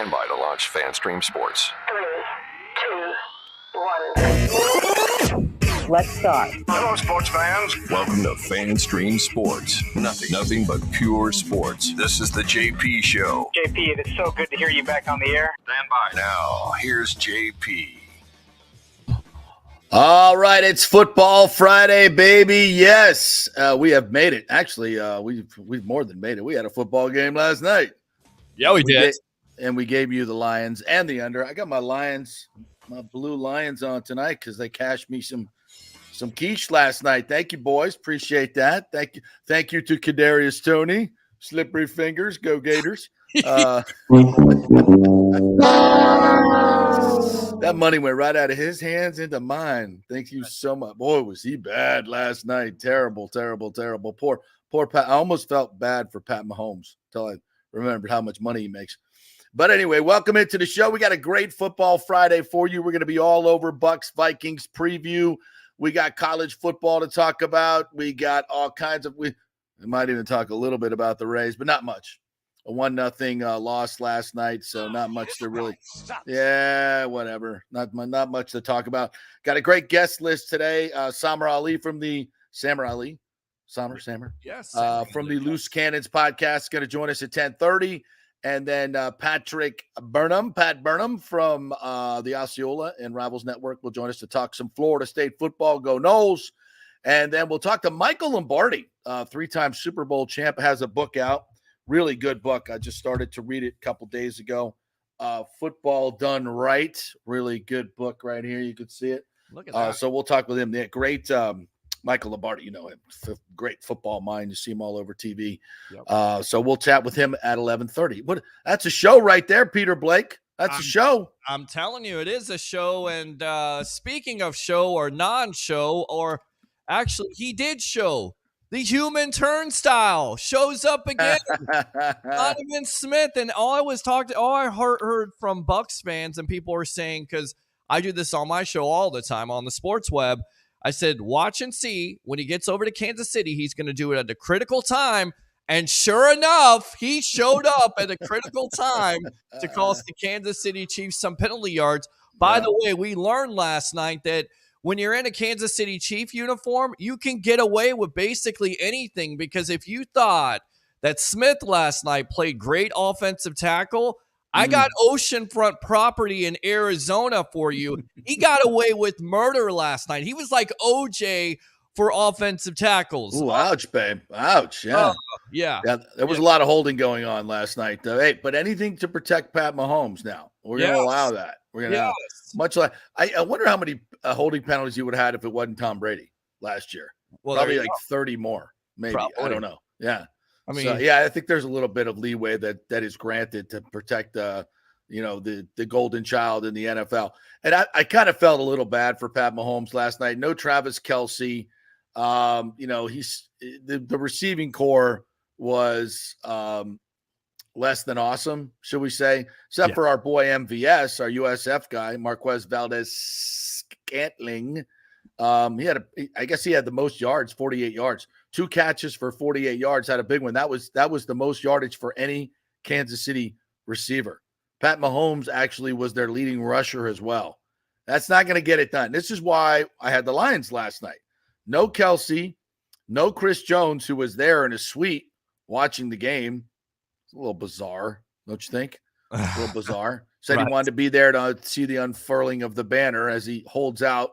Stand by to launch FanStream Sports. 3, 2, 1. Let's start. Hello, sports fans. Welcome to FanStream Sports. Nothing but pure sports. This is the JP Show. JP, it's so good to hear you back on the air. Stand by. Now, here's JP. All right, it's Football Friday, baby. Yes, we have made it. Actually, we've more than made it. We had a football game last night. Yeah, we did. And we gave you the Lions and the under. I got my Lions, my blue Lions on tonight because they cashed me some quiche last night. Thank you, boys. Appreciate that. Thank you to Kadarius Toney. Slippery fingers. Go Gators. That money went right out of his hands into mine. Thank you so much. Boy, was he bad last night. Terrible, terrible, terrible. Poor Pat. I almost felt bad for Pat Mahomes until I remembered how much money he makes. But anyway, welcome into the show. We got a great Football Friday for you. We're going to be all over Bucs Vikings preview. We got college football to talk about. We got all kinds of – we might even talk a little bit about the Rays, but not much. A 1-0 loss last night, so not much to really – yeah, whatever. Not much to talk about. Got a great guest list today. Samar Ali from the – Samar Ali? Samar? Yes. From the Loose Cannons podcast, going to join us at 10:30. And then Pat Burnham from the Osceola and Rivals Network will join us to talk some Florida State football. Go Noles. And then we'll talk to Michael Lombardi, three-time Super Bowl champ, has a book out. Really good book. I just started to read it a couple days ago. Football Done Right. Really good book right here. You can see it. Look at that. So we'll talk with him. Yeah, great Michael Lombardi, you know him. Great football mind. You see him all over TV. Yep. So we'll chat with him at 11:30. That's a show right there, Peter Blake. That's a show. I'm telling you, it is a show. And speaking of show or non-show, or actually he did show, the human turnstile shows up again. Donovan Smith. And all I heard from Bucs fans and people were saying, because I do this on my show all the time on the sports web, I said, watch and see when he gets over to Kansas City, he's going to do it at a critical time. And sure enough, he showed up at a critical time to cost the Kansas City Chiefs some penalty yards. By the way, we learned last night that when you're in a Kansas City Chief uniform, you can get away with basically anything, because if you thought that Smith last night played great offensive tackle, I got oceanfront property in Arizona for you. He got away with murder last night. He was like OJ for offensive tackles. Ooh, ouch, babe. Ouch, yeah. Yeah, there was a lot of holding going on last night. Hey, but anything to protect Pat Mahomes now. We're going to allow that. We're going to much like I wonder how many holding penalties you would have had if it wasn't Tom Brady last year. Well, probably like 30 more, maybe. Probably. I don't know. Yeah. I mean, I think there's a little bit of leeway that is granted to protect, the golden child in the NFL. And I kind of felt a little bad for Pat Mahomes last night. No Travis Kelce. He's the receiving core was less than awesome, should we say? Except for our boy MVS, our USF guy, Marquez Valdez-Scantling. I guess he had the most yards, 48 yards. 2 catches for 48 yards, had a big one. That was the most yardage for any Kansas City receiver. Pat Mahomes actually was their leading rusher as well. That's not going to get it done. This is why I had the Lions last night. No Kelce, no Chris Jones, who was there in his suite watching the game. It's a little bizarre, don't you think? A little bizarre. Said he wanted to be there to see the unfurling of the banner as he holds out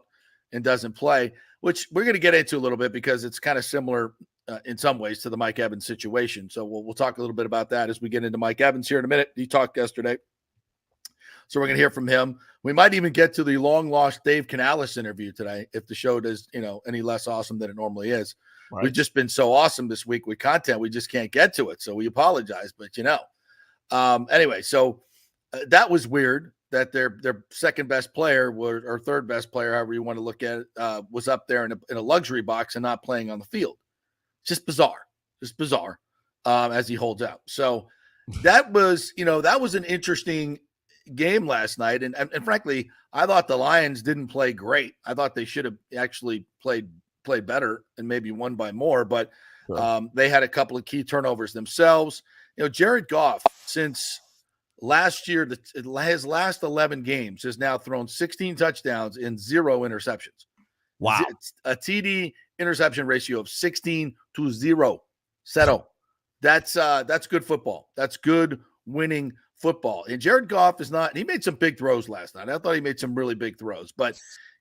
and doesn't play, which we're going to get into a little bit because it's kind of similar in some ways to the Mike Evans situation. So we'll talk a little bit about that as we get into Mike Evans here in a minute. He talked yesterday. So we're going to hear from him. We might even get to the long-lost Dave Canales interview today if the show does, any less awesome than it normally is. Right. We've just been so awesome this week with content, we just can't get to it. So we apologize, but anyway, so that was weird that their second best player or third best player, however you want to look at it, was up there in a luxury box and not playing on the field. Just bizarre as he holds out. So that was an interesting game last night. And frankly, I thought the Lions didn't play great. I thought they should have actually played better and maybe won by more, but they had a couple of key turnovers themselves. Jared Goff, since Last year, his last 11 games has now thrown 16 touchdowns and 0 interceptions. Wow. It's a TD interception ratio of 16-0. Settle. That's good football. That's good winning football. And Jared Goff is not, he made some big throws last night. I thought he made some really big throws, but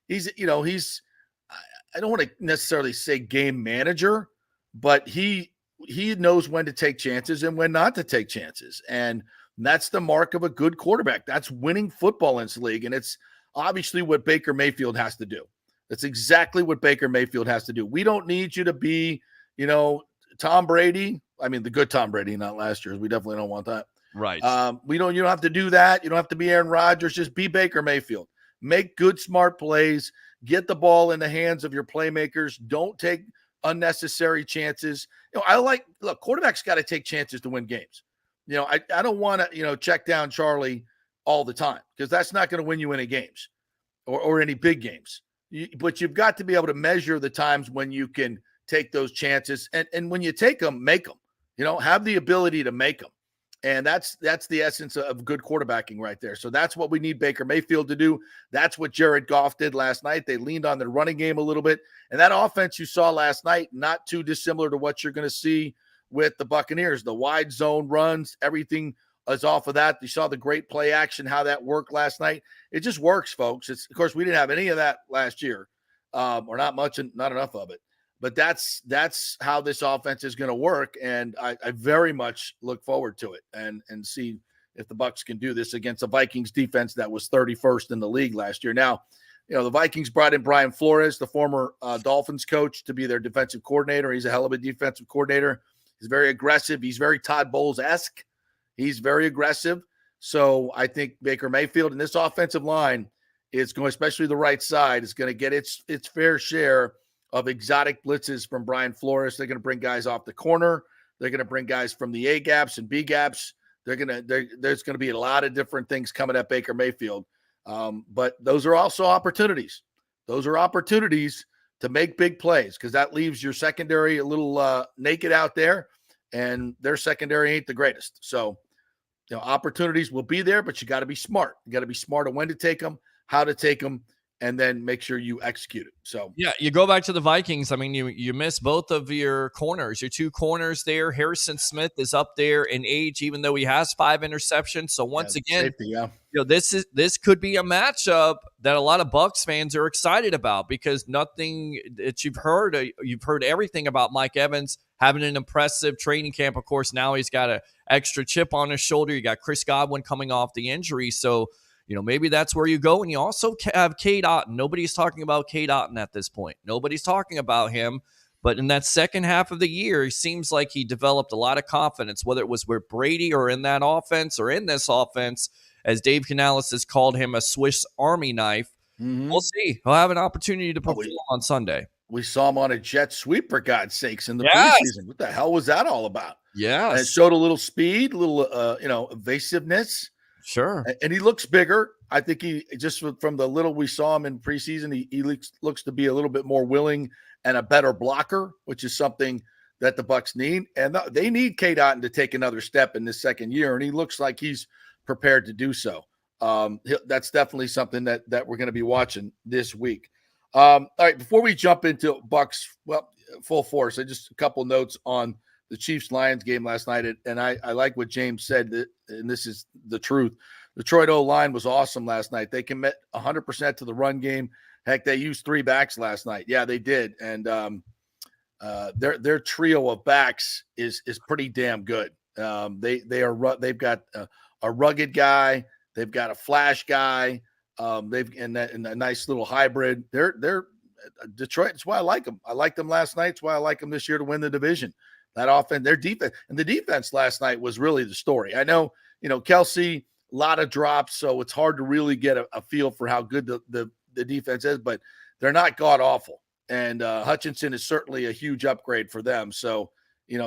he's, I don't want to necessarily say game manager, but he knows when to take chances and when not to take chances. And that's the mark of a good quarterback. That's winning football in this league. And it's obviously what Baker Mayfield has to do. That's exactly what Baker Mayfield has to do. We don't need you to be, Tom Brady. I mean, the good Tom Brady, not last year's. We definitely don't want that. Right. You don't have to do that. You don't have to be Aaron Rodgers. Just be Baker Mayfield. Make good, smart plays. Get the ball in the hands of your playmakers. Don't take unnecessary chances. Quarterbacks got to take chances to win games. I don't want to, check down Charlie all the time because that's not going to win you any games or any big games. But you've got to be able to measure the times when you can take those chances. And when you take them, make them. Have the ability to make them. And that's the essence of good quarterbacking right there. So that's what we need Baker Mayfield to do. That's what Jared Goff did last night. They leaned on their running game a little bit. And that offense you saw last night, not too dissimilar to what you're going to see with the Buccaneers. The wide zone runs, everything is off of that. You saw the great play action, how that worked last night. It just works, folks. Of course, we didn't have any of that last year, or not much, and not enough of it. But that's how this offense is going to work, and I very much look forward to it and see if the Bucs can do this against a Vikings defense that was 31st in the league last year. Now, the Vikings brought in Brian Flores, the former Dolphins coach, to be their defensive coordinator. He's a hell of a defensive coordinator. He's very aggressive. He's very Todd Bowles-esque. He's very aggressive. So I think Baker Mayfield and this offensive line is going, especially the right side, is going to get its fair share of exotic blitzes from Brian Flores. They're going to bring guys off the corner. They're going to bring guys from the A gaps and B gaps. There's going to be a lot of different things coming at Baker Mayfield. But those are also opportunities. Those are opportunities to make big plays because that leaves your secondary a little naked out there, and their secondary ain't the greatest. So, opportunities will be there, but you got to be smart. You got to be smart on when to take them, how to take them, and then make sure you execute it. So yeah, you go back to the Vikings. I mean, you miss both of your corners, your two corners there. Harrison Smith is up there in age, even though he has 5 interceptions. So once again, safety, this could be a matchup that a lot of Bucs fans are excited about because nothing that you've heard everything about Mike Evans having an impressive training camp. Of course, now he's got an extra chip on his shoulder. You got Chris Godwin coming off the injury, so. Maybe that's where you go. And you also have Cade Otton. Nobody's talking about Cade Otton at this point. Nobody's talking about him. But in that second half of the year, it seems like he developed a lot of confidence, whether it was with Brady or in that offense or in this offense, as Dave Canales has called him a Swiss Army knife. Mm-hmm. We'll see. He'll have an opportunity to perform on Sunday. We saw him on a jet sweep, for God's sakes, in the preseason. What the hell was that all about? Yeah. And it showed a little speed, a little, evasiveness. Sure. And he looks bigger. I think he just from the little we saw him in preseason, he looks to be a little bit more willing and a better blocker, which is something that the Bucs need. And they need Cade Otton to take another step in this second year. And he looks like he's prepared to do so. That's definitely something that we're going to be watching this week. All right. Before we jump into Bucs, full force, just a couple notes on the Chiefs-Lions game last night. And I like what James said, and this is the truth. The Detroit O-line was awesome last night. They commit 100% to the run game. Heck, they used 3 backs last night. Yeah, they did. And their trio of backs is pretty damn good. They've got a rugged guy. They've got a flash guy. They've and a nice little hybrid. They're Detroit. That's why I like them. I liked them last night. That's why I like them this year to win the division. That offense, their defense, and the defense last night was really the story. I know, Kelsey, a lot of drops, so it's hard to really get a feel for how good the defense is, but they're not god awful. And Hutchinson is certainly a huge upgrade for them. So,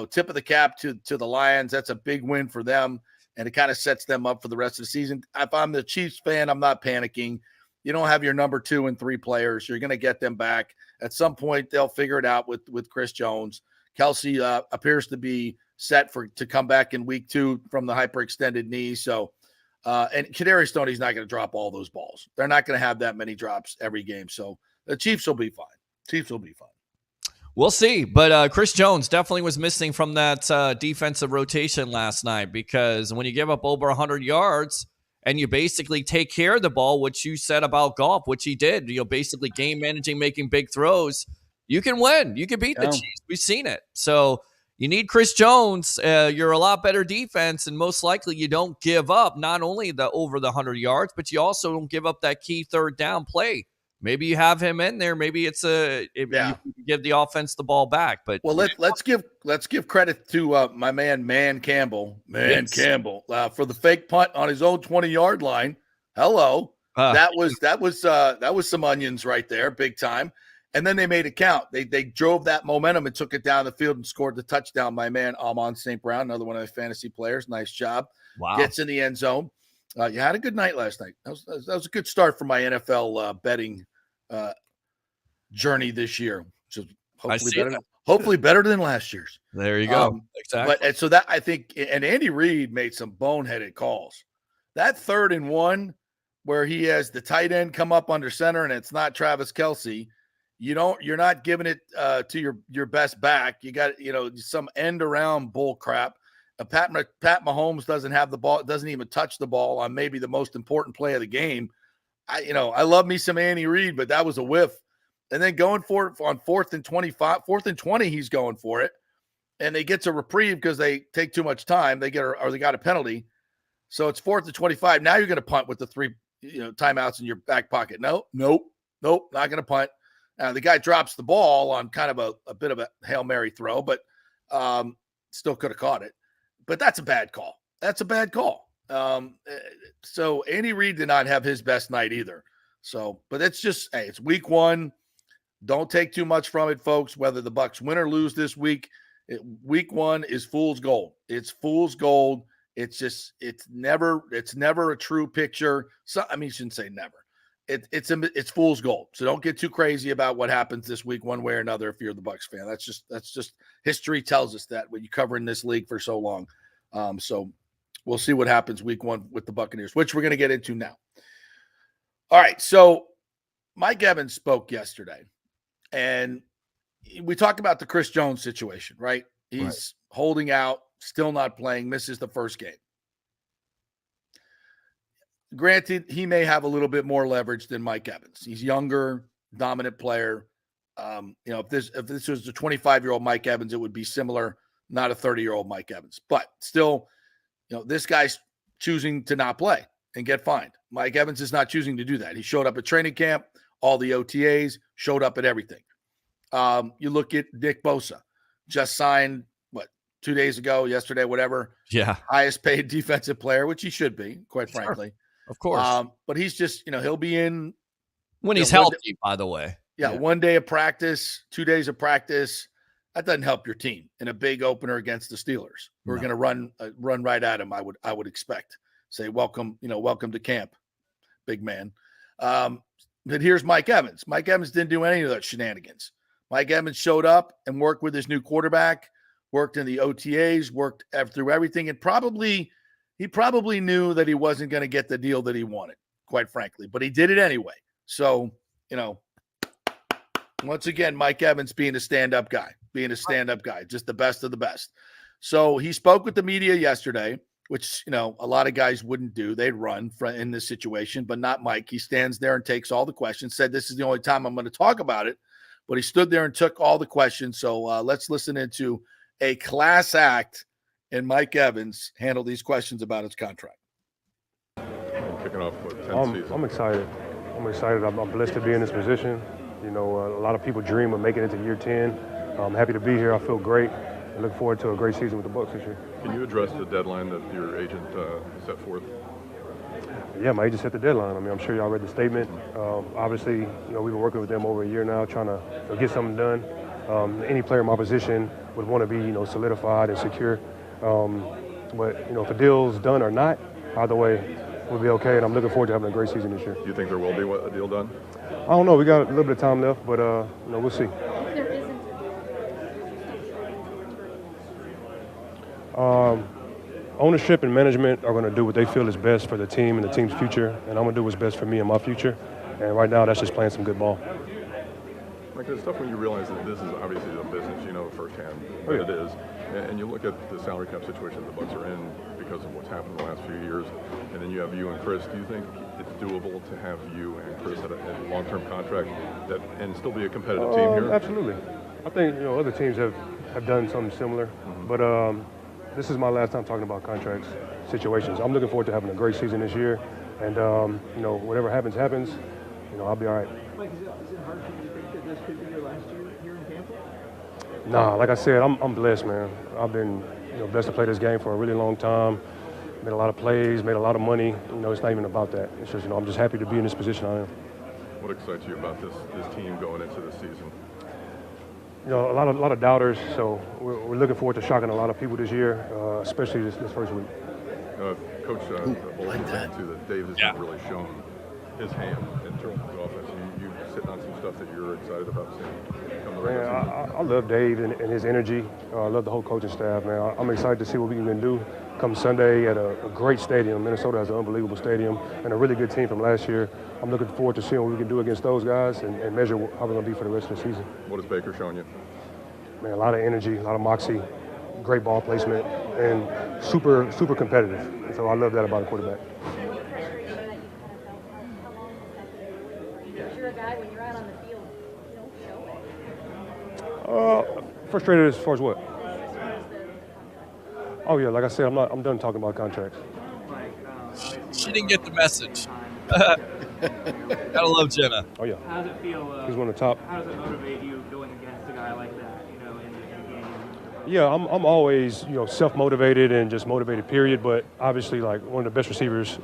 tip of the cap to the Lions. That's a big win for them, and it kind of sets them up for the rest of the season. If I'm the Chiefs fan, I'm not panicking. You don't have your number 2 and 3 players. You're going to get them back. At some point, they'll figure it out with Chris Jones. Kelsey appears to be set to come back in week 2 from the hyperextended knee. So And Kadarius Stoney's not going to drop all those balls. They're not going to have that many drops every game. So the Chiefs will be fine. We'll see. But Chris Jones definitely was missing from that defensive rotation last night, because when you give up over 100 yards and you basically take care of the ball, which you said about Goff, which he did, basically game managing, making big throws, you can win. You can beat the Chiefs. We've seen it. So you need Chris Jones. You're a lot better defense, and most likely you don't give up not only over the 100 yards, but you also don't give up that key third down play. Maybe you have him in there. Maybe you give the offense the ball back. But let's give credit to my man Campbell for the fake punt on his own 20-yard line. Hello, that was some onions right there, big time. And then they made it count. They drove that momentum and took it down the field and scored the touchdown. My man Amon St. Brown, another one of the fantasy players, nice job. Wow, gets in the end zone. You had a good night last night. That was a good start for my NFL betting journey this year. So hopefully better than last year's. There you go. Exactly. But so that, I think, and Andy Reid made some boneheaded calls. That 3rd and 1 where he has the tight end come up under center and it's not Travis Kelce. You're not giving it to your best back. You got some end around bull crap. Pat Mahomes doesn't have the ball, doesn't even touch the ball on maybe the most important play of the game. I love me some Andy Reid, but that was a whiff. And then going for it on 4th and 20, he's going for it. And they get a reprieve because they take too much time. They got a penalty. So it's 4th and 25. Now you're going to punt with the 3 timeouts in your back pocket. Nope, not going to punt. The guy drops the ball on kind of a bit of a Hail Mary throw, but still could have caught it. But that's a bad call. So Andy Reid did not have his best night either. So, but it's just, it's week 1. Don't take too much from it, folks. Whether the Bucs win or lose this week, week 1 is fool's gold. It's fool's gold. It's never a true picture. So, you shouldn't say never. It's fool's gold. So don't get too crazy about what happens this week, one way or another. If you're the Bucs fan, that's just history tells us that when you cover in this league for so long. So we'll see what happens week 1 with the Buccaneers, which we're going to get into now. All right. So Mike Evans spoke yesterday, and we talked about the Chris Jones situation, right? He's holding out, still not playing, misses the first game. Granted, he may have a little bit more leverage than Mike Evans. He's younger, dominant player. If this was a 25-year-old Mike Evans, it would be similar, not a 30-year-old Mike Evans. But still, this guy's choosing to not play and get fined. Mike Evans is not choosing to do that. He showed up at training camp, all the OTAs, showed up at everything. You look at Nick Bosa, just signed, 2 days ago, yesterday, whatever. Yeah. Highest paid defensive player, which he should be, quite frankly. Of course. But he's just, he'll be in when he's healthy, by the way. Yeah, 1 day of practice, 2 days of practice. That doesn't help your team in a big opener against the Steelers. We're going to run right at him. I would expect. Say welcome to camp, big man. But here's Mike Evans. Mike Evans didn't do any of those shenanigans. Mike Evans showed up and worked with his new quarterback, worked in the OTAs, worked through everything, and he probably knew that he wasn't going to get the deal that he wanted, quite frankly, but he did it anyway. So, once again, Mike Evans being a stand-up guy, just the best of the best. So he spoke with the media yesterday, which, a lot of guys wouldn't do. They'd run in this situation, but not Mike. He stands there and takes all the questions, said this is the only time I'm going to talk about it, but he stood there and took all the questions. So let's listen into a class act and Mike Evans handle these questions about his contract. Kicking off 10 season. I'm excited. I'm blessed to be in this position. A lot of people dream of making it to year 10. I'm happy to be here. I feel great. I look forward to a great season with the Bucs this year. Can you address the deadline that your agent set forth? Yeah, my agent set the deadline. I'm sure y'all read the statement. Obviously, we've been working with them over a year now, trying to get something done. Any player in my position would want to be, solidified and secure. But if the deal's done or not, either way, we'll be okay. And I'm looking forward to having a great season this year. Do you think there will be a deal done? I don't know. We got a little bit of time left, but we'll see. If there isn't a deal, ownership and management are going to do what they feel is best for the team and the team's future, and I'm going to do what's best for me and my future. And right now, that's just playing some good ball. Like, it's tough when you realize that this is obviously the business, you know, firsthand what it is. And you look at the salary cap situation the Bucs are in because of what's happened in the last few years, and then you have you and Chris. Do you think it's doable to have you and Chris at a long-term contract and still be a competitive team here? Absolutely. I think, you know, other teams have done something similar, but this is my last time talking about contracts situations. I'm looking forward to having a great season this year, and you know, whatever happens, you know, I'll be all right. Mike, is it hard for you to think that this could be your last year here in Tampa? Nah, like I said, I'm blessed, man. I've been, you know, blessed to play this game for a really long time. Made a lot of plays, made a lot of money. You know, it's not even about that. It's just, you know, I'm just happy to be in this position I am. What excites you about this team going into the season? You know, a lot of doubters. So we're looking forward to shocking a lot of people this year, especially this first week. Coach Bowles said too that Dave hasn't really shown his hand in terms of the offense. You sitting on some stuff that you're excited about seeing come the regular season. I love Dave and his energy. I love the whole coaching staff, man. I'm excited to see what we can do come Sunday at a great stadium. Minnesota has an unbelievable stadium and a really good team from last year. I'm looking forward to seeing what we can do against those guys and measure how we're going to be for the rest of the season. What has Baker shown you? Man, a lot of energy, a lot of moxie, great ball placement, and super competitive. And so I love that about a quarterback. You're a guy when you're out on the field, you don't show it. Frustrated as far as what? Oh yeah, like I said, I'm done talking about contracts. She didn't get the message. Gotta love Jenna. Oh yeah. How does it feel? He's one of the top. How does it motivate you going against a guy like that, you know, in the game? Yeah, I'm always, you know, self-motivated and just motivated, period. But obviously, like, one of the best receivers.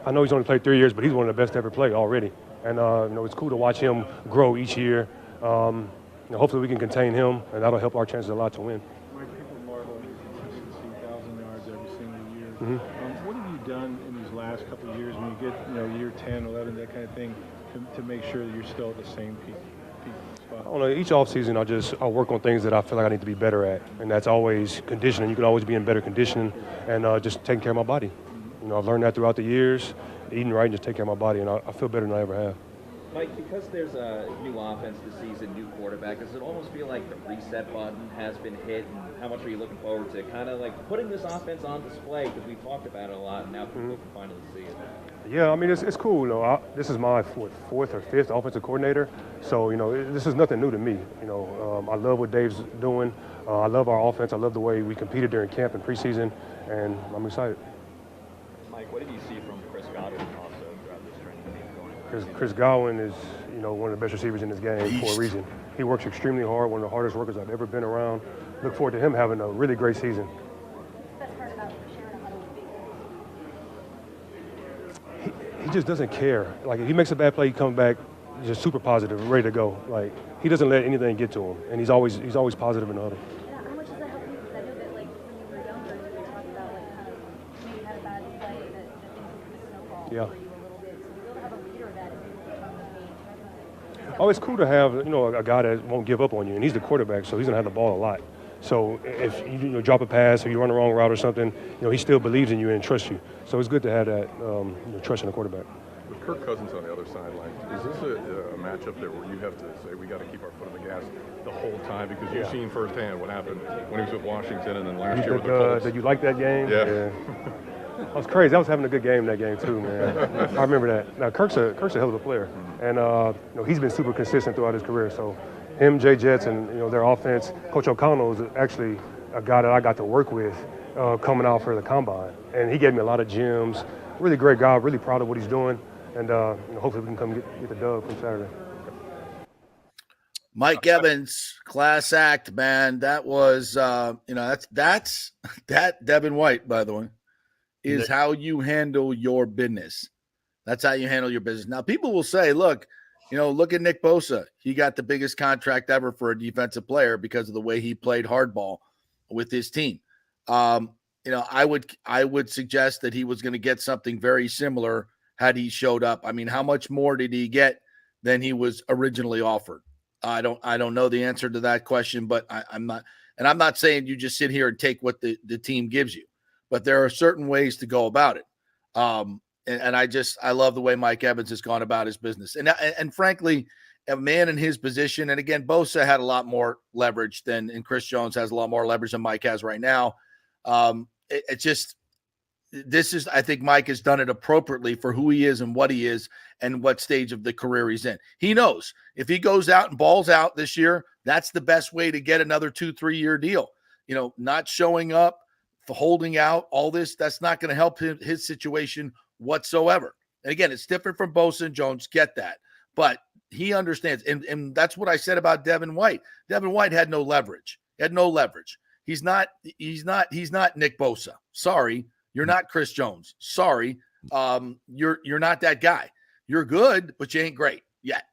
I know he's only played 3 years, but he's one of the best to ever play already. And you know, it's cool to watch him grow each year. You know, hopefully we can contain him, and that'll help our chances a lot to win. Mike, people marvel at your consistency, 1,000 yards every single year. What have you done in these last couple of years when you get, you know, year 10, 11, that kind of thing, to make sure that you're still at the same peak spot? I don't know. Each offseason, I work on things that I feel like I need to be better at, and that's always conditioning. You can always be in better conditioning, and just taking care of my body. You know, I've learned that throughout the years, eating right and just taking care of my body, and I feel better than I ever have. Mike, because there's a new offense this season, new quarterback, does it almost feel like the reset button has been hit? And how much are you looking forward to kind of like putting this offense on display? Because we talked about it a lot, and now people can finally see it. Yeah, I mean, it's cool. You know, this is my fourth or fifth offensive coordinator, so, you know, this is nothing new to me. You know, I love what Dave's doing. I love our offense. I love the way we competed during camp and preseason, and I'm excited. Mike, what did you see from Chris Godwin also throughout this training camp? Chris Godwin is, you know, one of the best receivers in this game for a reason. He works extremely hard, one of the hardest workers I've ever been around. Look forward to him having a really great season. He just doesn't care. Like, if he makes a bad play, he comes back just super positive, ready to go. Like, he doesn't let anything get to him, and he's always positive in the huddle. How much does that help you? Because I know that, like, when you were younger, you were talking about, like, kind of maybe had a bad play that things would snowball for you a little bit. So to be able to have a leader that is able to turn the game. Oh, it's cool to have, you know, a guy that won't give up on you, and he's the quarterback, so he's gonna have the ball a lot. So if you drop a pass or you run the wrong route or something, you know, he still believes in you and trusts you. So it's good to have that trust in the quarterback. With Kirk Cousins on the other sideline, is this a matchup there where you have to say we got to keep our foot on the gas the whole time? Because you've seen firsthand what happened when he was with Washington and then last year with the Colts. Did you like that game? Yeah. That was crazy. I was having a good game in that game too, man. I remember that. Now Kirk's a hell of a player, and you know, he's been super consistent throughout his career. So him, Jay Jets, and you know, their offense. Coach O'Connell is actually a guy that I got to work with coming out for the combine, and he gave me a lot of gems. Really great guy. Really proud of what he's doing, and you know, hopefully we can come get the dub from Saturday. Mike Evans, class act, man. That was you know, that's Devin White, by the way, is how you handle your business. That's how you handle your business. Now, people will say, look, you know, look at Nick Bosa. He got the biggest contract ever for a defensive player because of the way he played hardball with his team. You know, I would suggest that he was going to get something very similar had he showed up. I mean, how much more did he get than he was originally offered? I don't know the answer to that question, but I'm not saying you just sit here and take what the team gives you. but there are certain ways to go about it. And I love the way Mike Evans has gone about his business. And frankly, a man in his position, and again, Bosa had a lot more leverage and Chris Jones has a lot more leverage than Mike has right now. I think Mike has done it appropriately for who he is and what he is and what stage of the career he's in. He knows if he goes out and balls out this year, that's the best way to get another 2-3 year deal. Not showing up, holding out, all this, that's not going to help his situation whatsoever. And again, it's different from Bosa and Jones, get that. But he understands. And that's what I said about Devin White. Devin White had no leverage. He's not Nick Bosa. Sorry. You're not Chris Jones. Sorry. You're not that guy. You're good, but you ain't great yet.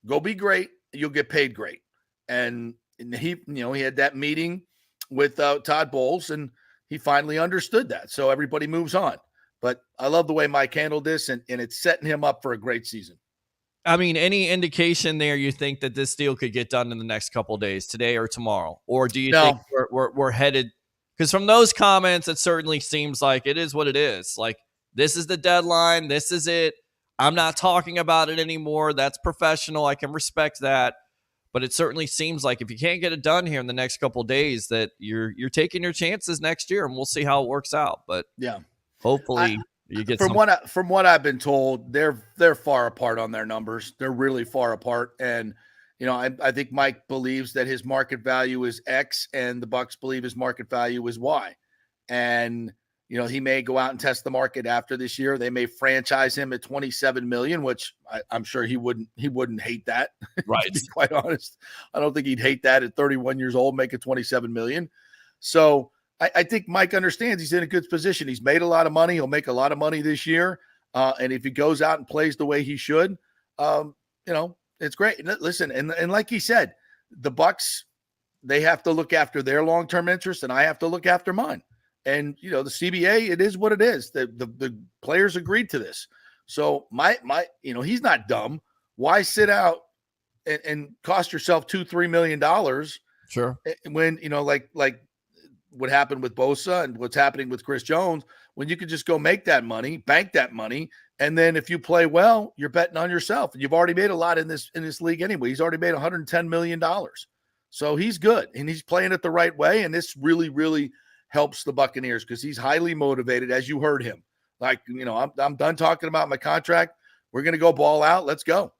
Go be great. You'll get paid great. And he had that meeting with Todd Bowles, and he finally understood that. So everybody moves on. But I love the way Mike handled this, and it's setting him up for a great season. I mean, any indication there you think that this deal could get done in the next couple of days, today or tomorrow? Or do you think we're headed? Because from those comments, it certainly seems like it is what it is. Like, this is the deadline. This is it. I'm not talking about it anymore. That's professional. I can respect that. But it certainly seems like if you can't get it done here in the next couple of days, that you're taking your chances next year, and we'll see how it works out. But yeah, hopefully you get from what I've been told, they're far apart on their numbers. They're really far apart, and I think Mike believes that his market value is X, and the Bucs believe his market value is Y, and he may go out and test the market after this year. They may franchise him at $27 million, which I'm sure he wouldn't hate that. Right. To be quite honest, I don't think he'd hate that at 31 years old, making $27 million. So I think Mike understands he's in a good position. He's made a lot of money. He'll make a lot of money this year. And if he goes out and plays the way he should, it's great. And listen, and like he said, the Bucs, they have to look after their long-term interests, and I have to look after mine. And the CBA, it is what it is. The players agreed to this. So he's not dumb. Why sit out and cost yourself $2-3 million? Sure. When like what happened with Bosa and what's happening with Chris Jones, when you could just go make that money, bank that money, and then if you play well, you're betting on yourself. And you've already made a lot in this league anyway. He's already made $110 million. So he's good, and he's playing it the right way. And this really, really helps the Buccaneers because he's highly motivated, as you heard him. Like, I'm done talking about my contract. We're going to go ball out. Let's go.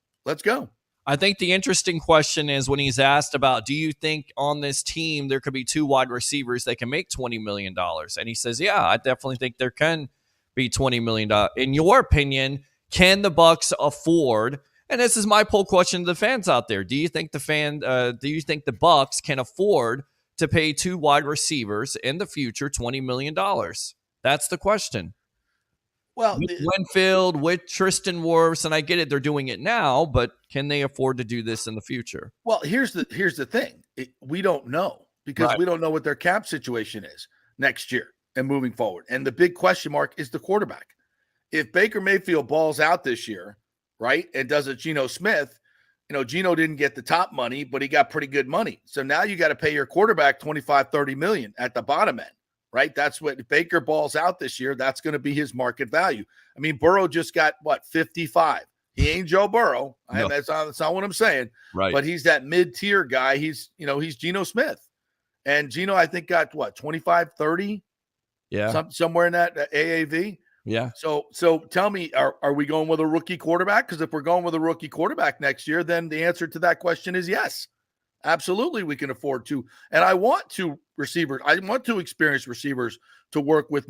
I think the interesting question is when he's asked about, do you think on this team there could be 2 wide receivers that can make $20 million? And he says, yeah, I definitely think there can be $20 million. In your opinion, can the Bucs afford? And this is my poll question to the fans out there. Do you think the Bucs can afford to pay 2 wide receivers in the future $20 million? That's the question. Well, with Winfield, with Tristan Wirfs, and I get it, they're doing it now, but can they afford to do this in the future? Well, here's the thing. We don't know because we don't know what their cap situation is next year and moving forward. And the big question mark is the quarterback. If Baker Mayfield balls out this year, right, and does a Geno Smith, Geno didn't get the top money, but he got pretty good money. So now you got to pay your quarterback $25-30 million at the bottom end, right? That's what, if Baker balls out this year, that's going to be his market value. I mean, Burrow just got 55. He ain't Joe Burrow. No. That's not what I'm saying. Right. But he's that mid-tier guy. He's Geno Smith. And Geno, I think, got 25-30? Yeah. Somewhere in that AAV. Yeah. So tell me, are we going with a rookie quarterback? Because if we're going with a rookie quarterback next year, then the answer to that question is yes. Absolutely, we can afford to. And I want 2 receivers. I want 2 experienced receivers to work with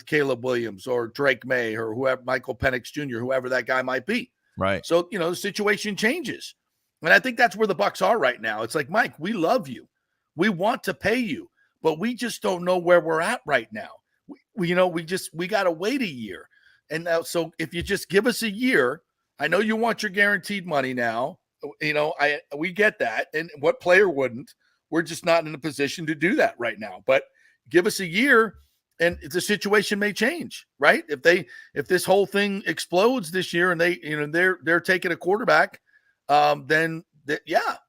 Caleb Williams or Drake May or whoever, Michael Penix Jr., whoever that guy might be. Right. So, the situation changes. And I think that's where the Bucs are right now. It's like, Mike, we love you. We want to pay you, but we just don't know where we're at right now. We got to wait a year. And now, so if you just give us a year, I know you want your guaranteed money now. We get that. And what player wouldn't? We're just not in a position to do that right now. But give us a year and the situation may change, right? If this whole thing explodes this year and they're taking a quarterback, then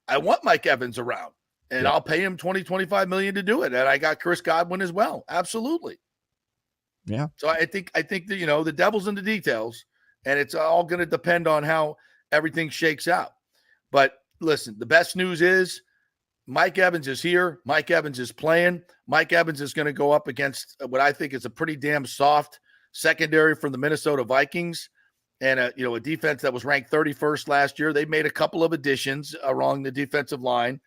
I want Mike Evans around and I'll pay him $20-25 million to do it. And I got Chris Godwin as well. Absolutely. Yeah. So I think that, the devil's in the details, and it's all going to depend on how everything shakes out. But listen, the best news is Mike Evans is here. Mike Evans is playing. Mike Evans is going to go up against what I think is a pretty damn soft secondary from the Minnesota Vikings, and a defense that was ranked 31st last year. They made a couple of additions along the defensive line,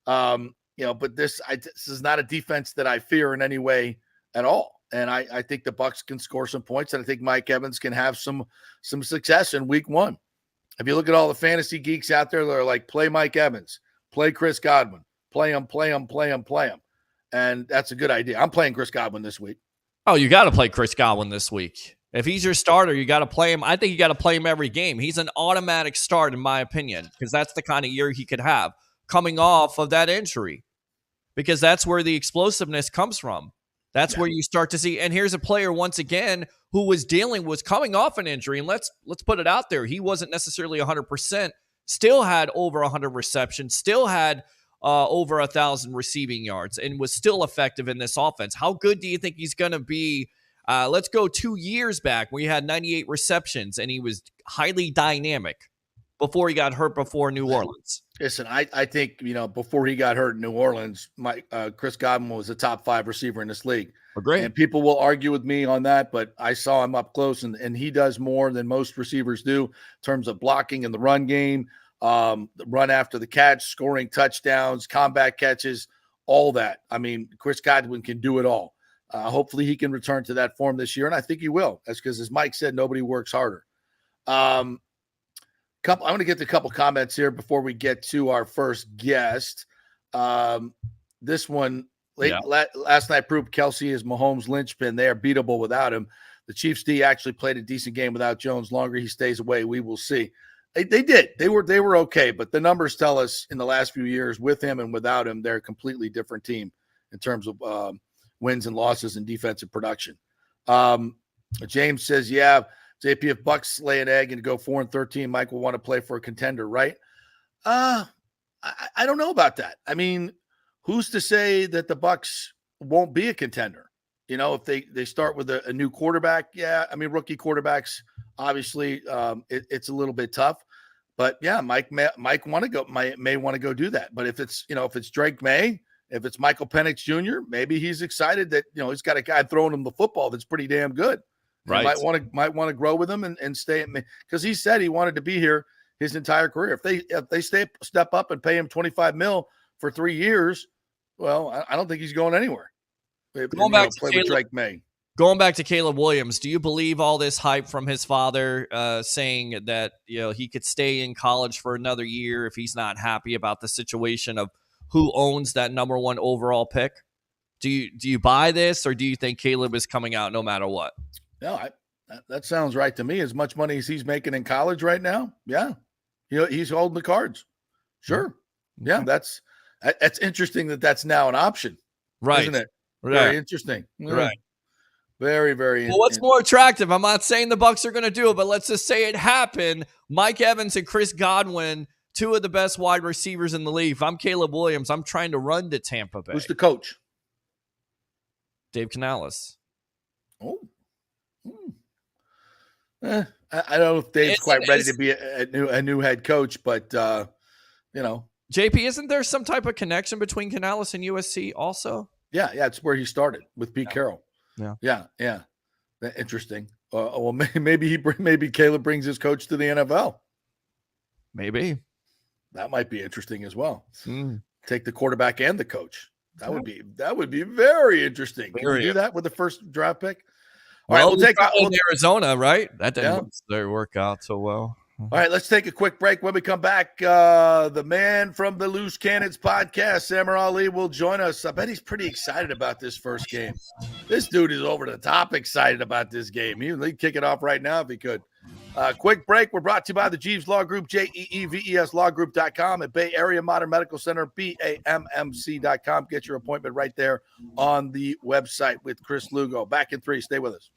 but this is not a defense that I fear in any way at all. And I think the Bucs can score some points, and I think Mike Evans can have some success in week 1. If you look at all the fantasy geeks out there that are like, play Mike Evans, play Chris Godwin, play him. And that's a good idea. I'm playing Chris Godwin this week. Oh, you got to play Chris Godwin this week. If he's your starter, you got to play him. I think you got to play him every game. He's an automatic start, in my opinion, because that's the kind of year he could have coming off of that injury, because that's where the explosiveness comes from. That's where you start to see. And here's a player, once again, who was coming off an injury. And let's put it out there. He wasn't necessarily 100%, still had over 100 receptions, still had over 1,000 receiving yards, and was still effective in this offense. How good do you think he's going to be? Let's go 2 years back where he had 98 receptions and he was highly dynamic before he got hurt before New Orleans. Listen, I think, before he got hurt in New Orleans, Chris Godwin was a top 5 receiver in this league. Great. And people will argue with me on that, but I saw him up close, and he does more than most receivers do in terms of blocking in the run game, the run after the catch, scoring touchdowns, combat catches, all that. I mean, Chris Godwin can do it all. Hopefully he can return to that form this year, and I think he will. That's because, as Mike said, nobody works harder. I'm going to get to a couple comments here before we get to our first guest. This one, last night proved Kelsey is Mahomes' linchpin. They are beatable without him. The Chiefs D actually played a decent game without Jones. Longer he stays away, we will see. They did. They were okay, but the numbers tell us in the last few years, with him and without him, they're a completely different team in terms of wins and losses and defensive production. James says, yeah, JP, if Bucs lay an egg and go 4-13, Mike will want to play for a contender, right? I don't know about that. I mean, who's to say that the Bucs won't be a contender? If they start with a new quarterback, rookie quarterbacks, obviously, it's a little bit tough. But yeah, Mike may want to go do that. But if it's Drake May, if it's Michael Penix Jr., maybe he's excited that he's got a guy throwing him the football that's pretty damn good. Right. Might want to grow with him and stay, because he said he wanted to be here his entire career. If they step up and pay him $25 million for 3 years, well, I don't think he's going anywhere. Going back to Caleb Williams, do you believe all this hype from his father saying that he could stay in college for another year if he's not happy about the situation of who owns that number 1 overall pick? Do you buy this, or do you think Caleb is coming out no matter what? No, that sounds right to me. As much money as he's making in college right now, yeah, he's holding the cards. Sure, yeah, that's interesting that's now an option, right? Isn't it? Right. Very interesting, right? Very, very. Well, what's more attractive? I'm not saying the Bucs are going to do it, but let's just say it happened. Mike Evans and Chris Godwin, 2 of the best wide receivers in the league. If I'm Caleb Williams, I'm trying to run to Tampa Bay. Who's the coach? Dave Canales. Oh. I don't know if Dave's quite ready to be a new head coach, but JP, isn't there some type of connection between Canales and USC also? Yeah, it's where he started with Pete Carroll. Yeah. Interesting. Well, maybe Caleb brings his coach to the NFL. Maybe that might be interesting as well. Take the quarterback and the coach. That would be very interesting. Can you do that with the first draft pick? All right, we'll take Arizona, right? That didn't work out so well. All right, let's take a quick break. When we come back, the man from the Loose Cannons podcast, Samar Ali, will join us. I bet he's pretty excited about this first game. This dude is over the top excited about this game. He'd kick it off right now if he could. Quick break. We're brought to you by the Jeeves Law Group, JEEVES Lawgroup.com, at Bay Area Modern Medical Center, BAMMC.com. Get your appointment right there on the website with Chris Lugo. Back in 3. Stay with us.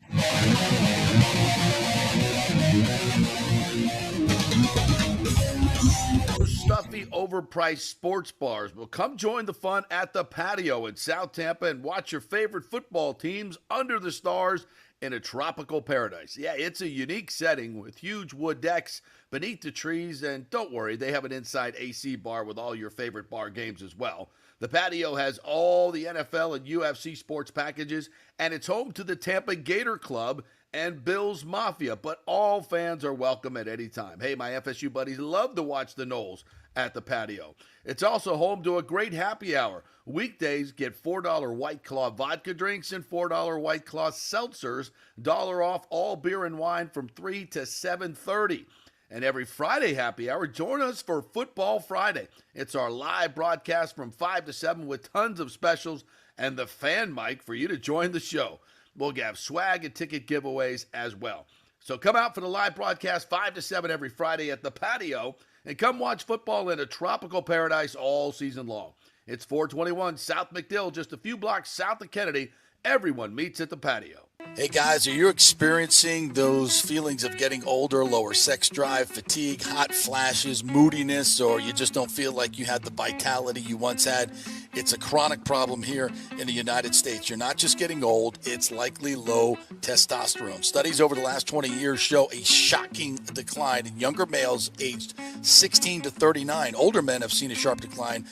stuffy, overpriced sports bars. Well, come join the fun at the Patio in South Tampa and watch your favorite football teams under the stars in a tropical paradise. Yeah, it's a unique setting with huge wood decks beneath the trees, and don't worry, they have an inside AC bar with all your favorite bar games as well. The Patio has all the NFL and UFC sports packages, and it's home to the Tampa Gator Club and Bills Mafia, but all fans are welcome at any time. Hey, my FSU buddies love to watch the Noles at the Patio. It's also home to a great happy hour. Weekdays get $4 White Claw vodka drinks and $4 White Claw seltzers, $1 off all beer and wine from 3 to 7:30. And every Friday happy hour, join us for Football Friday. It's our live broadcast from 5 to 7 with tons of specials and the fan mic for you to join the show. We'll have swag and ticket giveaways as well. So come out for the live broadcast 5 to 7 every Friday at the Patio and come watch football in a tropical paradise all season long. It's 421 South McDill, just a few blocks south of Kennedy. Everyone meets at the Patio. Hey guys, are you experiencing those feelings of getting older, lower sex drive, fatigue, hot flashes, moodiness, or you just don't feel like you had the vitality you once had? It's a chronic problem here in the United States. You're not just getting old, it's likely low testosterone. Studies over the last 20 years show a shocking decline in younger males aged 16 to 39. Older men have seen a sharp decline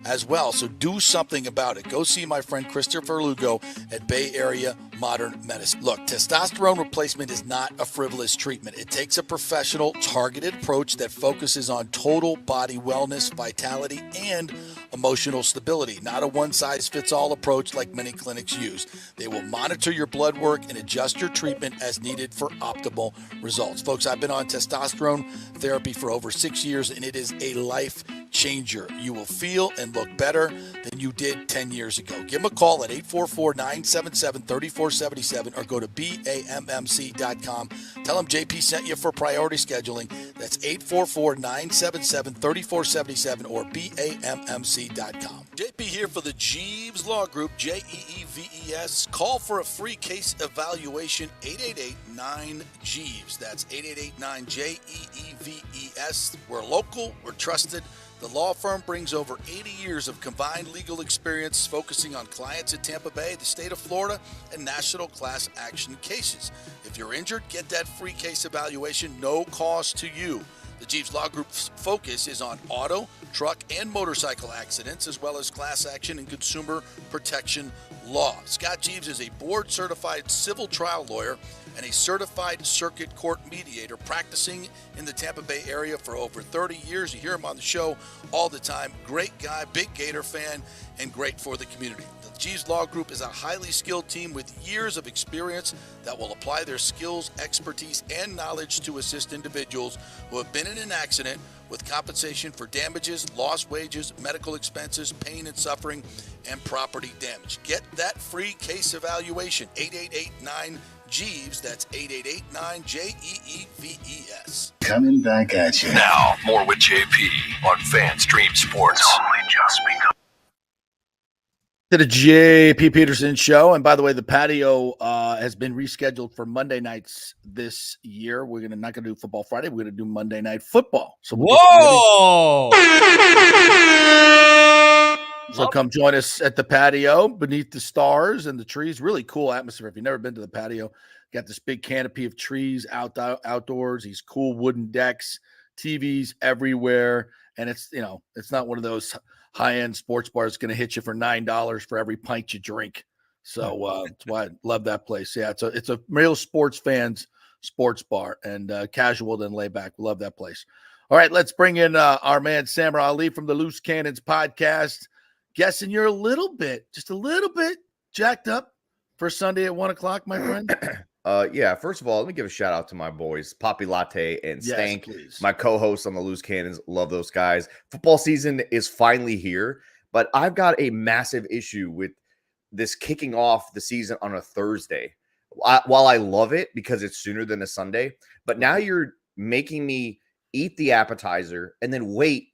as well, so do something about it. Go see my friend Christopher Lugo at Bay Area Modern Medicine. Look, testosterone replacement is not a frivolous treatment. It takes a professional, targeted approach that focuses on total body wellness, vitality, and emotional stability, not a one-size-fits-all approach like many clinics use. They will monitor your blood work and adjust your treatment as needed for optimal results. Folks, I've been on testosterone therapy for over 6 years, and it is a life changer. You will feel and look better than you did 10 years ago. Give them a call at 844-977-3477 or go to BAMMC.com. Tell them JP sent you for priority scheduling. That's 844-977-3477 or BAMMC.com. JP here for the Jeeves Law Group, Jeeves. Call for a free case evaluation, 888-9-JEEVES. That's 888-9-JEEVES. We're local, we're trusted. The law firm brings over 80 years of combined legal experience focusing on clients in Tampa Bay, the state of Florida, and national class action cases. If you're injured, get that free case evaluation, no cost to you. The Jeeves Law Group's focus is on auto, truck, and motorcycle accidents, as well as class action and consumer protection law. Scott Jeeves is a board-certified civil trial lawyer and a certified circuit court mediator practicing in the Tampa Bay area for over 30 years. You hear him on the show all the time. Great guy, big Gator fan, and great for the community. The Jeeves Law Group is a highly skilled team with years of experience that will apply their skills, expertise, and knowledge to assist individuals who have been in an accident with compensation for damages, lost wages, medical expenses, pain and suffering, and property damage. Get that free case evaluation, 888-9-JEEVES. That's 888-9-JEEVES. Coming back at you. Now, more with JP on FanStream Sports. Only just begun. To the JP Peterson Show. And by the way, the Patio has been rescheduled for Monday nights this year. We're not going to do Football Friday. We're going to do Monday Night Football. So whoa! So come join us at the Patio beneath the stars and the trees. Really cool atmosphere. If you've never been to the Patio, got this big canopy of trees outdoors, these cool wooden decks, TVs everywhere. And it's not one of those high-end sports bars going to hit you for $9 for every pint you drink. So that's why I love that place. Yeah, it's a real sports fans sports bar and casual then lay back. Love that place. All right, let's bring in our man Samurai Ali from the Loose Cannons podcast. Guessing you're just a little bit jacked up for Sunday at 1:00, my friend. Yeah, first of all, let me give a shout out to my boys, Poppy Latte and Stank, please. My co-hosts on the Loose Cannons. Love those guys. Football season is finally here, but I've got a massive issue with this kicking off the season on a Thursday. While I love it because it's sooner than a Sunday, but now you're making me eat the appetizer and then wait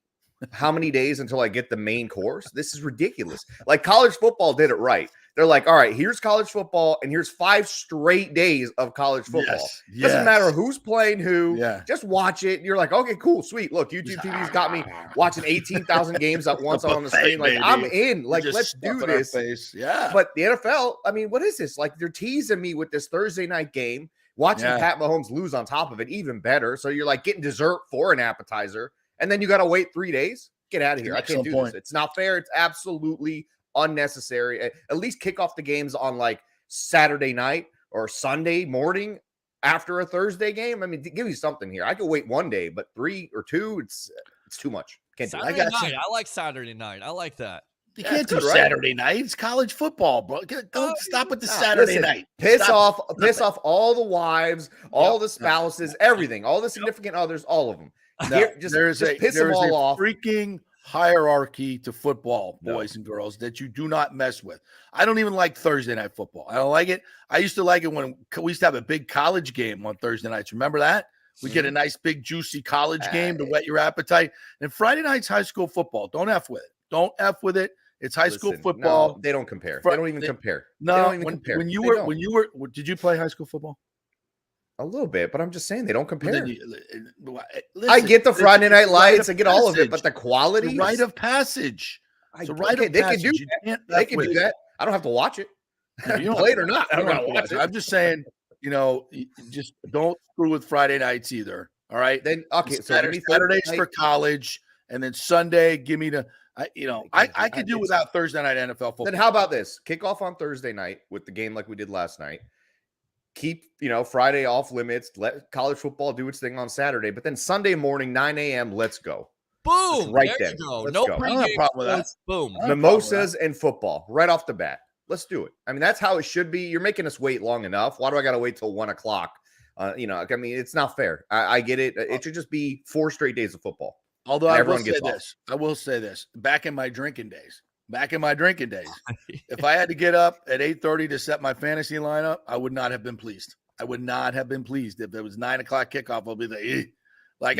how many days until I get the main course? This is ridiculous. Like college football did it right. They're like, all right, here's college football, and here's 5 straight days of college football. Yes. Doesn't matter who's playing who. Yeah. Just watch it. And you're like, okay, cool, sweet. Look, YouTube TV's got me watching 18,000 games at once on the screen. Like, baby. I'm in. Like, Just let's do stuff in our this. face. Yeah. But the NFL, I mean, what is this? Like, they're teasing me with this Thursday night game, watching Pat Mahomes lose on top of it, even better. So you're like getting dessert for an appetizer, and then you got to wait 3 days. Get out of here. I can't do this. It's not fair. It's absolutely unnecessary. At least kick off the games on like Saturday night or Sunday morning after a Thursday game. I mean, give me something here. I could wait 1 day, but 3 or 2, it's too much. Can't do it. Saturday night. I like Saturday night. I like that. You can't do Saturday night. It's college football, bro. Don't stop with the Saturday night. Piss off all the wives, all the spouses, everything, all the significant others, all of them. There's piss them all off. Freaking hierarchy to football, boys and girls, that you do not mess with. I don't even like Thursday night football. I don't like it. I used to like it when we used to have a big college game on Thursday nights. Remember that? We get a nice big juicy college game to whet your appetite. And Friday night's high school football. Don't F with it. Don't F with it. It's high school football. No, they don't compare. They don't even compare. No, they don't even compare. When you were, did you play high school football? A little bit, but I'm just saying they don't compare. Listen, I get the Friday night lights, I get all of it, but the quality, the rite of passage. They can do that. They can do that. I don't have to watch it. You don't play it or not. I don't have to watch it. I'm just saying, just don't screw with Friday nights either. All right. Then okay, so Saturdays for college, and then Sunday, give me the. I could do without Thursday night NFL football. Then how about this? Kick off on Thursday night with the game like we did last night. Keep, Friday off limits. Let college football do its thing on Saturday. But then Sunday morning, 9 a.m., let's go. Boom. Right there then. you go. Let's No go. pregame problem with that. Boom. Mimosas and football right off the bat. Let's do it. I mean, that's how it should be. You're making us wait long enough. Why do I got to wait till 1 o'clock? I mean, it's not fair. I get it. It should just be 4 straight days of football. Although I will say this, back in my drinking days, if I had to get up at 8:30 to set my fantasy lineup, I would not have been pleased. I would not have been pleased if it was 9 o'clock kickoff. I'll be like,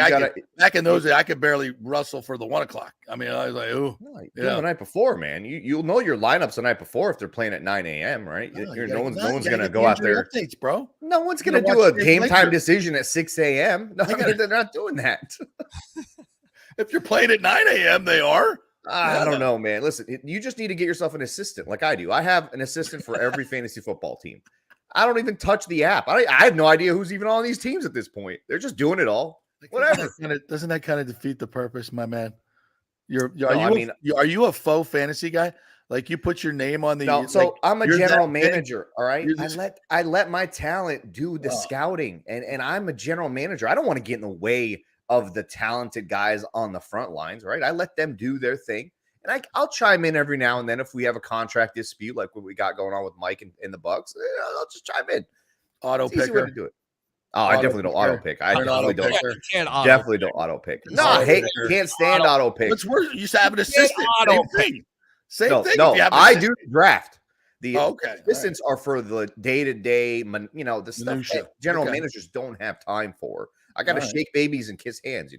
back in those days, I could barely rustle for the 1 o'clock. I mean, I was like, oh, the night before, man. You'll know your lineups the night before if they're playing at 9 a.m. Right? No one's gonna go out there. Updates, bro. No one's gonna do a game time decision at 6 a.m. No, they're not doing that. If you're playing at 9 a.m., they are. I don't know, man. Listen, you just need to get yourself an assistant like I do. I have an assistant for every fantasy football team. I don't even touch the app. I have no idea who's even on these teams at this point. They're just doing it all. Whatever. Doesn't that kind of defeat the purpose, my man? Are you a faux fantasy guy? Like you put your name on the I'm a general manager, all right? I let my talent do the scouting, and I'm a general manager. I don't want to get in the way of the talented guys on the front lines, right? I let them do their thing. And I'll chime in every now and then if we have a contract dispute like what we got going on with Mike and the Bucs. I'll just chime in. Auto picker. To do it. Oh, I definitely don't auto pick. I definitely don't. Definitely don't auto pick. No, I hate. Can't stand auto pick. What's worse? You used to have an assistant. Same thing. No, I do draft. The assistants are for the day-to-day, the stuff that general managers don't have time for. I got to shake babies and kiss hands,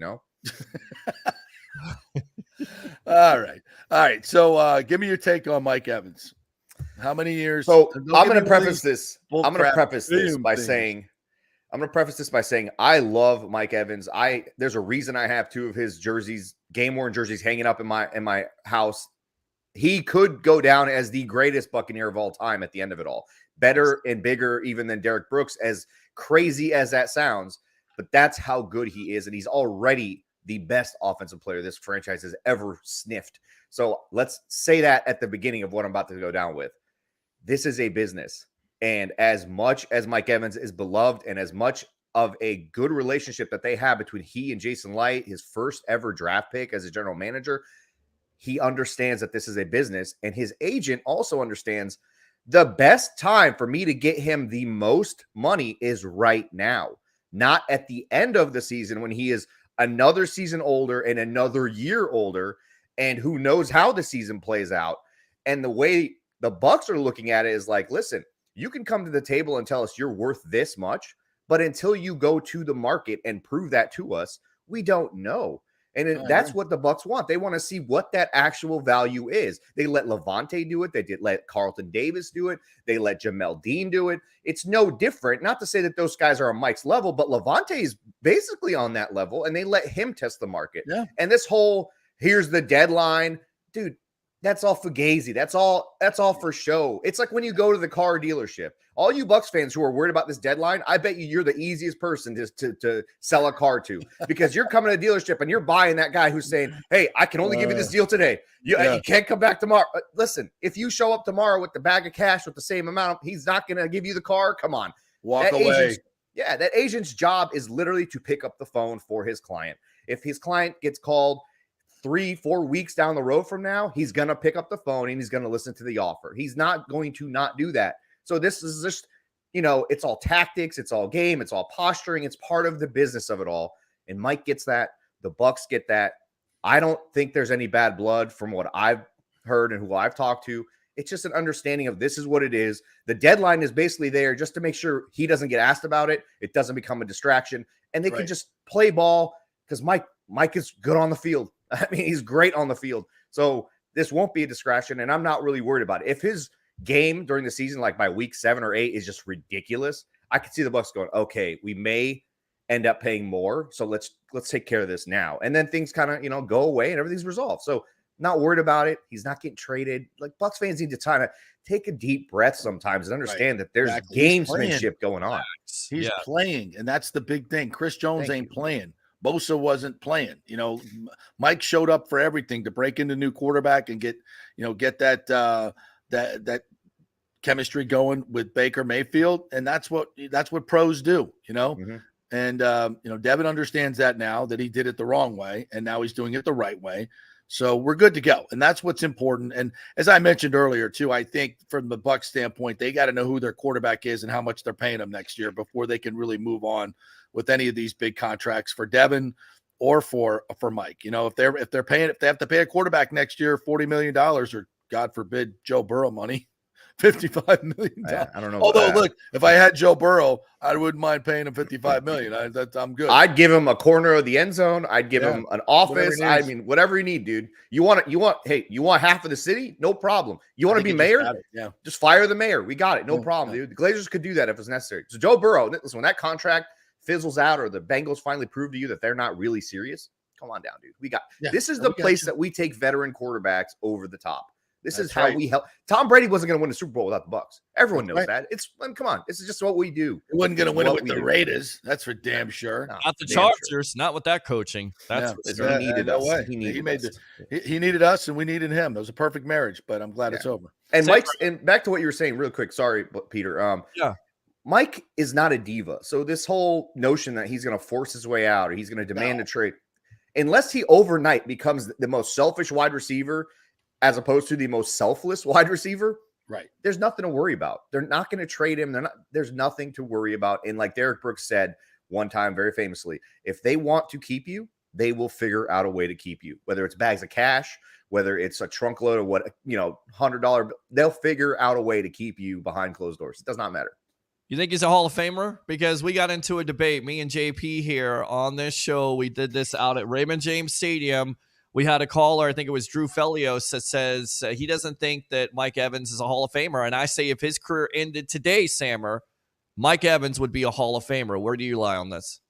All right. So give me your take on Mike Evans. How many years? So I'm going to preface this. By saying I love Mike Evans. There's a reason I have 2 of his jerseys, game-worn jerseys, hanging up in my house. He could go down as the greatest Buccaneer of all time at the end of it all. Better and bigger even than Derek Brooks, as crazy as that sounds. But that's how good he is, and he's already the best offensive player this franchise has ever sniffed. So let's say that at the beginning of what I'm about to go down with. This is a business, and as much as Mike Evans is beloved and as much of a good relationship that they have between he and Jason Light, his first ever draft pick as a general manager, he understands that this is a business, and his agent also understands the best time for me to get him the most money is right now. Not at the end of the season when he is another season older and another year older, and who knows how the season plays out. And the way the Bucs are looking at it is like, listen, you can come to the table and tell us you're worth this much, but until you go to the market and prove that to us, we don't know. And that's what the Bucs want. They want to see what that actual value is. They let Levante do it. They did let Carlton Davis do it. They let Jamel Dean do it. It's no different. Not to say that those guys are on Mike's level, but Levante is basically on that level, and they let him test the market. Yeah. And this whole, here's the deadline, dude, that's all fugazi. That's all for show. It's like when you go to the car dealership. All you Bucs fans who are worried about this deadline, I bet you're the easiest person to sell a car to, because you're coming to a dealership and you're buying that guy who's saying, hey, I can only give you this deal today. You can't come back tomorrow. Listen, if you show up tomorrow with the bag of cash with the same amount, he's not going to give you the car. Come on. Walk away. That agent's job is literally to pick up the phone for his client. If his client gets called 3-4 weeks down the road from now, he's going to pick up the phone and he's going to listen to the offer. He's not going to not do that. So this is just, it's all tactics. It's all game. It's all posturing. It's part of the business of it all. And Mike gets that. The Bucs get that. I don't think there's any bad blood from what I've heard and who I've talked to. It's just an understanding of this is what it is. The deadline is basically there just to make sure he doesn't get asked about it. It doesn't become a distraction. And they can just play ball because Mike is good on the field. I mean, he's great on the field. So this won't be a distraction, and I'm not really worried about it. If his game during the season, like by week 7 or 8, is just ridiculous, I could see the Bucs going, okay, we may end up paying more, so let's take care of this now. And then things kind of, go away and everything's resolved. So not worried about it. He's not getting traded. Like, Bucs fans need to kind of take a deep breath sometimes and understand that there's gamesmanship going on. He's playing, and that's the big thing. Chris Jones ain't playing. Bosa wasn't playing. Mike showed up for everything to break into new quarterback and get that that chemistry going with Baker Mayfield, and that's what pros do. And Devin understands that now, that he did it the wrong way, and now he's doing it the right way. So we're good to go, and that's what's important. And as I mentioned earlier too, I think from the Bucs standpoint, they got to know who their quarterback is and how much they're paying him next year before they can really move on with any of these big contracts for Devin or for Mike. If they have to pay a quarterback next year $40 million, or God forbid Joe Burrow money, $55 million. I don't know. Although, look, if I had Joe Burrow, I wouldn't mind paying him $55 million. I'm good. I'd give him a corner of the end zone. I'd give him an office. I mean, whatever you need, dude. You want half of the city? No problem. You want to be mayor? Just fire the mayor. We got it. No problem, dude. The Glazers could do that if it's necessary. So Joe Burrow, listen, when that contract fizzles out or the Bengals finally prove to you that they're not really serious, come on down, dude. This is the place that we take veteran quarterbacks over the top. This is how we help. Tom Brady wasn't going to win the Super Bowl without the Bucs. Everyone knows that. Come on. This is just what we do. He wasn't going to win it with the Raiders. That's for damn sure. Not the Chargers. Not with that coaching. That's he needed us. He needed us, and we needed him. It was a perfect marriage, but I'm glad it's over. And and back to what you were saying real quick. Sorry, Peter. Mike is not a diva. So this whole notion that he's going to force his way out or he's going to demand a trade, unless he overnight becomes the most selfish wide receiver as opposed to the most selfless wide receiver, right? There's nothing to worry about. They're not going to trade him. There's nothing to worry about. And like Derek Brooks said one time very famously, if they want to keep you, they will figure out a way to keep you, whether it's bags of cash, whether it's a trunk load of $100, they'll figure out a way to keep you behind closed doors. It does not matter. You think he's a Hall of Famer? Because we got into a debate, me and JP here on this show. We did this out at Raymond James Stadium. We had a caller, I think it was Drew Felios, that says he doesn't think that Mike Evans is a Hall of Famer. And I say if his career ended today, Sammer, Mike Evans would be a Hall of Famer. Where do you lie on this?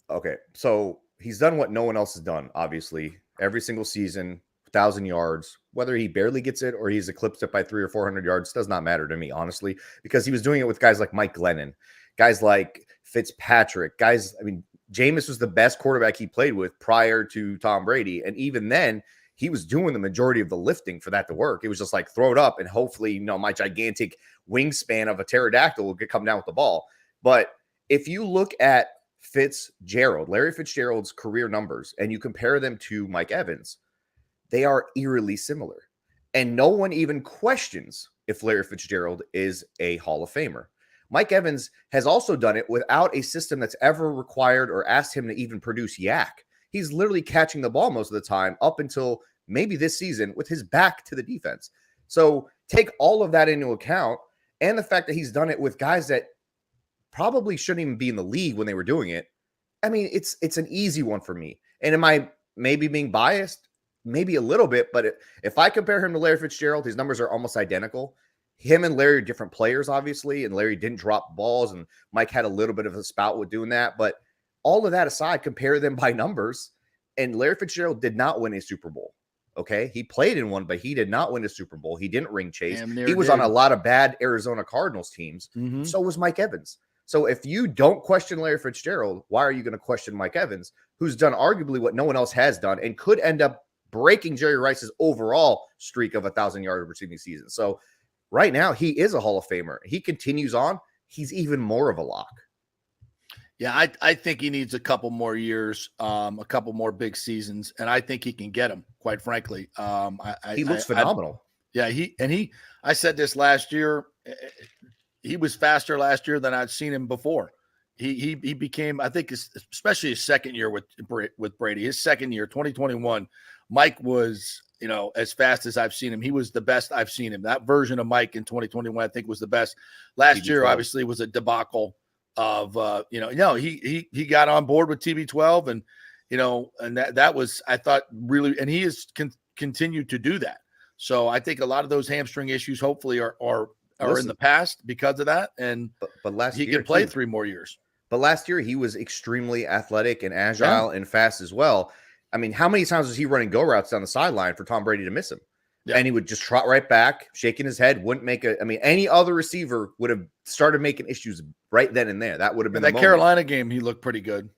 Okay, so he's done what no one else has done, obviously. Every single season, 1,000 yards. Whether he barely gets it or he's eclipsed it by 300 or 400 yards does not matter to me, honestly, because he was doing it with guys like Mike Glennon, guys like Fitzpatrick, Jameis was the best quarterback he played with prior to Tom Brady. And even then, he was doing the majority of the lifting for that to work. It was just like throw it up and hopefully, my gigantic wingspan of a pterodactyl will come down with the ball. But if you look at Larry Fitzgerald's career numbers, and you compare them to Mike Evans, they are eerily similar. And no one even questions if Larry Fitzgerald is a Hall of Famer. Mike Evans has also done it without a system that's ever required or asked him to even produce yak. He's literally catching the ball most of the time up until maybe this season with his back to the defense. So take all of that into account, and the fact that he's done it with guys that probably shouldn't even be in the league when they were doing it. I mean, it's an easy one for me. And am I maybe being biased, maybe a little bit, but if I compare him to Larry Fitzgerald, his numbers are almost identical. Him and Larry are different players, obviously, and Larry didn't drop balls, and Mike had a little bit of a spout with doing that. But all of that aside, compare them by numbers, and Larry Fitzgerald did not win a Super Bowl. Okay, he played in one, but he did not win a Super Bowl. He didn't ring chase. He was on a lot of bad Arizona Cardinals teams. Mm-hmm. So was Mike Evans. So if you don't question Larry Fitzgerald, why are you going to question Mike Evans, who's done arguably what no one else has done and could end up breaking Jerry Rice's overall streak of 1,000-yard receiving season? So right now, he is a Hall of Famer. He continues on. He's even more of a lock. Yeah, I think he needs a couple more years, a couple more big seasons, and I think he can get them, quite frankly. He looks phenomenal. I said this last year. He was faster last year than I'd seen him before. He became, I think, especially his second year with Brady, his second year, 2021, Mike was, as fast as I've seen him. He was the best I've seen him. That version of Mike in 2021, I think, was the best. Last year, obviously, was a debacle of, he got on board with TB12 and, and that was, I thought, really, and he has continued to do that. So I think a lot of those hamstring issues hopefully are in the past because of that. And but last he year can play 3 more years. But last year he was extremely athletic and agile and fast as well. I mean, how many times was he running go routes down the sideline for Tom Brady to miss him? Yeah. And he would just trot right back, shaking his head, wouldn't make any other receiver would have started making issues right then and there. That would have been that Carolina game. He looked pretty good.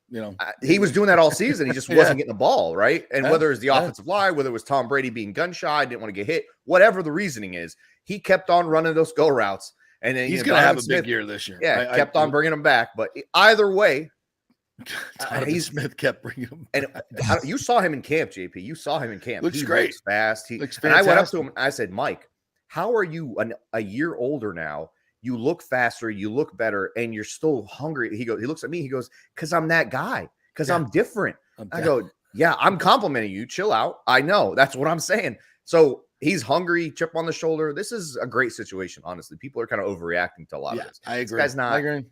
He was doing that all season. He just wasn't getting the ball right. And whether it's the offensive line, whether it was Tom Brady being gun shy, didn't want to get hit, whatever the reasoning is, he kept on running those go routes. And then he's going to have a big year this year. Yeah, kept on bringing him back. But either way, Smith kept bringing him back. And you saw him in camp, JP. You saw him in camp. Looks great. Looks fast. Looks and I went up to him and I said, Mike, how are you a year older now? You look faster, you look better, and you're still hungry. He looks at me, he goes, because I'm that guy, because I'm different. I go, yeah, I'm complimenting you. Chill out. I know. That's what I'm saying. So he's hungry, chip on the shoulder. This is a great situation, honestly. People are kind of overreacting to a lot of this. I agree. This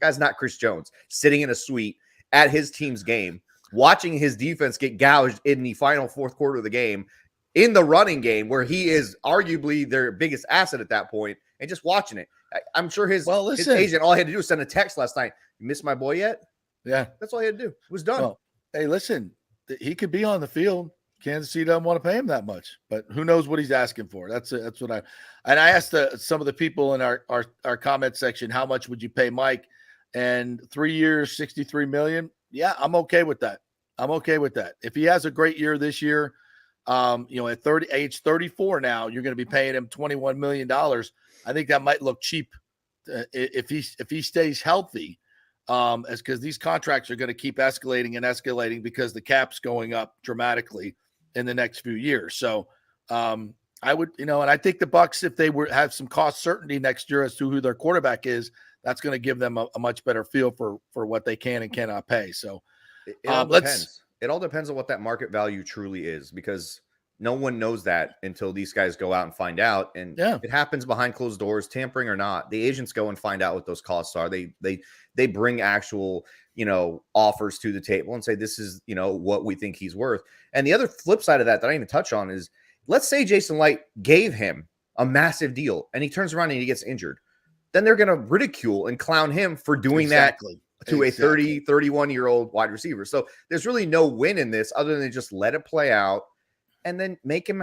guy's not Chris Jones sitting in a suite at his team's game, watching his defense get gouged in the final fourth quarter of the game, in the running game, where he is arguably their biggest asset at that point, and just watching it. I'm sure his agent, all he had to do was send a text last night. You missed my boy yet? Yeah. That's all he had to do. It was done. Well, hey, listen, he could be on the field. Kansas City doesn't want to pay him that much, but who knows what he's asking for. That's what I asked some of the people in our comment section, how much would you pay Mike? And 3 years, $63 million. Yeah, I'm okay with that. If he has a great year this year, at age 34 now, you're going to be paying him $21 million. I think that might look cheap if he stays healthy, because these contracts are going to keep escalating because the cap's going up dramatically in the next few years. So I would, and I think the Bucs, if they have some cost certainty next year as to who their quarterback is, that's going to give them a much better feel for what they can and cannot pay. So it all depends. It all depends on what that market value truly is, because no one knows that until these guys go out and find out. And it happens behind closed doors, tampering or not. The agents go and find out what those costs are. They bring actual, offers to the table and say, this is, what we think he's worth. And the other flip side of that I didn't even touch on is, let's say Jason Light gave him a massive deal and he turns around and he gets injured. Then they're going to ridicule and clown him for doing that to a 30, 31-year-old wide receiver. So there's really no win in this other than just let it play out and then make him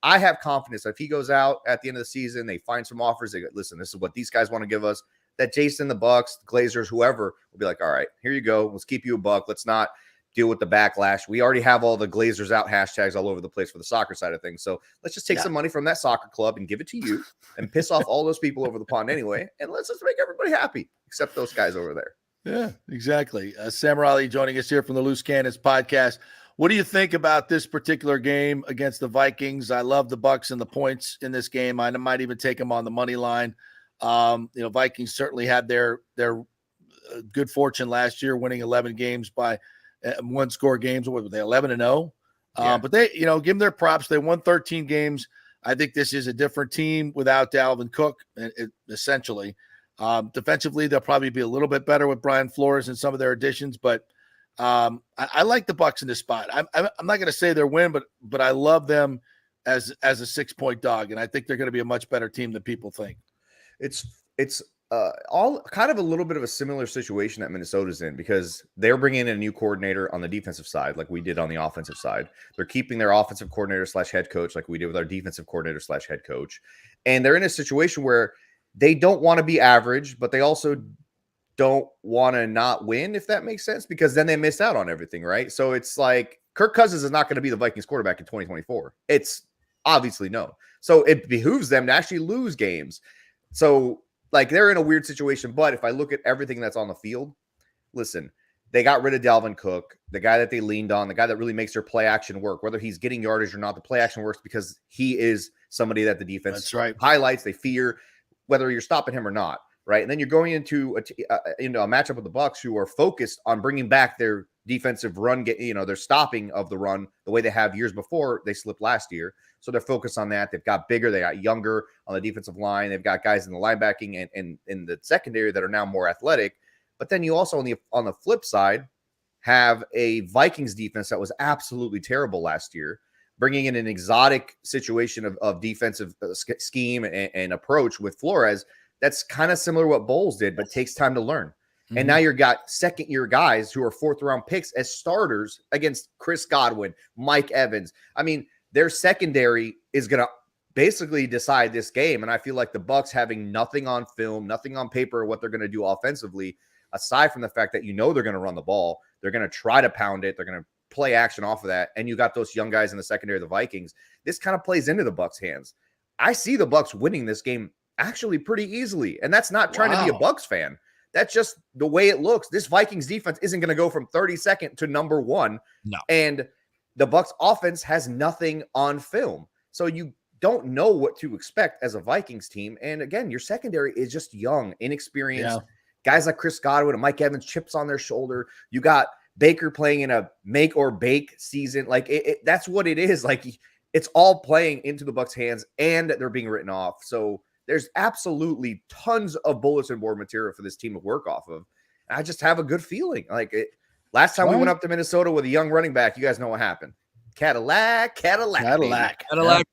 I have confidence that if he goes out at the end of the season, they find some offers. They go, listen, this is what these guys want to give us. That Jason, the Bucs, the Glazers, whoever will be like, all right, here you go. Let's keep you $1. Let's not deal with the backlash. We already have all the Glazers out hashtags all over the place for the soccer side of things. So let's just take some money from that soccer club and give it to you and piss off all those people over the pond anyway. And let's just make everybody happy, except those guys over there. Yeah, exactly. Sam Riley joining us here from the Loose Cannons podcast. What do you think about this particular game against the Vikings? I love the Bucs and the points in this game. I might even take them on the money line. Vikings certainly had their good fortune last year, winning 11 games by one-score games. What were they, 11-0? But they, give them their props. They won 13 games. I think this is a different team without Dalvin Cook, essentially. Defensively, they'll probably be a little bit better with Brian Flores and some of their additions, but I like the Bucs in this spot. I'm not going to say they're win, but I love them as a 6-point dog, and I think they're going to be a much better team than people think. It's all kind of a little bit of a similar situation that Minnesota's in, because they're bringing in a new coordinator on the defensive side, like we did on the offensive side. They're keeping their offensive coordinator / head coach, like we did with our defensive coordinator / head coach. And they're in a situation where they don't want to be average, but they also don't want to not win, if that makes sense, because then they miss out on everything, right? So it's like Kirk Cousins is not going to be the Vikings quarterback in 2024. It's obviously no. So it behooves them to actually lose games. So like they're in a weird situation. But if I look at everything that's on the field, listen, they got rid of Dalvin Cook, the guy that they leaned on, the guy that really makes their play action work. Whether he's getting yardage or not, the play action works because he is somebody that the defense highlights, they fear, whether you're stopping him or not, right? And then you're going into a matchup with the Bucs, who are focused on bringing back their defensive run, their stopping of the run the way they have years before. They slipped last year. So they're focused on that. They've got bigger, they got younger on the defensive line. They've got guys in the linebacking and in the secondary that are now more athletic. But then you also on the flip side have a Vikings defense that was absolutely terrible last year, bringing in an exotic situation of defensive scheme and approach with Flores. That's kind of similar to what Bowles did, but takes time to learn. Mm-hmm. And now you've got second-year guys who are fourth-round picks as starters against Chris Godwin, Mike Evans. I mean, their secondary is going to basically decide this game. And I feel like the Bucs, having nothing on film, nothing on paper, what they're going to do offensively, aside from the fact that they're going to run the ball, they're going to try to pound it, they're going to play action off of that, and you got those young guys in the secondary of the Vikings. This kind of plays into the Bucs' hands. I see the Bucs winning this game actually pretty easily, and that's not trying to be a Bucs fan. That's just the way it looks. This Vikings defense isn't going to go from 32nd to number 1. No. And the Bucs offense has nothing on film. So you don't know what to expect as a Vikings team. And again, your secondary is just young, inexperienced. Guys like Chris Godwin and Mike Evans, chips on their shoulder. You got Baker playing in a make or bake season. Like that's what it is. Like it's all playing into the Bucs' hands, and they're being written off. So there's absolutely tons of bulletin board material for this team to work off of. I just have a good feeling. Like last time we went up to Minnesota with a young running back, you guys know what happened. Cadillac.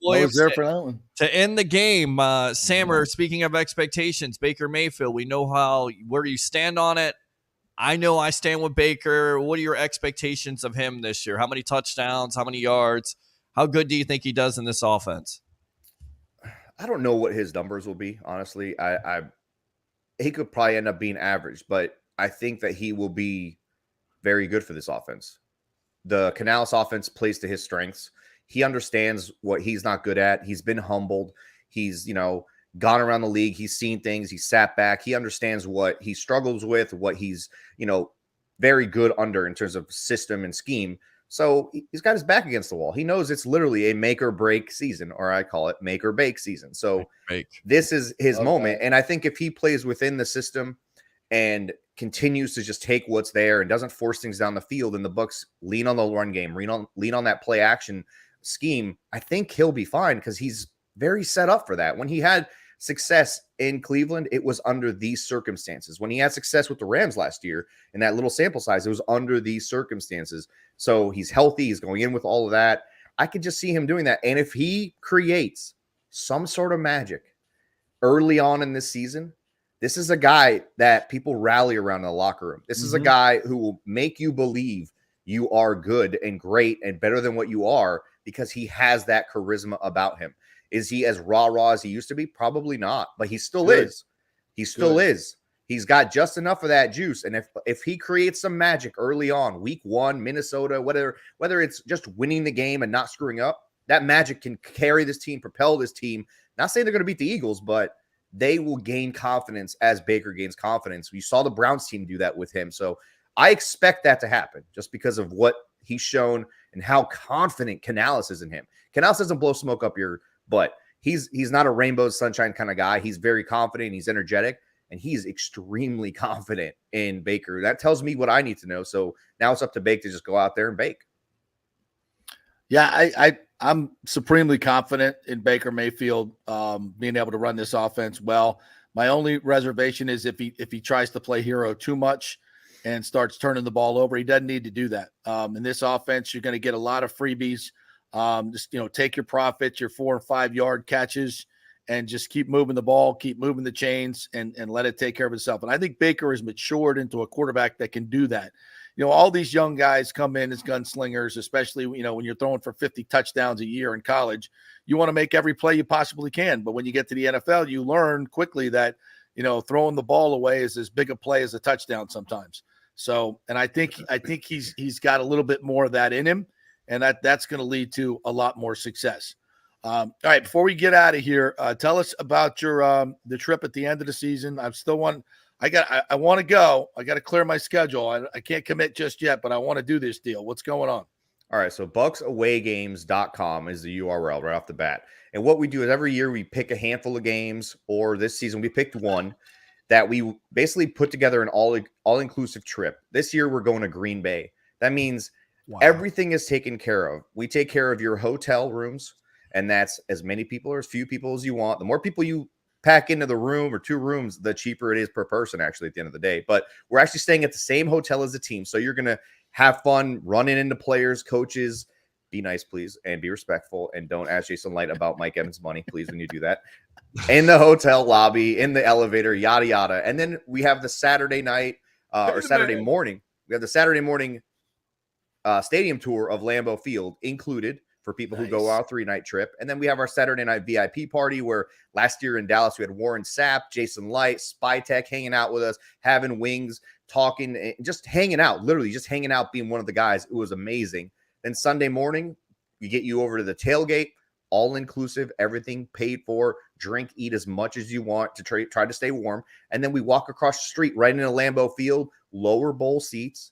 Williams there for that one. To end the game, Sammer, speaking of expectations, Baker Mayfield, we know where you stand on it. I know I stand with Baker. What are your expectations of him this year? How many touchdowns? How many yards? How good do you think he does in this offense? I don't know what his numbers will be, honestly. He could probably end up being average, but I think that he will be very good for this offense. The Canales offense plays to his strengths. He understands what he's not good at. He's been humbled. He's, gone around the league. He's seen things. He's sat back. He understands what he struggles with, what he's, very good under in terms of system and scheme. So he's got his back against the wall. He knows it's literally a make or break season, or I call it make or bake season. So this is his moment. And I think if he plays within the system and continues to just take what's there and doesn't force things down the field, and the Bucs lean on the run game, lean on that play action scheme, I think he'll be fine because he's very set up for that. When he had success in Cleveland, it was under these circumstances. When he had success with the Rams last year in that little sample size, it was under these circumstances. So he's healthy. He's going in with all of that. I could just see him doing that. And if he creates some sort of magic early on in this season, this is a guy that people rally around in the locker room. This is a guy who will make you believe you are good and great and better than what you are because he has that charisma about him. Is he as rah-rah as he used to be? Probably not, but he still is. He still is. He's got just enough of that juice. And if he creates some magic early on, week 1, Minnesota, whether it's just winning the game and not screwing up, that magic can carry this team, propel this team. Not saying they're going to beat the Eagles, but they will gain confidence as Baker gains confidence. We saw the Browns team do that with him. So I expect that to happen just because of what he's shown and how confident Canales is in him. Canales doesn't blow smoke up your butt. He's not a rainbow sunshine kind of guy. He's very confident. He's energetic. And he's extremely confident in Baker. That tells me what I need to know. So now it's up to Bake to just go out there and bake. Yeah, I'm supremely confident in Baker Mayfield being able to run this offense well. My only reservation is if he tries to play hero too much and starts turning the ball over. He doesn't need to do that. In this offense, you're going to get a lot of freebies. Just, take your profits, your 4 or 5 yard catches, and just keep moving the ball, keep moving the chains, and let it take care of itself. And I think Baker has matured into a quarterback that can do that. All these young guys come in as gunslingers, especially, when you're throwing for 50 touchdowns a year in college, you want to make every play you possibly can. But when you get to the NFL, you learn quickly that, throwing the ball away is as big a play as a touchdown sometimes. So, and I think he's got a little bit more of that in him, and that's going to lead to a lot more success. All right, before we get out of here, tell us about your the trip at the end of the season. I want to go. I got to clear my schedule. I can't commit just yet, but I want to do this deal. What's going on? All right, so bucksawaygames.com is the URL right off the bat. And what we do is every year we pick a handful of games, or this season we picked one that we basically put together an all-inclusive trip. This year we're going to Green Bay. That means everything is taken care of. We take care of your hotel rooms, and that's as many people or as few people as you want. The more people you pack into the room or 2 rooms, the cheaper it is per person, actually, at the end of the day. But we're actually staying at the same hotel as the team. So you're going to have fun running into players, coaches. Be nice, please, and be respectful. And don't ask Jason Light about Mike Evans' money, please, when you do that. In the hotel lobby, in the elevator, yada, yada. And then we have the Saturday night or Saturday morning. We have the Saturday morning stadium tour of Lambeau Field included for people who go on a 3-night trip. And then we have our Saturday night VIP party where last year in Dallas, we had Warren Sapp, Jason Light, Spytech hanging out with us, having wings, talking, just hanging out, literally just hanging out, being one of the guys. It was amazing. Then Sunday morning, we get you over to the tailgate, all inclusive, everything paid for, drink, eat as much as you want to try to stay warm. And then we walk across the street right into Lambeau Field, lower bowl seats,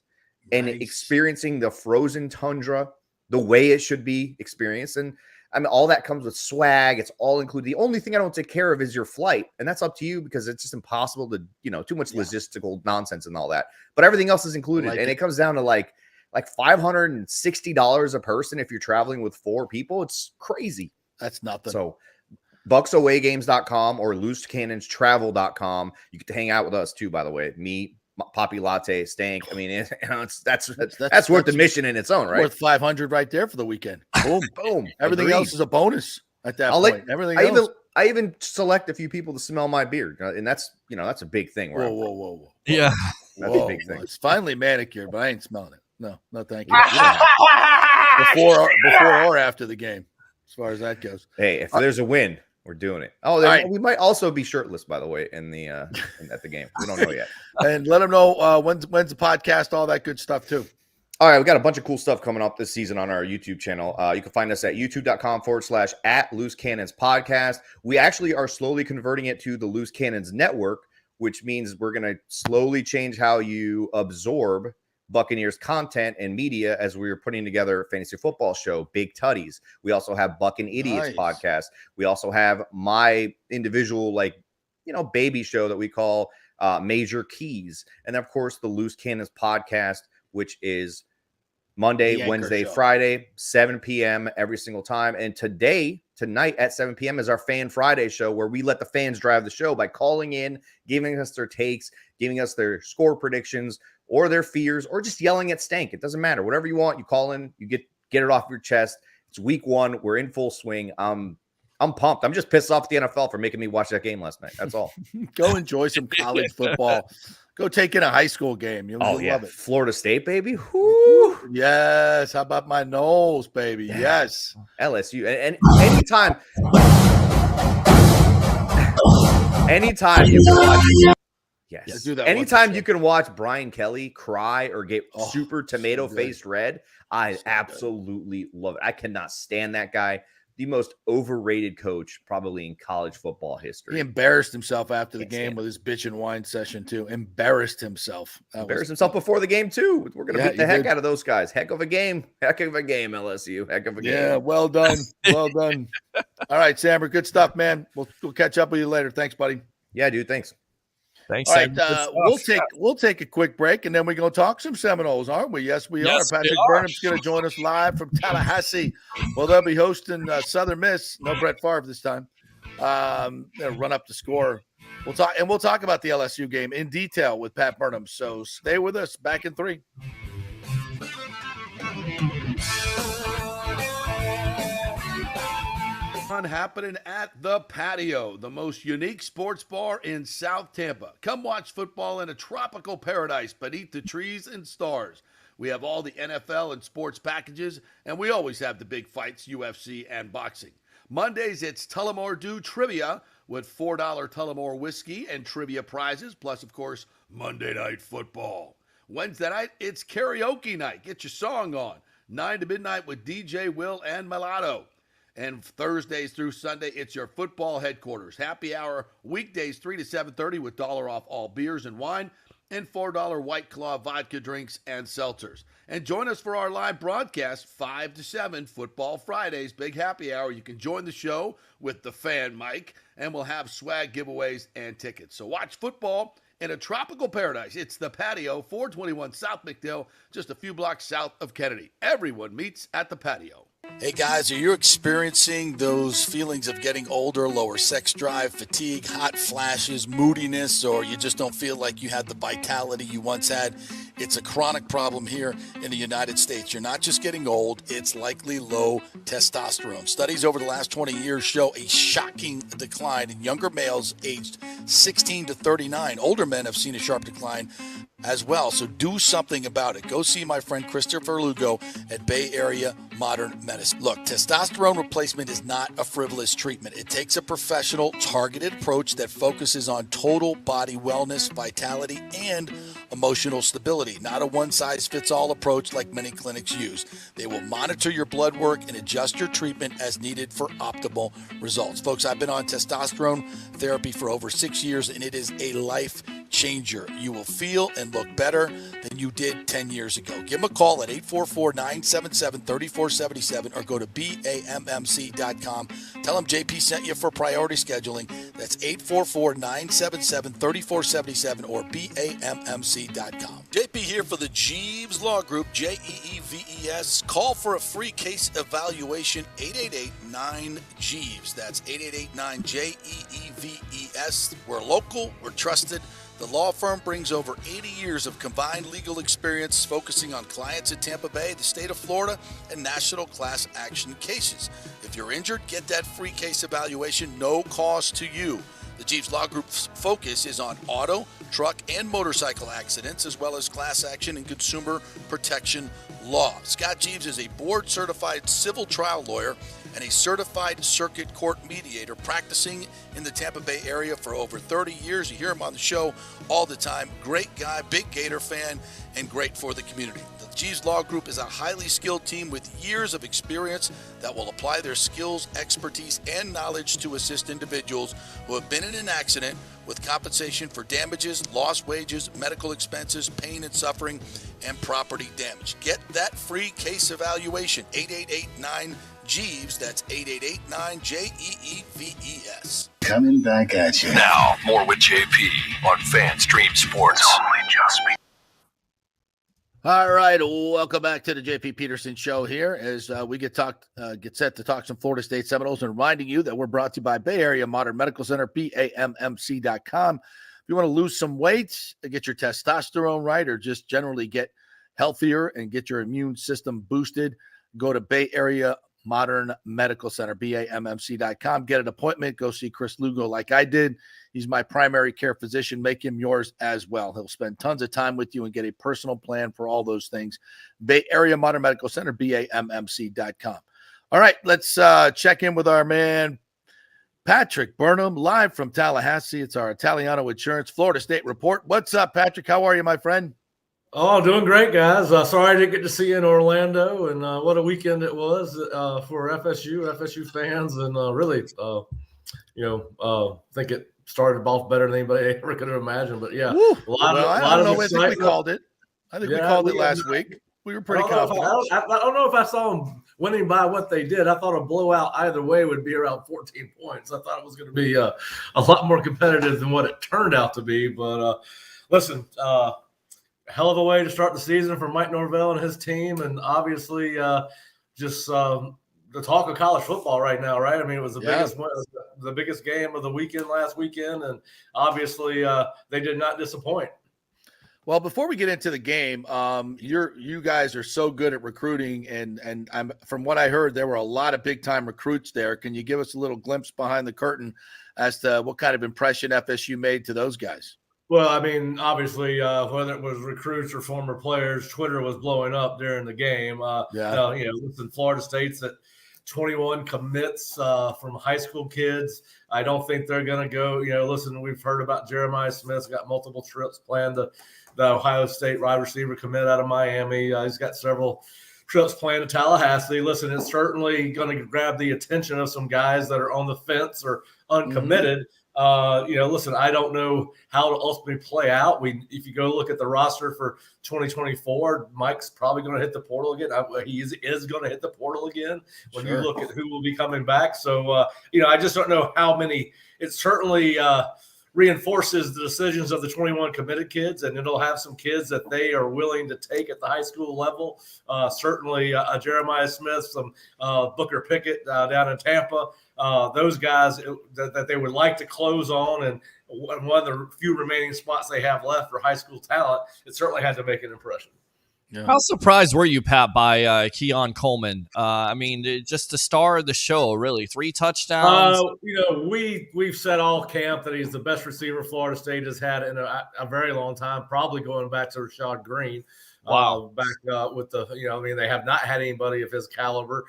and experiencing the frozen tundra the way it should be experienced. And I mean, all that comes with swag. It's all included. The only thing I don't take care of is your flight. And that's up to you because it's just impossible to, too much logistical nonsense and all that. But everything else is included. And it comes down to like $560 a person if you're traveling with 4 people. It's crazy. That's nothing. So bucksawaygames.com or loosecannonstravel.com. You get to hang out with us too, by the way. Me, Poppy Latte, Stank. I mean, that's worth the mission in its own, right? Worth 500 right there for the weekend. Boom, boom. Everything else is a bonus at that point. I even select a few people to smell my beard, and that's a big thing. Whoa. Yeah, that's a big thing. It's finally manicured, but I ain't smelling it. No, thank you. Before or after the game, as far as that goes. Hey, if there's a win, we're doing it. Oh, right. We might also be shirtless, by the way, at the game. We don't know yet. And let them know when's the podcast, all that good stuff too. All right, we got a bunch of cool stuff coming up this season on our YouTube channel. You can find us at youtube.com/@loosecannonspodcast. We actually are slowly converting it to the Loose Cannons Network, which means we're going to slowly change how you absorb Buccaneers content and media as we were putting together a fantasy football show, Big Tutties. We also have Buckin' Idiots podcast. We also have my individual, baby show that we call Major Keys. And of course, the Loose Cannons podcast, which is Monday, Wednesday, Friday, 7 p.m. every single time. And tonight at 7 p.m. is our Fan Friday show where we let the fans drive the show by calling in, giving us their takes, giving us their score predictions, or their fears, or just yelling at Stank. It doesn't matter. Whatever you want, you call in, you get it off your chest. It's week 1. We're in full swing. I'm pumped. I'm just pissed off at the NFL for making me watch that game last night. That's all. Go enjoy some college football. Go take in a high school game. You'll love it. Florida State, baby. Woo. Yes. How about my nose, baby? Yes. LSU. And anytime you can watch. Yes. Anytime you can watch Brian Kelly cry or get super tomato-faced red, I absolutely love it. I cannot stand that guy. The most overrated coach probably in college football history. He embarrassed himself after the game with his bitch and wine session too. Embarrassed himself. Before the game too. We're going to beat the heck out of those guys. Heck of a game, LSU. Heck of a game. Yeah, well done. Well done. All right, Sammer, good stuff, man. We'll catch up with you later. Thanks, buddy. Yeah, dude. Thanks. Thanks. All right, we'll take a quick break, and then we're going to talk some Seminoles, aren't we? Yes, we are. Patrick Burnham's going to join us live from Tallahassee. Well, they'll be hosting Southern Miss. No Brett Favre this time. They'll run up the score We'll talk about the LSU game in detail with Pat Burnham. So stay with us. Back in 3. Happening at the Patio, the most unique sports bar in South Tampa. Come watch football in a tropical paradise beneath the trees and stars. We have all the NFL and sports packages, and we always have the big fights, UFC and boxing. Mondays, it's Tullamore Dew Trivia with $4 Tullamore whiskey and trivia prizes, plus, of course, Monday Night Football. Wednesday night, it's karaoke night. Get your song on. 9 to midnight with DJ Will and Mulatto. And Thursdays through Sunday, it's your football headquarters. Happy hour weekdays 3 to 7:30 with $1 off all beers and wine and $4 White Claw vodka drinks and seltzers. And join us for our live broadcast 5 to 7 Football Fridays, big happy hour. You can join the show with the fan Mike, and we'll have swag giveaways and tickets. So watch football in a tropical paradise. It's the Patio, 421 South McDill, just a few blocks south of Kennedy. Everyone meets at the Patio. Hey guys, are you experiencing those feelings of getting older, lower sex drive, fatigue, hot flashes, moodiness, or you just don't feel like you had the vitality you once had? It's a chronic problem here in the United States. You're not just getting old, it's likely low testosterone. Studies over the last 20 years show a shocking decline in younger males aged 16 to 39. Older men have seen a sharp decline as well, so do something about it. Go see my friend Christopher Lugo at Bay Area Modern Medicine. Look, testosterone replacement is not a frivolous treatment. It takes a professional, targeted approach that focuses on total body wellness, vitality, and emotional stability, not a one-size-fits-all approach like many clinics use. They will monitor your blood work and adjust your treatment as needed for optimal results. Folks, I've been on testosterone therapy for over 6 years, and it is a life changer. You will feel and look better than you did 10 years ago. Give them a call at 844-977-3477 or go to BAMMC.com. Tell them JP sent you for priority scheduling. That's 844-977-3477 or BAMMC.com. JP here for the Jeeves Law Group, Jeeves. Call for a free case evaluation, 888-9-JEEVES. That's 888-9-JEEVES. We're local, we're trusted. The law firm brings over 80 years of combined legal experience focusing on clients in Tampa Bay, the state of Florida, and national class action cases. If you're injured, get that free case evaluation, no cost to you. The Jeeves Law Group's focus is on auto, truck, and motorcycle accidents, as well as class action and consumer protection law. Scott Jeeves is a board-certified civil trial lawyer and a certified circuit court mediator practicing in the Tampa Bay area for over 30 years. You hear him on the show all the time. Great guy, big Gator fan, and great for the community. The Jeeves Law Group is a highly skilled team with years of experience that will apply their skills, expertise, and knowledge to assist individuals who have been in an accident with compensation for damages, lost wages, medical expenses, pain and suffering, and property damage. Get that free case evaluation, 888-9-JEEVES. That's 888-9-JEEVES. Coming back at you. Now, more with JP on FanStream Sports. Only just me. All right, welcome back to the JP Peterson Show here as we get set to talk some Florida State Seminoles, and reminding you that we're brought to you by Bay Area Modern Medical Center, BAMMC.com. If you want to lose some weight, get your testosterone right, or just generally get healthier and get your immune system boosted, go to Bay Area Modern Medical Center, BAMMC.com. Get an appointment. Go see Chris Lugo like I did. He's my primary care physician. Make him yours as well. He'll spend tons of time with you and get a personal plan for all those things. Bay Area Modern Medical Center, BAMMC.com. All right, let's check in with our man, Patrick Burnham, live from Tallahassee. It's our Italiano Insurance Florida State Report. What's up, Patrick? How are you, my friend? Oh, doing great, guys. Sorry I didn't get to see you in Orlando, and what a weekend it was for FSU fans, and really, I think it started off better than anybody ever could have imagined. But yeah, I think we called it. I think we called it last week. We were pretty confident. I don't know if I saw them winning by what they did. I thought a blowout either way would be around 14 points. I thought it was going to be a lot more competitive than what it turned out to be. But listen, hell of a way to start the season for Mike Norvell and his team, and obviously just the talk of college football right now, right? I mean, it was Yeah. the biggest game of the weekend last weekend, and obviously they did not disappoint. Well, before we get into the game, you guys are so good at recruiting, and I'm from what I heard, there were a lot of big time recruits there. Can you give us a little glimpse behind the curtain as to what kind of impression FSU made to those guys? Well, I mean, obviously, whether it was recruits or former players, Twitter was blowing up during the game. Listen, Florida State's at 21 commits from high school kids. I don't think they're going to go. Listen, we've heard about Jeremiah Smith's got multiple trips planned. The Ohio State wide receiver commit out of Miami. He's got several trips planned to Tallahassee. Listen, it's certainly going to grab the attention of some guys that are on the fence or uncommitted. Listen, I don't know how it'll ultimately play out. If you go look at the roster for 2024, Mike's probably going to hit the portal again. He is going to hit the portal again when you look at who will be coming back. So, I just don't know how many. It certainly reinforces the decisions of the 21 committed kids, and it'll have some kids that they are willing to take at the high school level. Certainly Jeremiah Smith, some Booker Pickett down in Tampa. Those guys that they would like to close on, and one of the few remaining spots they have left for high school talent, it certainly had to make an impression. Yeah. How surprised were you, Pat, by Keon Coleman? Just the star of the show, really. 3 touchdowns. We've said all camp that he's the best receiver Florida State has had in a very long time, probably going back to Rashad Green. Wow. With they have not had anybody of his caliber.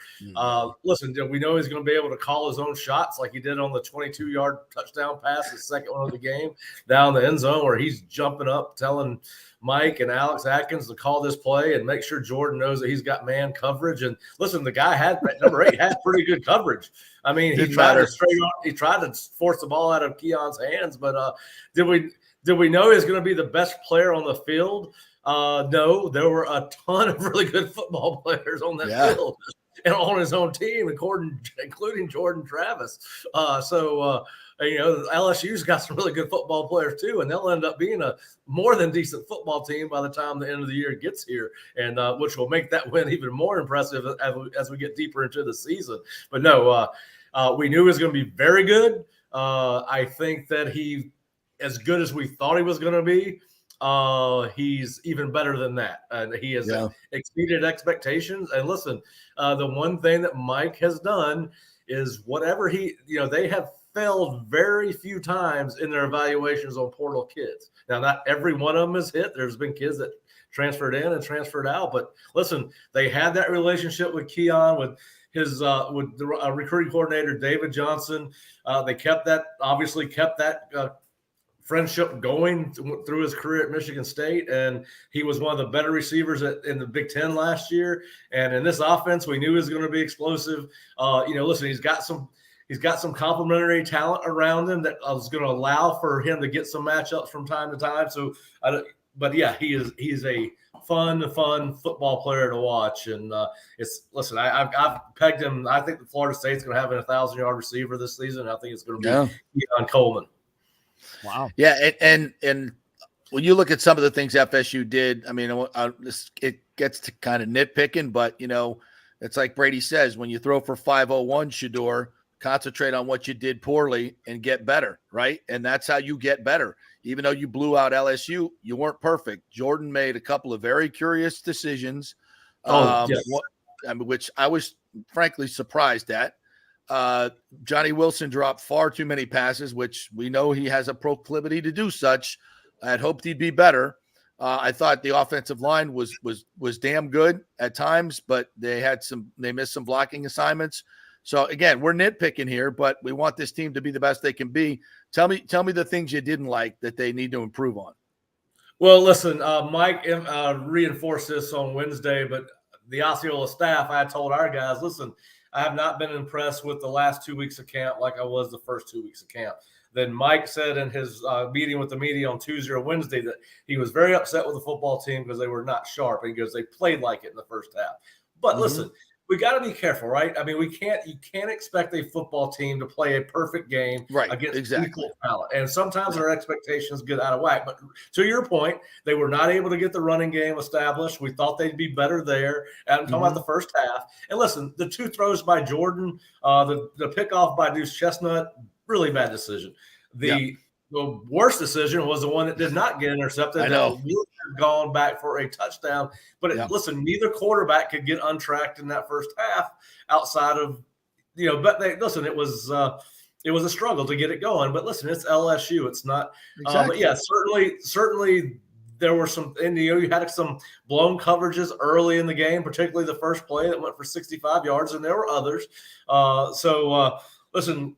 Listen, we know he's going to be able to call his own shots like he did on the 22-yard touchdown pass, the second one of the game, down the end zone, where he's jumping up, telling Mike and Alex Atkins to call this play and make sure Jordan knows that he's got man coverage. And listen, the guy number 8 had pretty good coverage. I mean, he tried to force the ball out of Keon's hands, but did we know he was going to be the best player on the field? No, there were a ton of really good football players on that field and on his own team, including Jordan Travis. LSU's got some really good football players too, and they'll end up being a more than decent football team by the time the end of the year gets here, and which will make that win even more impressive as we get deeper into the season. But no, we knew he was going to be very good. I think that he, as good as we thought he was going to be, he's even better than that, and he has exceeded expectations. And listen, the one thing that Mike has done is whatever they have failed very few times in their evaluations on portal kids. Now, not every one of them is hit. There's been kids that transferred in and transferred out, but listen, they had that relationship with Keon, with his with the recruiting coordinator David Johnson. They kept that friendship going through his career at Michigan State, and he was one of the better receivers in the Big Ten last year. And in this offense, we knew he was going to be explosive. Listen, he's got some complementary talent around him that was going to allow for him to get some matchups from time to time. He's a fun football player to watch. And I've pegged him. I think the Florida State's going to have a 1,000-yard receiver this season. I think it's going to be Keon Coleman. Wow. Yeah, and when you look at some of the things FSU did, I mean, it gets to kind of nitpicking, but it's like Brady says, when you throw for 501, Shador, concentrate on what you did poorly and get better, right? And that's how you get better. Even though you blew out LSU, you weren't perfect. Jordan made a couple of very curious decisions, which I was frankly surprised at. Johnny Wilson dropped far too many passes, which we know he has a proclivity to do such. I had hoped he'd be better. I thought the offensive line was damn good at times, but they missed some blocking assignments. So again, we're nitpicking here, but we want this team to be the best they can be. Tell me the things you didn't like that they need to improve on. Well, listen, Mike reinforced this on Wednesday, but the Osceola staff, I told our guys, listen, I have not been impressed with the last 2 weeks of camp like I was the first 2 weeks of camp. Then Mike said in his meeting with the media on Tuesday or Wednesday that he was very upset with the football team because they were not sharp and because they played like it in the first half. But listen, we got to be careful, right? I mean, you can't expect a football team to play a perfect game against equal talent. And sometimes our expectations get out of whack. But to your point, they were not able to get the running game established. We thought they'd be better there. And I'm talking about the first half. And listen, the 2 throws by Jordan, the pickoff by Deuce Chestnut, really bad decision. The worst decision was the one that did not get intercepted. I know. That would have gone back for a touchdown. But listen, neither quarterback could get untracked in that first half outside of, but it was a struggle to get it going. But listen, it's LSU. It's not. But yeah, certainly there were some, and you had some blown coverages early in the game, particularly the first play that went for 65 yards, and there were others. Listen,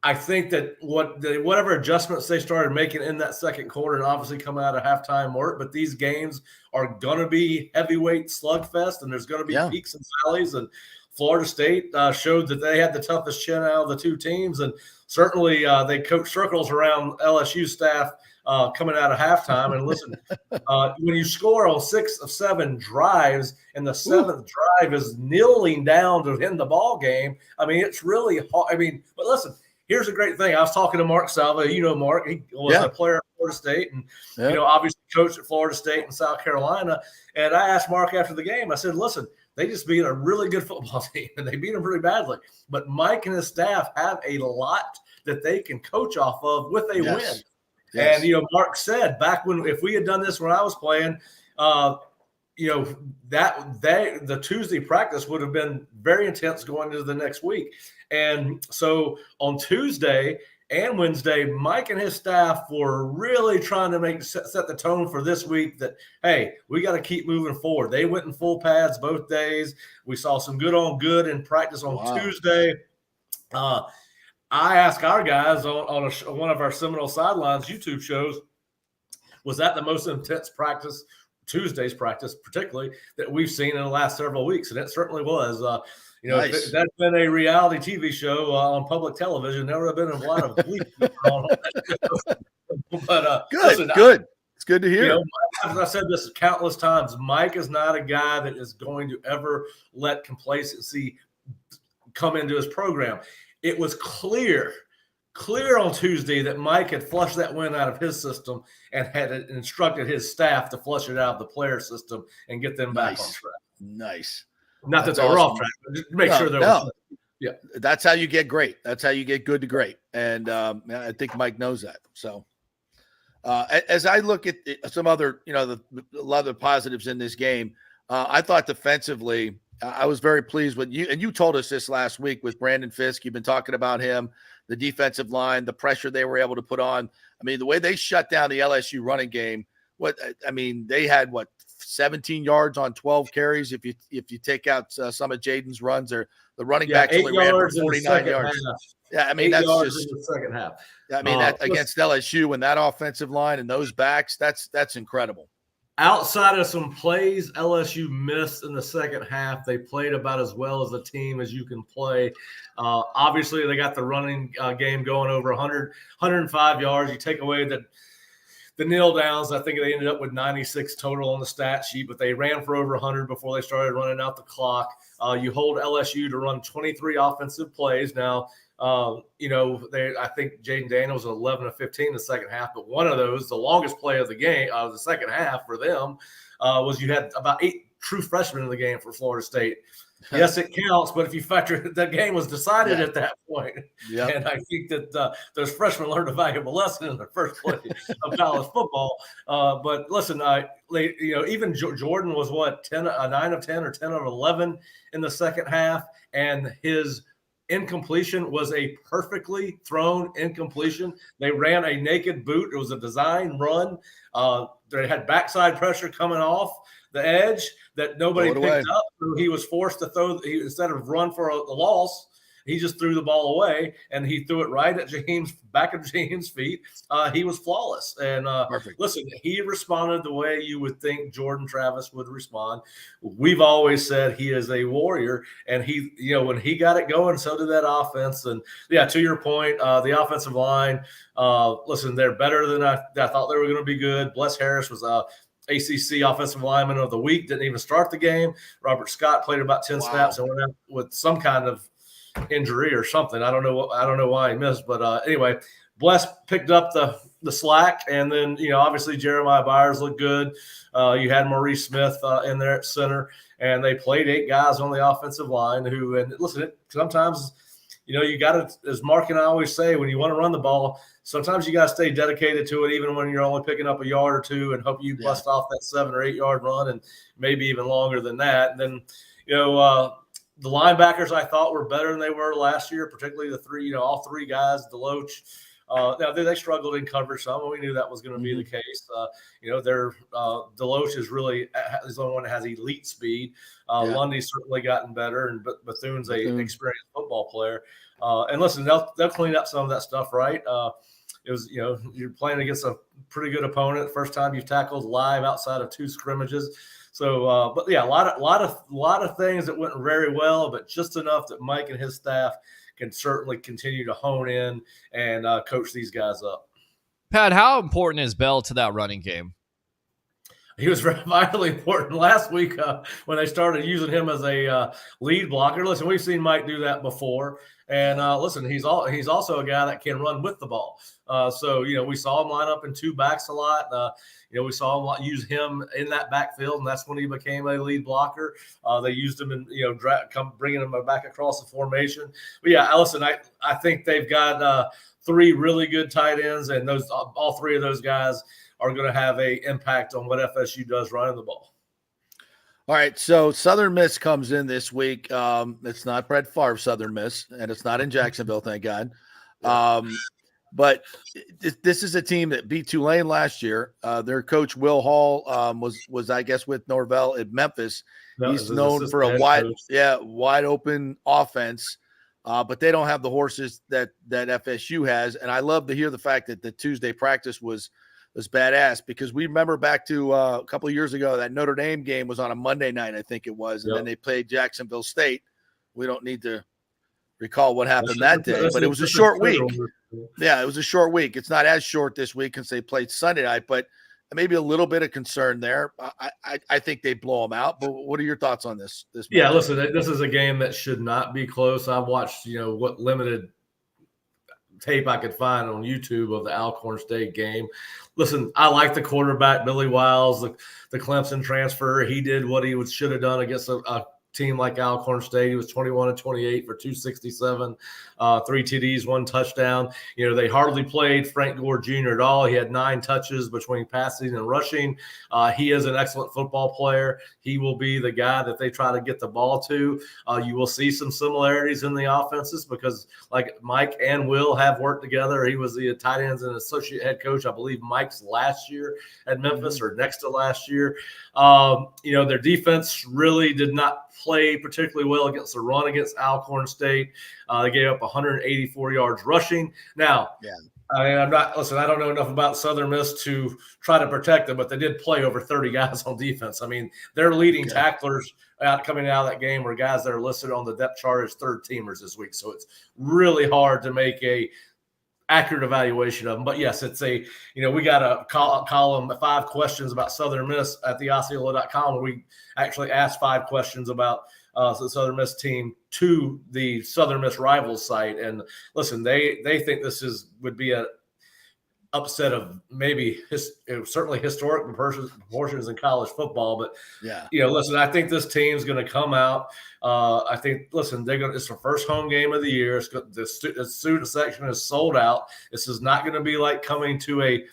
I think that whatever adjustments they started making in that second quarter and obviously coming out of halftime work, but these games are going to be heavyweight slugfest, and there's going to be peaks and valleys. And Florida State showed that they had the toughest chin out of the 2 teams, and certainly they coached circles around LSU staff coming out of halftime. And listen, when you score on 6 of 7 drives and the 7th drive is kneeling down to end the ball game, I mean, it's really hard. I mean, but listen, here's a great thing. I was talking to Mark Salva. Mark, he was a player at Florida State and, obviously coached at Florida State and South Carolina. And I asked Mark after the game, I said, listen, they just beat a really good football team and they beat them pretty badly. But Mike and his staff have a lot that they can coach off of with a win. Yes. And, Mark said back if we had done this when I was playing, the Tuesday practice would have been very intense going into the next week. And so on Tuesday and Wednesday, Mike and his staff were really trying to set the tone for this week that, hey, we got to keep moving forward. They went in full pads both days. We saw some good on good in practice on Tuesday. I asked our guys on one of our Seminole Sidelines YouTube shows, was that the most intense practice, Tuesday's practice particularly, that we've seen in the last several weeks? And it certainly was. Nice. If that's been a reality TV show on public television, there would have been a lot of bleep on that. But good. It's good to hear. As I said this countless times, Mike is not a guy that is going to ever let complacency come into his program. It was clear on Tuesday that Mike had flushed that win out of his system and had instructed his staff to flush it out of the player system and get them back on track. Nice. Not that they were off track, but just make sure they're yeah. That's how you get great. That's how you get good to great. And I think Mike knows that. So as I look at some other, a lot of the positives in this game, I thought defensively, I was very pleased with you. And you told us this last week with Brandon Fisk. You've been talking about him, the defensive line, the pressure they were able to put on. I mean, the way they shut down the LSU running game, they had 17 yards on 12 carries. If you take out some of Jaden's runs, or the running backs only ran for 49 yards. Yeah, I mean, that's just in the second half. I mean, against LSU and that offensive line and those backs, that's incredible. Outside of some plays LSU missed in the second half, they played about as well as a team as you can play. Obviously, they got the running game going over 105 yards. You take away the kneel downs, I think they ended up with 96 total on the stat sheet, but they ran for over 100 before they started running out the clock. You hold LSU to run 23 offensive plays. Now, I think Jaden Daniels was 11 of 15 in the second half, but one of those, the longest play of the game, the second half for them, was you had about 8 true freshmen in the game for Florida State. Yes, it counts, but if you factor that game was decided at that point, and I think that those freshmen learned a valuable lesson in their first play of college football. But listen, even Jordan was 9 of 10 or 10 of 11 in the second half, and his incompletion was a perfectly thrown incompletion. They ran a naked boot. It was a design run. They had backside pressure coming off the edge that nobody picked up. So he was forced to instead of run for a loss, he just threw the ball away, and he threw it right at back of James' feet. He was flawless. And listen, he responded the way you would think Jordan Travis would respond. We've always said he is a warrior, and he, when he got it going, so did that offense. And yeah, to your point, the offensive line, listen, they're better than I thought they were going to be good. Bless Harris was ACC Offensive Lineman of the Week, didn't even start the game. Robert Scott played about 10 snaps and went out with some kind of injury or something. I don't know why he missed, but anyway, Bless picked up the slack, and then obviously Jeremiah Byers looked good. You had Maurice Smith in there at center, and they played 8 guys on the offensive line. And listen, sometimes you got to, as Mark and I always say, when you want to run the ball, sometimes you got to stay dedicated to it, even when you're only picking up a yard or two, and hope you bust off that 7 or 8 yard run, and maybe even longer than that. And then the linebackers I thought were better than they were last year, particularly the 3, all 3 guys, Deloach. Now they struggled in coverage some. We knew that was going to be the case. Deloach is the only one that has elite speed. Lundy's certainly gotten better, but Bethune's an experienced football player. And listen, they'll clean up some of that stuff, right? It was you're playing against a pretty good opponent. First time you've tackled live outside of 2 scrimmages. So, but yeah, a lot of things that went very well, but just enough that Mike and his staff can certainly continue to hone in and coach these guys up. Pat, how important is Bell to that running game? He was vitally important last week when they started using him as a lead blocker. Listen, we've seen Mike do that before. And listen, he's also a guy that can run with the ball. So we saw him line up in 2 backs a lot. We saw him use him in that backfield, and that's when he became a lead blocker. They used him in bringing him back across the formation. But yeah, listen, I think they've got 3 really good tight ends, and all 3 of those guys are going to have an impact on what FSU does running the ball. All right, so Southern Miss comes in this week. It's not Brett Favre Southern Miss, and it's not in Jacksonville, thank God. But this is a team that beat Tulane last year. Their coach, Will Hall, was I guess with Norvell at Memphis. He's known for a wide open offense, but they don't have the horses that FSU has. And I love to hear the fact that the Tuesday practice was badass, because we remember back to a couple of years ago that Notre Dame game was on a Monday night, I think it was, and then they played Jacksonville State. We don't need to recall what happened that day, but it was a short week. Yeah, it was a short week. It's not as short this week since they played Sunday night, but maybe a little bit of concern there. I think they blow them out. But what are your thoughts on this? Yeah, listen, this is a game that should not be close. I've watched, what limited tape I could find on YouTube of the Alcorn State game. Listen, I like the quarterback, Billy Wiles, the Clemson transfer. He did what he should have done against a team like Alcorn State. He was 21-28 for 267, 3 TDs, 1 touchdown. They hardly played Frank Gore Jr. at all. He had 9 touches between passing and rushing. He is an excellent football player. He will be the guy that they try to get the ball to. You will see some similarities in the offenses because, like, Mike and Will have worked together. He was the tight ends and associate head coach, I believe, Mike's last year at Memphis or next to last year. Their defense really did not play particularly well against the run against Alcorn State. They gave up 184 yards rushing. Now, I don't know enough about Southern Miss to try to protect them, but they did play over 30 guys on defense. I mean, their leading tacklers coming out of that game were guys that are listed on the depth chart as 3rd teamers this week. So it's really hard to make a accurate evaluation of them. But yes, it's we got a column 5 questions about Southern Miss at the Osceola.com where we actually asked 5 questions about the Southern Miss team to the Southern Miss Rivals site. And listen, they think this would be a upset of maybe certainly historic proportions in college football. But listen, I think this team's going to come out. I think, listen, it's their first home game of the year. The student section is sold out. This is not going to be like coming to a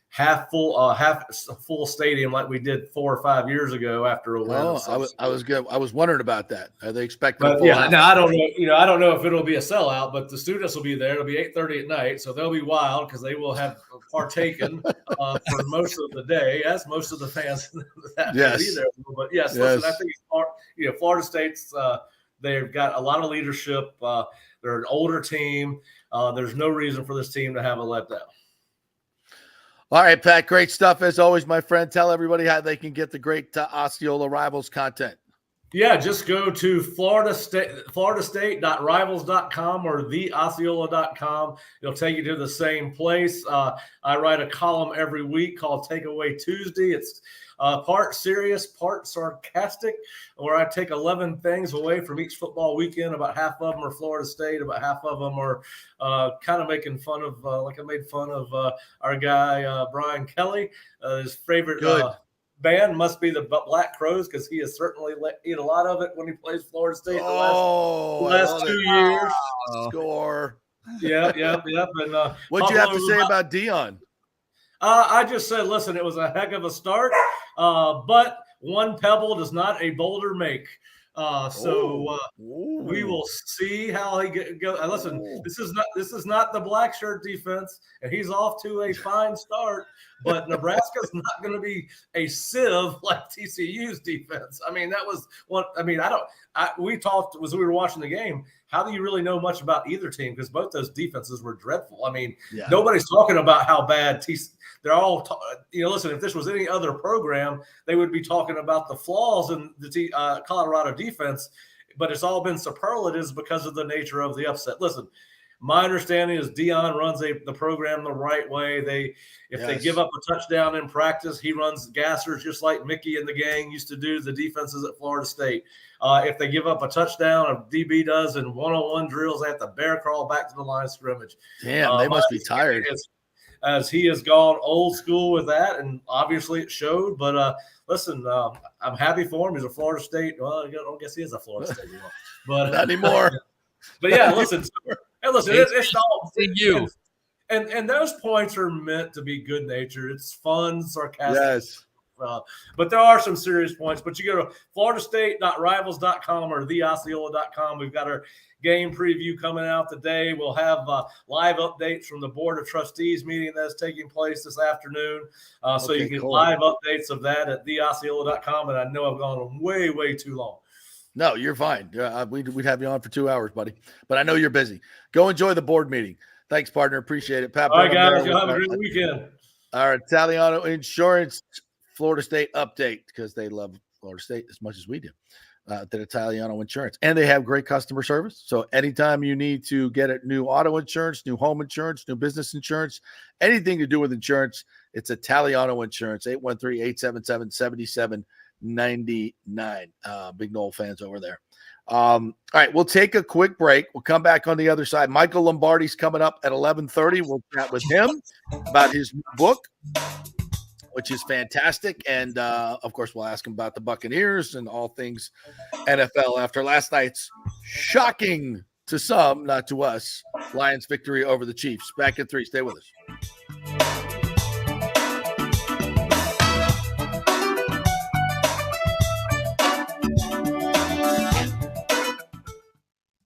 half full stadium like we did 4 or 5 years ago after a win. I was wondering about that. Are they expecting? I don't know. I don't know if it'll be a sellout, but the students will be there. It'll be 8:30 at night, so they'll be wild because they will have partaken for most of the day, as most of the fans that will be there. But listen, I think Florida State's they've got a lot of leadership. They're an older team. There's no reason for this team to have a letdown. All right, Pat, great stuff as always, my friend. Tell everybody how they can get the great Osceola Rivals content. Yeah, just go to floridastate.rivals.com or theosceola.com. It'll take you to the same place. I write a column every week called Takeaway Tuesday. It's part serious, part sarcastic, where I take 11 things away from each football weekend. About half of them are Florida State. About half of them are kind of making fun of, like I made fun of our guy, Brian Kelly. His favorite band must be the Black Crows, because he has certainly eat a lot of it when he plays Florida State the last 2 years. Score. Yep. And what'd you have to say about Dion? I just said, listen, it was a heck of a start, but one pebble does not a boulder make. We will see how he goes. Listen, this is not the black shirt defense, and he's off to a fine start. But Nebraska's not going to be a sieve like TCU's defense. I mean, that was what I mean. We talked as we were watching the game. How do you really know much about either team? Because both those defenses were dreadful. I mean, nobody's talking about how bad they're all. Listen, if this was any other program, they would be talking about the flaws in the Colorado defense. But it's all been superlatives because of the nature of the upset. Listen, my understanding is Dion runs the program the right way. If they give up a touchdown in practice, he runs gassers just like Mickey and the gang used to do the defenses at Florida State. If they give up a touchdown, a DB does in one-on-one drills, they have to bear crawl back to the line of scrimmage. Damn, they must be tired. As he has gone old school with that, and obviously it showed. But listen, I'm happy for him. He's a Florida State. Well, I don't guess he is a Florida State anymore. But not anymore. But yeah, listen. It's all you. And those points are meant to be good natured. It's fun, sarcastic. Yes. But there are some serious points. But you go to floridastate.rivals.com or theosceola.com. We've got our game preview coming out today. We'll have live updates from the Board of Trustees meeting that's taking place this afternoon. So you can get live updates of that at theosceola.com. And I know I've gone on way, way too long. No, you're fine. We'd have you on for 2 hours, buddy. But I know you're busy. Go enjoy the board meeting. Thanks, partner. Appreciate it. Pat. All right, guys. Y'all have a great weekend. Our Italiano Insurance Florida State update, because they love Florida State as much as we do. The Italiano Insurance. And they have great customer service. So anytime you need to get a new auto insurance, new home insurance, new business insurance, anything to do with insurance, it's Italiano Insurance, 813-877-7799. Big Noel fans over there. All right, we'll take a quick break. We'll come back on the other side. Michael Lombardi's coming up at 11:30. We'll chat with him about his new book, which is fantastic. And, of course, we'll ask him about the Buccaneers and all things NFL after last night's shocking, to some, not to us, Lions victory over the Chiefs. Back at 3. Stay with us.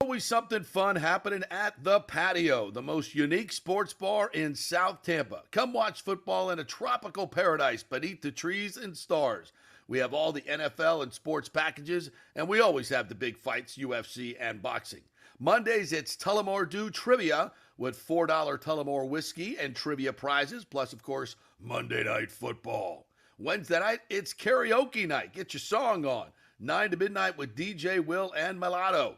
Always something fun happening at the Patio, the most unique sports bar in South Tampa. Come watch football in a tropical paradise beneath the trees and stars. We have all the NFL and sports packages, and we always have the big fights, UFC and boxing. Mondays, it's Tullamore Dew Trivia with $4 Tullamore whiskey and trivia prizes, plus, of course, Monday Night Football. Wednesday night, it's karaoke night. Get your song on. 9 to midnight with DJ Will and Mulatto.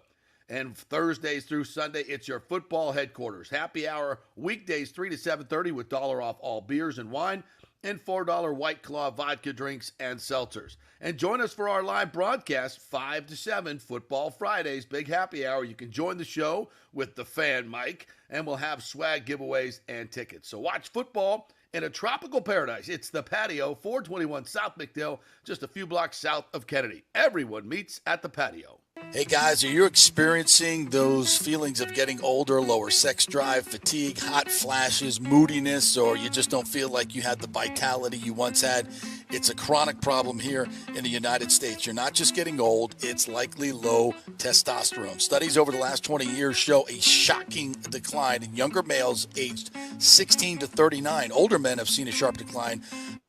And Thursdays through Sunday, it's your football headquarters. Happy hour weekdays 3 to 7:30 with $1 off all beers and wine and $4 White Claw vodka drinks and seltzers. And join us for our live broadcast 5 to 7 Football Fridays, big happy hour. You can join the show with the fan mic, and we'll have swag giveaways and tickets. So watch football in a tropical paradise. It's the Patio, 421 South McDill, just a few blocks south of Kennedy. Everyone meets at the Patio. Hey guys, are you experiencing those feelings of getting older, lower sex drive, fatigue, hot flashes, moodiness, or you just don't feel like you had the vitality you once had? It's a chronic problem here in the United States. You're not just getting old, it's likely low testosterone. Studies over the last 20 years show a shocking decline in younger males aged 16 to 39. Older men have seen a sharp decline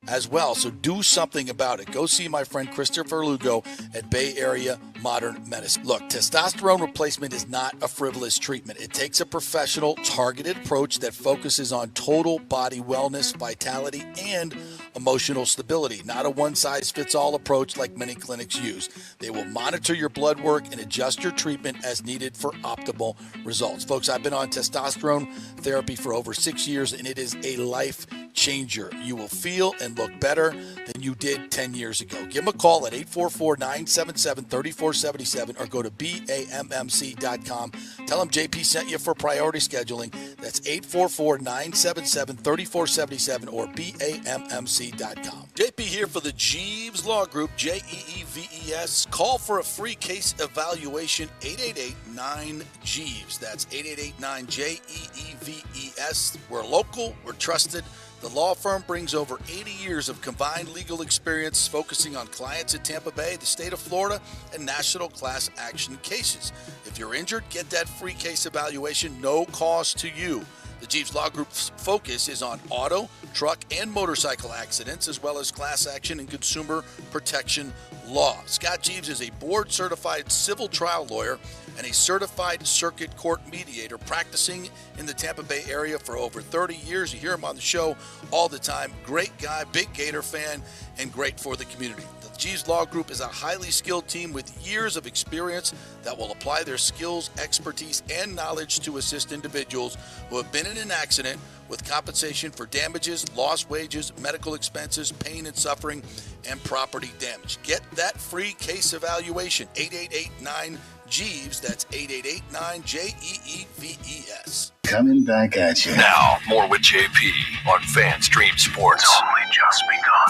as well, so do something about it. Go see my friend Christopher Lugo at Bay Area Modern Medicine. Look, testosterone replacement is not a frivolous treatment. It takes a professional, targeted approach that focuses on total body wellness, vitality, and emotional stability, not a one-size-fits-all approach like many clinics use. They will monitor your blood work and adjust your treatment as needed for optimal results. Folks, I've been on testosterone therapy for over 6 years, and it is a life changer. You will feel and look better than you did 10 years ago. Give them a call at 844-977-3477 or go to BAMMC.com. Tell them JP sent you for priority scheduling. That's 844-977-3477 or BAMMC.com. JP here for the Jeeves Law Group, Jeeves. Call for a free case evaluation, 888-9-JEEVES. That's 888-9-JEEVES. We're local, we're trusted. The law firm brings over 80 years of combined legal experience focusing on clients in Tampa Bay, the state of Florida, and national class action cases. If you're injured, get that free case evaluation, no cost to you. The Jeeves Law Group's focus is on auto, truck, and motorcycle accidents, as well as class action and consumer protection law. Scott Jeeves is a board-certified civil trial lawyer and a certified circuit court mediator practicing in the Tampa Bay area for over 30 years. You hear him on the show all the time. Great guy, big Gator fan, and great for the community. The Jeeves Law Group is a highly skilled team with years of experience that will apply their skills, expertise, and knowledge to assist individuals who have been in an accident with compensation for damages, lost wages, medical expenses, pain and suffering, and property damage. Get that free case evaluation, 888-9-JEEVES. That's 888-9-JEEVES. Coming back at you. Now, more with JP on FanStream Sports. It's only just begun.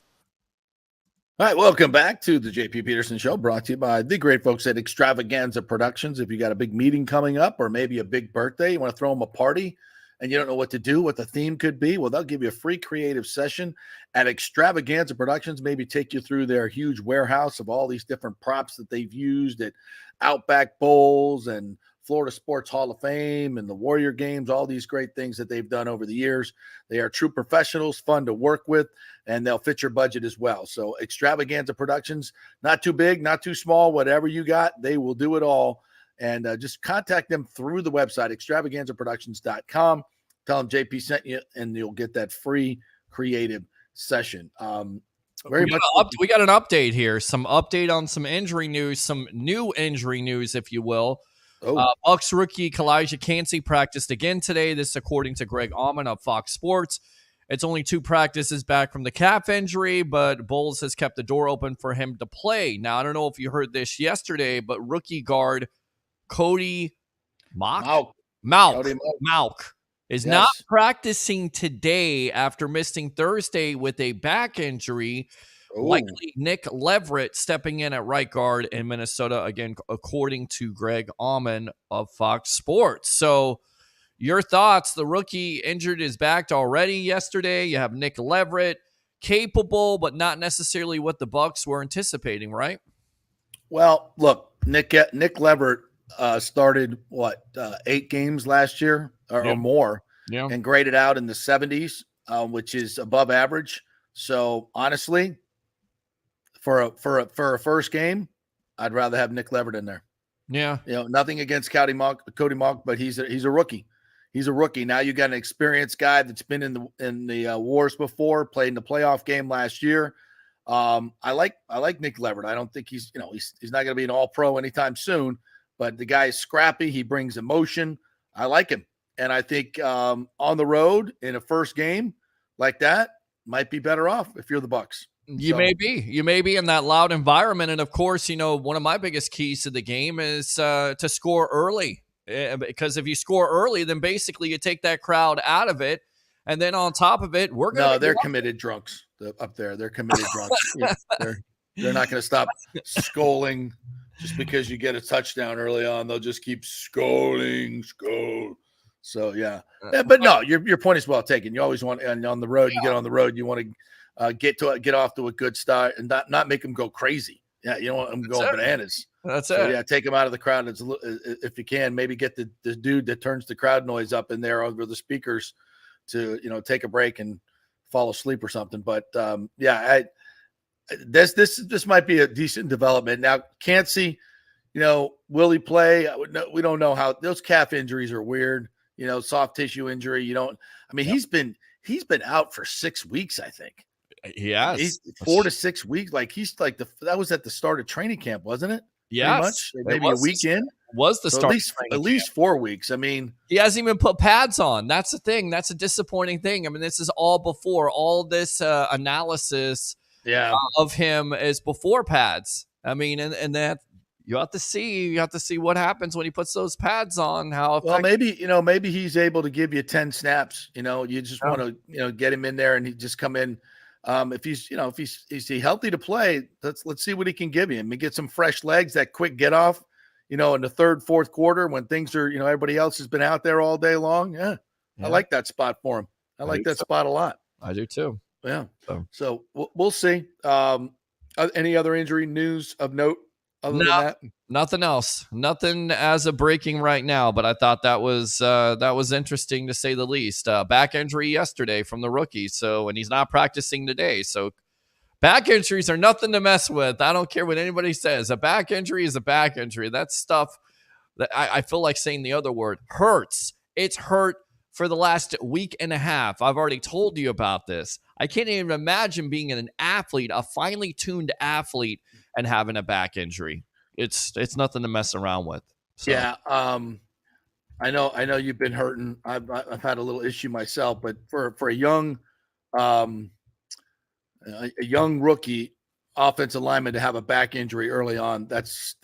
All right, welcome back to the JP Peterson Show, brought to you by the great folks at Extravaganza Productions. If you got a big meeting coming up or maybe a big birthday, you want to throw them a party and you don't know what to do, what the theme could be, well, they'll give you a free creative session at Extravaganza Productions, maybe take you through their huge warehouse of all these different props that they've used at Outback Bowls and Florida Sports Hall of Fame and the Warrior Games, all these great things that they've done over the years. They are true professionals, fun to work with, and they'll fit your budget as well. So Extravaganza Productions, not too big, not too small, whatever you got, they will do it all. And just contact them through the website, extravaganzaproductions.com. Tell them JP sent you, and you'll get that free creative session. We got an update here. Some update on some injury news, some new injury news, if you will. Bucs rookie Kalijah Cansey practiced again today. This according to Greg Auman of Fox Sports. It's only 2 practices back from the calf injury, but Bowles has kept the door open for him to play. Now, I don't know if you heard this yesterday, but rookie guard Cody Mauch is not practicing today after missing Thursday with a back injury. Likely Nick Leverett stepping in at right guard in Minnesota, again, according to Greg Auman of Fox Sports. So your thoughts, the rookie injured his back already yesterday. You have Nick Leverett, capable, but not necessarily what the Bucs were anticipating, right? Well, look, Nick Leverett started, 8 games last year or more, and graded out in the 70s, which is above average. So honestly, for a first game, I'd rather have Nick Leverett in there. Yeah. Nothing against Cody Mauch, but he's a rookie. He's a rookie. Now you got an experienced guy that's been in the wars before, played in the playoff game last year. I like Nick Leverett. I don't think he's not going to be an all-pro anytime soon, but the guy is scrappy. He brings emotion. I like him. And I think on the road in a first game like that might be better off if you're the Bucs. You may be in that loud environment. And of course, one of my biggest keys to the game is to score early, because if you score early, then basically you take that crowd out of it. And then on top of it, they're committed drunks up there. They're committed drunks. They're not going to stop scolding just because you get a touchdown early on. They'll just keep scolding. So but no, your point is well taken. You always want, and on the road, you get on the road, you want to get off to a good start and not make them go crazy. Yeah, you don't want them going bananas. That's it. Yeah, take them out of the crowd if you can. Maybe get the dude that turns the crowd noise up in there over the speakers to take a break and fall asleep or something. But this might be a decent development. Now, Cansey, will he play? We don't know how those calf injuries are weird. Soft tissue injury. He's been out for 6 weeks, I think. He has. He's 4 to 6 weeks. That was at the start of training camp, wasn't it? pretty much, maybe a week in. Was the So start at least 4 weeks. I mean, he hasn't even put pads on. That's the thing. That's a disappointing thing. I mean, this is all before all this analysis of him is before pads. I mean, and that you have to see what happens when he puts those pads on. Well, maybe he's able to give you 10 snaps. You just want to get him in there and he just come in. If he's is he healthy to play? Let's see what he can give you. I mean, get some fresh legs, that quick get off. In the third, fourth quarter when things are, everybody else has been out there all day long. Yeah. I like that spot for him. I like that spot a lot. I do too. Yeah. So we'll see. Any other injury news of note other than that? Nothing else. Nothing as of breaking right now, but I thought that was interesting to say the least. Back injury yesterday from the rookie. And he's not practicing today. So back injuries are nothing to mess with. I don't care what anybody says. A back injury is a back injury. That's stuff that I feel like saying the other word hurts. It's hurt for the last week and a half. I've already told you about this. I can't even imagine being an athlete, a finely tuned athlete, and having a back injury. It's nothing to mess around with. So. Yeah. I know you've been hurting. I've had a little issue myself, but for a young rookie offensive lineman to have a back injury early on, that's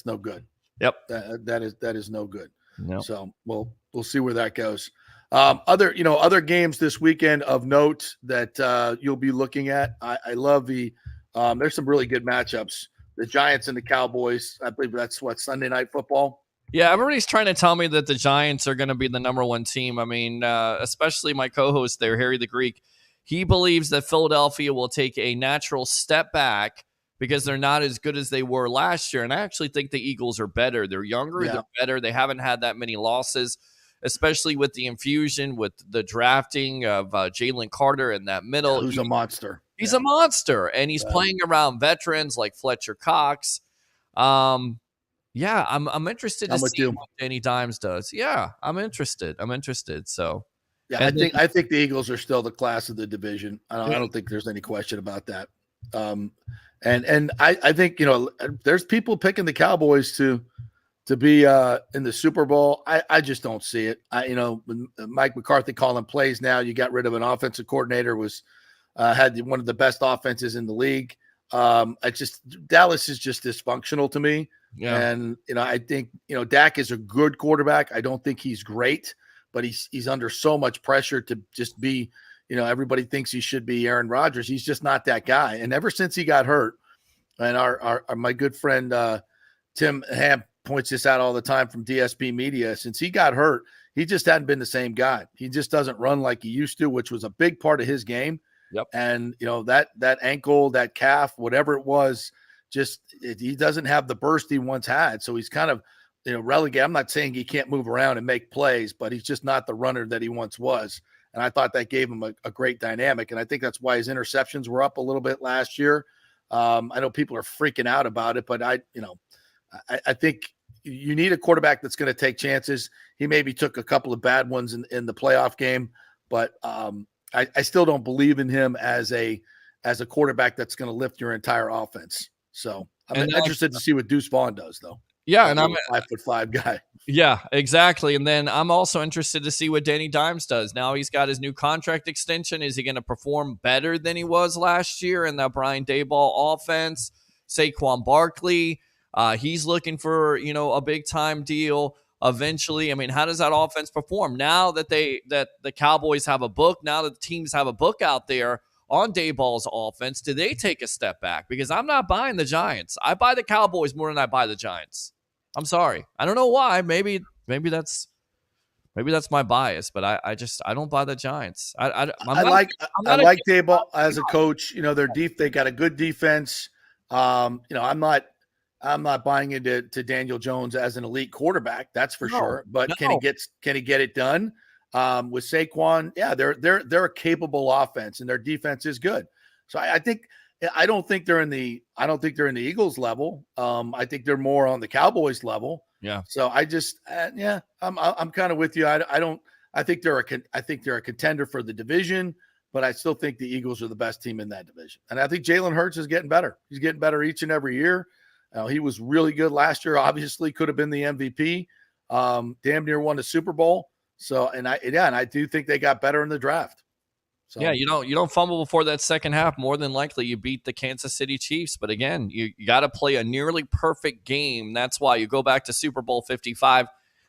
no good. Yep. That is no good. No. So we'll see where that goes. Other games this weekend of note that you'll be looking at. I love there's some really good matchups. The Giants and the Cowboys. I believe that's Sunday Night Football. Yeah, everybody's trying to tell me that the Giants are going to be the number one team. I mean, especially my co-host there, Harry the Greek. He believes that Philadelphia will take a natural step back because they're not as good as they were last year. And I actually think the Eagles are better. They're younger. Yeah. They're better. They haven't had that many losses, especially with the infusion, with the drafting of Jalen Carter in that middle. Who's a monster. He's a monster. And he's playing around veterans like Fletcher Cox. I'm interested to see what Danny Dimes does. Yeah, I'm interested. So yeah, I think the Eagles are still the class of the division. I don't think there's any question about that. And I think there's people picking the Cowboys to be in the Super Bowl. I just don't see it. When Mike McCarthy calling plays now, you got rid of an offensive coordinator had one of the best offenses in the league. Dallas is just dysfunctional to me. Yeah. And, I think, Dak is a good quarterback. I don't think he's great, but he's under so much pressure to just be, everybody thinks he should be Aaron Rodgers. He's just not that guy. And ever since he got hurt, and my good friend Tim Ham points this out all the time from DSP Media, since he got hurt, he just hadn't been the same guy. He just doesn't run like he used to, which was a big part of his game. Yep. And, that ankle, that calf, whatever it was, he doesn't have the burst he once had. So he's kind of, relegated. I'm not saying he can't move around and make plays, but he's just not the runner that he once was. And I thought that gave him a great dynamic. And I think that's why his interceptions were up a little bit last year. I know people are freaking out about it, but I think you need a quarterback that's going to take chances. He maybe took a couple of bad ones in the playoff game, but I still don't believe in him as a quarterback that's going to lift your entire offense. So I'm interested to see what Deuce Vaughn does, though. Yeah, and I'm a 5'5" guy. Yeah, exactly. And then I'm also interested to see what Danny Dimes does. Now he's got his new contract extension. Is he going to perform better than he was last year in that Brian Daboll offense? Saquon Barkley, he's looking for a big time deal eventually. I mean, how does that offense perform now that the Cowboys have a book? Now that the teams have a book out there on Daboll's offense, do they take a step back? Because I'm not buying the Giants. I buy the Cowboys more than I buy the Giants. I'm sorry. I don't know why. Maybe that's my bias, but I don't buy the Giants. I like Daboll as a coach. They got a good defense. I'm not buying into Daniel Jones as an elite quarterback. That's for sure. But can he get it done? With Saquon, yeah, they're a capable offense and their defense is good. So I don't think they're in the Eagles level. I think they're more on the Cowboys level. Yeah. So I'm kind of with you. I think they're a contender for the division, but I still think the Eagles are the best team in that division. And I think Jalen Hurts is getting better. He's getting better each and every year. He was really good last year. Obviously, could have been the MVP. Damn near won the Super Bowl. So, and I do think they got better in the draft. So. Yeah, you don't fumble before that second half. More than likely, you beat the Kansas City Chiefs. But again, you got to play a nearly perfect game. That's why you go back to Super Bowl 55.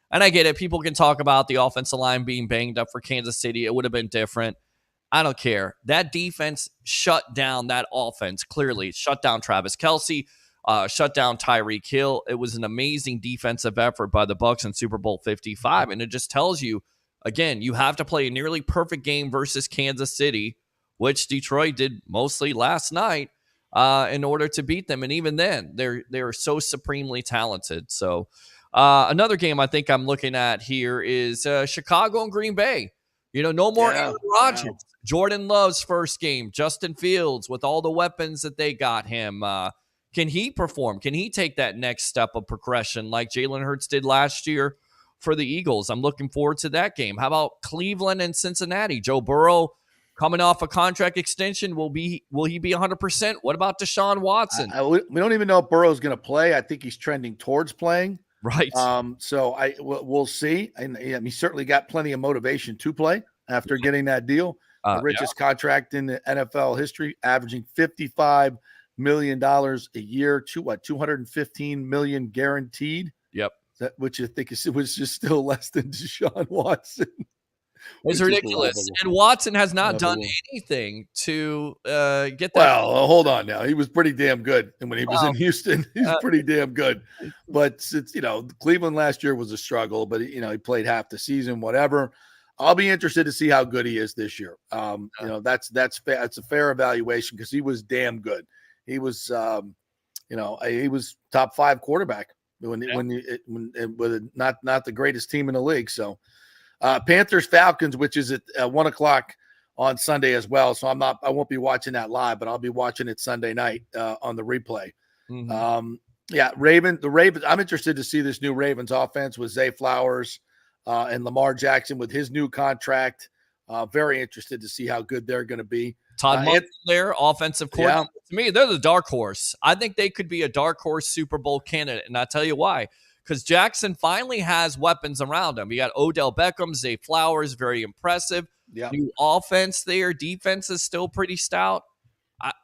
And I get it. People can talk about the offensive line being banged up for Kansas City. It would have been different. I don't care. That defense shut down that offense, clearly. Shut down Travis Kelce, shut down Tyreek Hill. It was an amazing defensive effort by the Bucs in Super Bowl 55. And it just tells you, again, you have to play a nearly perfect game versus Kansas City, which Detroit did mostly last night, in order to beat them. And even then, they're so supremely talented. So another game I think I'm looking at here is Chicago and Green Bay. No more Aaron Rodgers. Yeah. Jordan Love's first game. Justin Fields with all the weapons that they got him. Can he perform? Can he take that next step of progression like Jalen Hurts did last year for the Eagles? I'm looking forward to that game. How about Cleveland and Cincinnati? Joe Burrow coming off a contract extension. Will he be 100%? What about Deshaun Watson? We don't even know if Burrow's going to play. I think he's trending towards playing. Right. So we'll see. And he certainly got plenty of motivation to play after getting that deal. The richest contract in the NFL history, averaging $55 million a year to $215 million guaranteed. Yep. Which I think was just still less than Deshaun Watson. It's ridiculous. And Watson has not done anything to get that. Well, hold on now. He was pretty damn good. And when he was in Houston, he's pretty damn good. But since, Cleveland last year was a struggle, but he played half the season, whatever. I'll be interested to see how good he is this year. That's a fair evaluation because he was damn good. He was, he was top 5 quarterback when with not the greatest team in the league. So Panthers Falcons, which is at 1:00 on Sunday as well. So I won't be watching that live, but I'll be watching it Sunday night on the replay. Mm-hmm. The Ravens. I'm interested to see this new Ravens offense with Zay Flowers and Lamar Jackson with his new contract. Very interested to see how good they're going to be. Todd Monken there, offensive coordinator. Yeah. To me, they're the dark horse. I think they could be a dark horse Super Bowl candidate, and I'll tell you why. Because Jackson finally has weapons around him. You got Odell Beckham, Zay Flowers, very impressive. Yeah. New offense there. Defense is still pretty stout.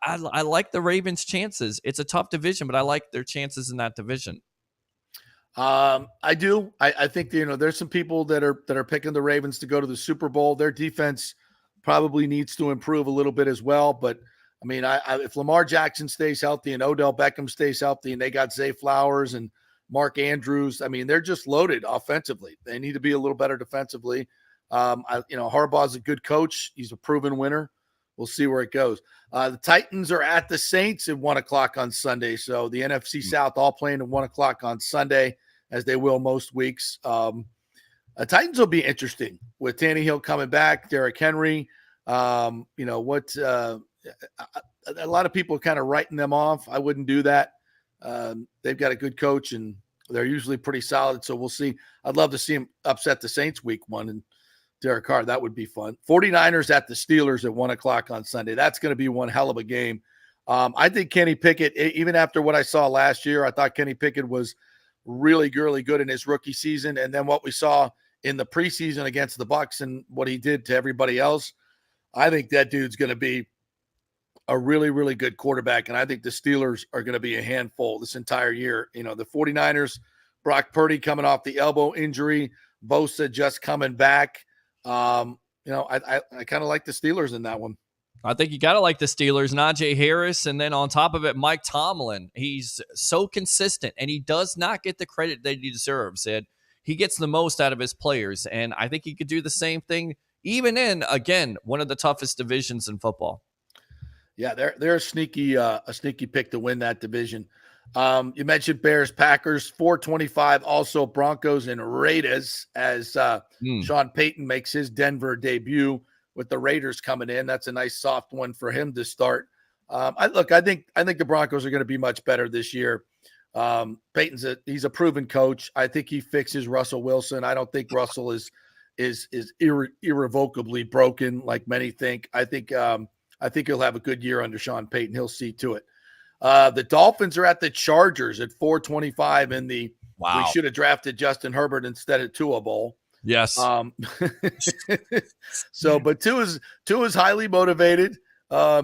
I like the Ravens' chances. It's a tough division, but I like their chances in that division. I do. I think there's some people that are picking the Ravens to go to the Super Bowl. Their defense probably needs to improve a little bit as well. But I mean, if Lamar Jackson stays healthy and Odell Beckham stays healthy, and they got Zay Flowers and Mark Andrews, I mean, they're just loaded offensively. They need to be a little better defensively. Harbaugh's a good coach. He's a proven winner. We'll see where it goes. The Titans are at the Saints at 1:00 on Sunday. So the NFC South all playing at 1:00 on Sunday, as they will most weeks. Titans will be interesting with Tannehill coming back, Derrick Henry. A lot of people are kind of writing them off. I wouldn't do that. They've got a good coach, and they're usually pretty solid. So we'll see. I'd love to see him upset the Saints week 1 and Derek Carr. That would be fun. 49ers at the Steelers at 1:00 on Sunday. That's going to be one hell of a game. I think Kenny Pickett, even after what I saw last year, I thought Kenny Pickett was really, really good in his rookie season. And then what we saw in the preseason against the Bucs and what he did to everybody else, I think that dude's going to be a really, really good quarterback. And I think the Steelers are going to be a handful this entire year. The 49ers, Brock Purdy coming off the elbow injury, Bosa just coming back. I kind of like the Steelers in that one. I think you got to like the Steelers, Najee Harris, and then on top of it, Mike Tomlin. He's so consistent, and he does not get the credit that he deserves. And he gets the most out of his players, and I think he could do the same thing even in, again, one of the toughest divisions in football. Yeah, they're a sneaky pick to win that division. You mentioned Bears, Packers, 4:25. Also Broncos and Raiders as Sean Payton makes his Denver debut with the Raiders coming in. That's a nice soft one for him to start. I think the Broncos are going to be much better this year. Payton's he's a proven coach. I think he fixes Russell Wilson. I don't think Russell is irrevocably broken like many think. I think he'll have a good year under Sean Payton. He'll see to it. The Dolphins are at the Chargers at 425 in the Wow. we should have drafted Justin Herbert instead of Tua Bowl. Yes. So, but Tua is highly motivated.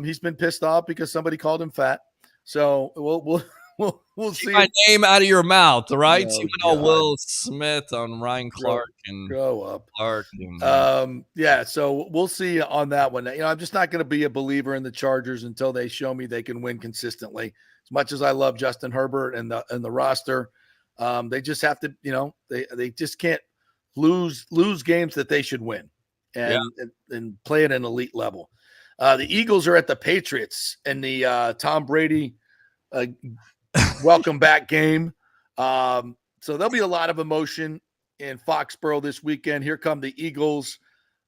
He's been pissed off because somebody called him fat. So we'll see. My name out of your mouth, right? Oh, you went all Will Smith on Ryan Clark and grow up. Clark. And, yeah. So we'll see on that one. I'm just not going to be a believer in the Chargers until they show me they can win consistently. As much as I love Justin Herbert and the roster, they just have to. They just can't lose games that they should win and play at an elite level. The Eagles are at the Patriots in the Tom Brady welcome back game. So there'll be a lot of emotion in Foxborough this weekend. Here come the Eagles.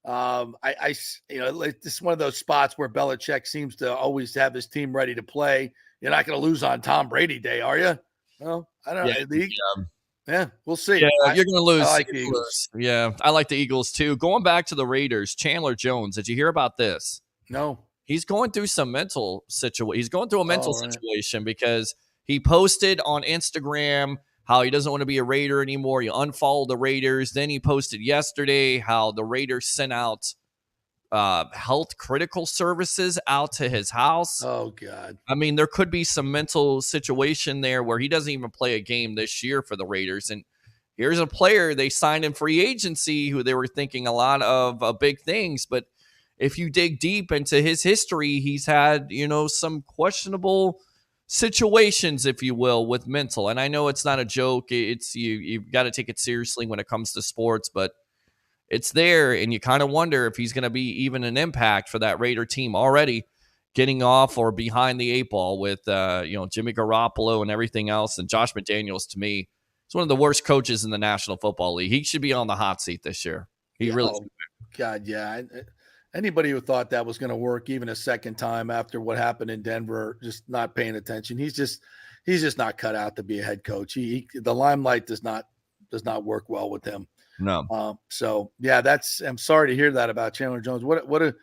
This is one of those spots where Belichick seems to always have his team ready to play. You're not going to lose on Tom Brady Day, are you? Well, I don't know. Yeah, we'll see. Yeah, you're going to lose. I like the Eagles. Yeah, I like the Eagles too. Going back to the Raiders, Chandler Jones. Did you hear about this? No. He's going through some mental situation. He's going through a mental situation because he posted on Instagram how he doesn't want to be a Raider anymore. He unfollowed the Raiders. Then he posted yesterday how the Raiders sent out health critical services out to his house. Oh, God. I mean, there could be some mental situation there where he doesn't even play a game this year for the Raiders. And here's a player they signed in free agency who they were thinking a lot of big things. But if you dig deep into his history, he's had, some questionable situations, if you will, with mental. And I know it's not a joke. It's you've got to take it seriously when it comes to sports, but it's there. And you kind of wonder if he's going to be even an impact for that Raider team already getting off or behind the eight ball with, Jimmy Garoppolo and everything else. And Josh McDaniels, to me, is one of the worst coaches in the National Football League. He should be on the hot seat this year. He really should. God, yeah. Anybody who thought that was going to work even a second time after what happened in Denver, just not paying attention. He's just not cut out to be a head coach. The limelight does not work well with him. No. So yeah, I'm sorry to hear that about Chandler Jones. What a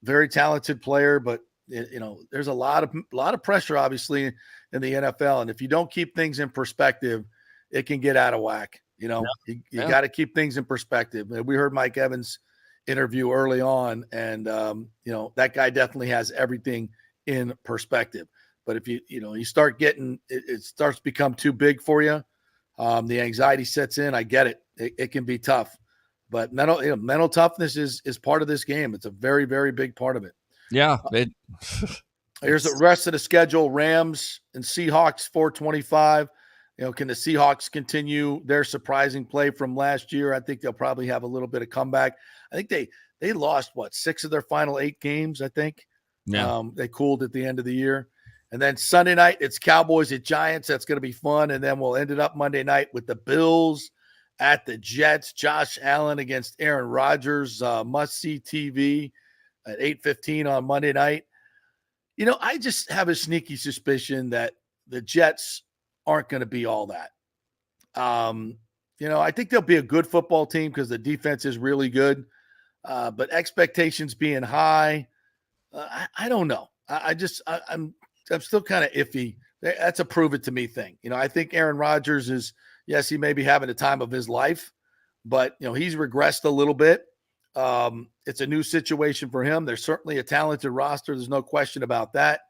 very talented player, but there's a lot of pressure obviously in the NFL, and if you don't keep things in perspective, it can get out of whack. You got to keep things in perspective. We heard Mike Evans' interview early on, and that guy definitely has everything in perspective. But if you start getting it starts to become too big for you, the anxiety sets in. I get it. It can be tough, but mental toughness is part of this game. It's a very, very big part of it. Yeah. Here's the rest of the schedule: Rams and Seahawks 425. Can the Seahawks continue their surprising play from last year? I think they'll probably have a little bit of comeback. I think they lost 6 of their final 8 games. I think they cooled at the end of the year. And then Sunday night, it's Cowboys at Giants. That's going to be fun. And then we'll end it up Monday night with the Bills at the Jets. Josh Allen against Aaron Rodgers, must-see TV at 8:15 on Monday night. I just have a sneaky suspicion that the Jets aren't going to be all that. I think they'll be a good football team because the defense is really good. But expectations being high, I don't know. I'm still kind of iffy. That's a prove it to me thing. I think Aaron Rodgers is, yes, he may be having the time of his life, but he's regressed a little bit. It's a new situation for him. There's certainly a talented roster. There's no question about that.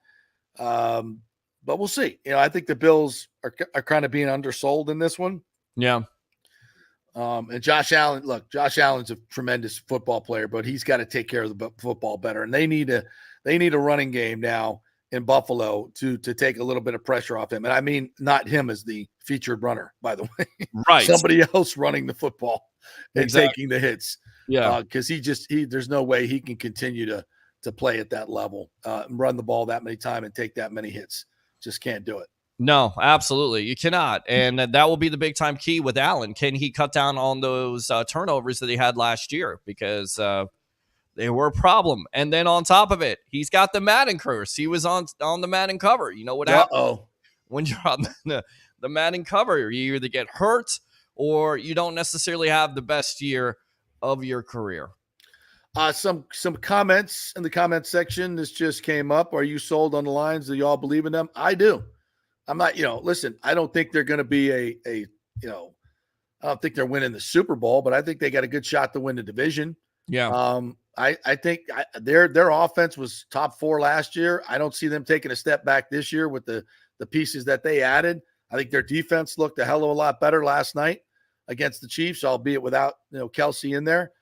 But we'll see. I think the Bills are kind of being undersold in this one. Yeah. And Josh Allen's a tremendous football player, but he's got to take care of the football better. And they need a running game now in Buffalo to take a little bit of pressure off him. And I mean, not him as the featured runner, by the way. Right. Somebody else running the football and taking the hits. Yeah. Because there's no way he can continue to play at that level, run the ball that many times and take that many hits. Just can't do it. No, absolutely. You cannot. And that will be the big time key with Allen. Can he cut down on those turnovers that he had last year? Because they were a problem. And then on top of it, he's got the Madden curse. He was on the Madden cover. You know what happens when you're on the Madden cover? You either get hurt or you don't necessarily have the best year of your career. Some comments in the comment section. This just came up. Are you sold on the Lions? Do y'all believe in them? I do. I'm not. Listen. I don't think they're going to be I don't think they're winning the Super Bowl, but I think they got a good shot to win the division. Yeah. I think their offense was top 4 last year. I don't see them taking a step back this year with the pieces that they added. I think their defense looked a hell of a lot better last night against the Chiefs, albeit without Kelsey in there.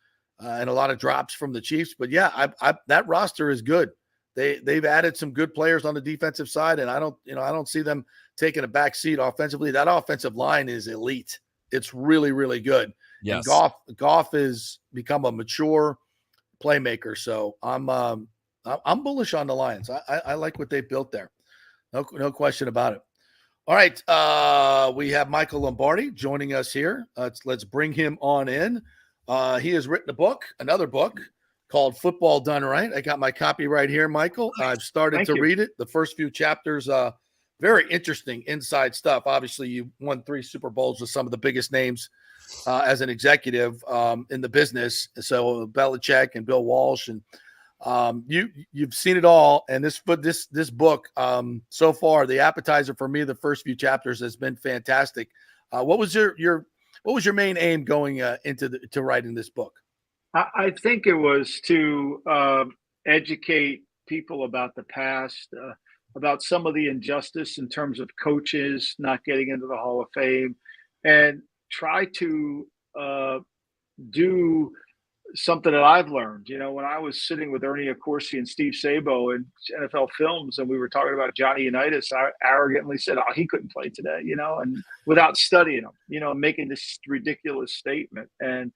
And a lot of drops from the Chiefs. But yeah, that roster is good. They've added some good players on the defensive side, and I don't see them taking a back seat offensively. That offensive line is elite. It's really, really good. Yes. And Goff has become a mature playmaker. So I'm bullish on the Lions. I like what they built there. No question about it. All right. We have Michael Lombardi joining us here. Let's bring him on in. He has written another book called Football Done Right. I got my copy right here, Michael. I've started to read it. The first few chapters, very interesting inside stuff. Obviously, you won 3 Super Bowls with some of the biggest names as an executive in the business. So Belichick and Bill Walsh, and you've seen it all. And this book, so far, the appetizer for me, the first few chapters has been fantastic. What was your main aim going to writing this book? I think it was to educate people about the past, about some of the injustice in terms of coaches not getting into the Hall of Fame, and try to do something that I've learned. When I was sitting with Ernie Accorsi and Steve Sabo in NFL Films, and we were talking about Johnny Unitas, I arrogantly said, "Oh, he couldn't play today," and without studying him, making this ridiculous statement. And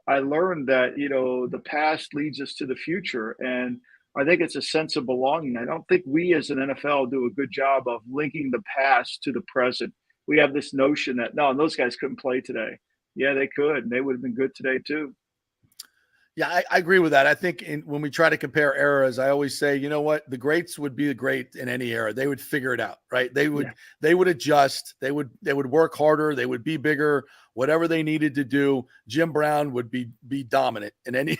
I learned that, the past leads us to the future. And I think it's a sense of belonging. I don't think we as an NFL do a good job of linking the past to the present. We have this notion that, no, those guys couldn't play today. Yeah, they could, and they would have been good today too. Yeah, I agree with that. I think when we try to compare eras, I always say, you know what, the greats would be the great in any era. They would figure it out, right? They would adjust. They would work harder. They would be bigger. Whatever they needed to do, Jim Brown would be dominant in any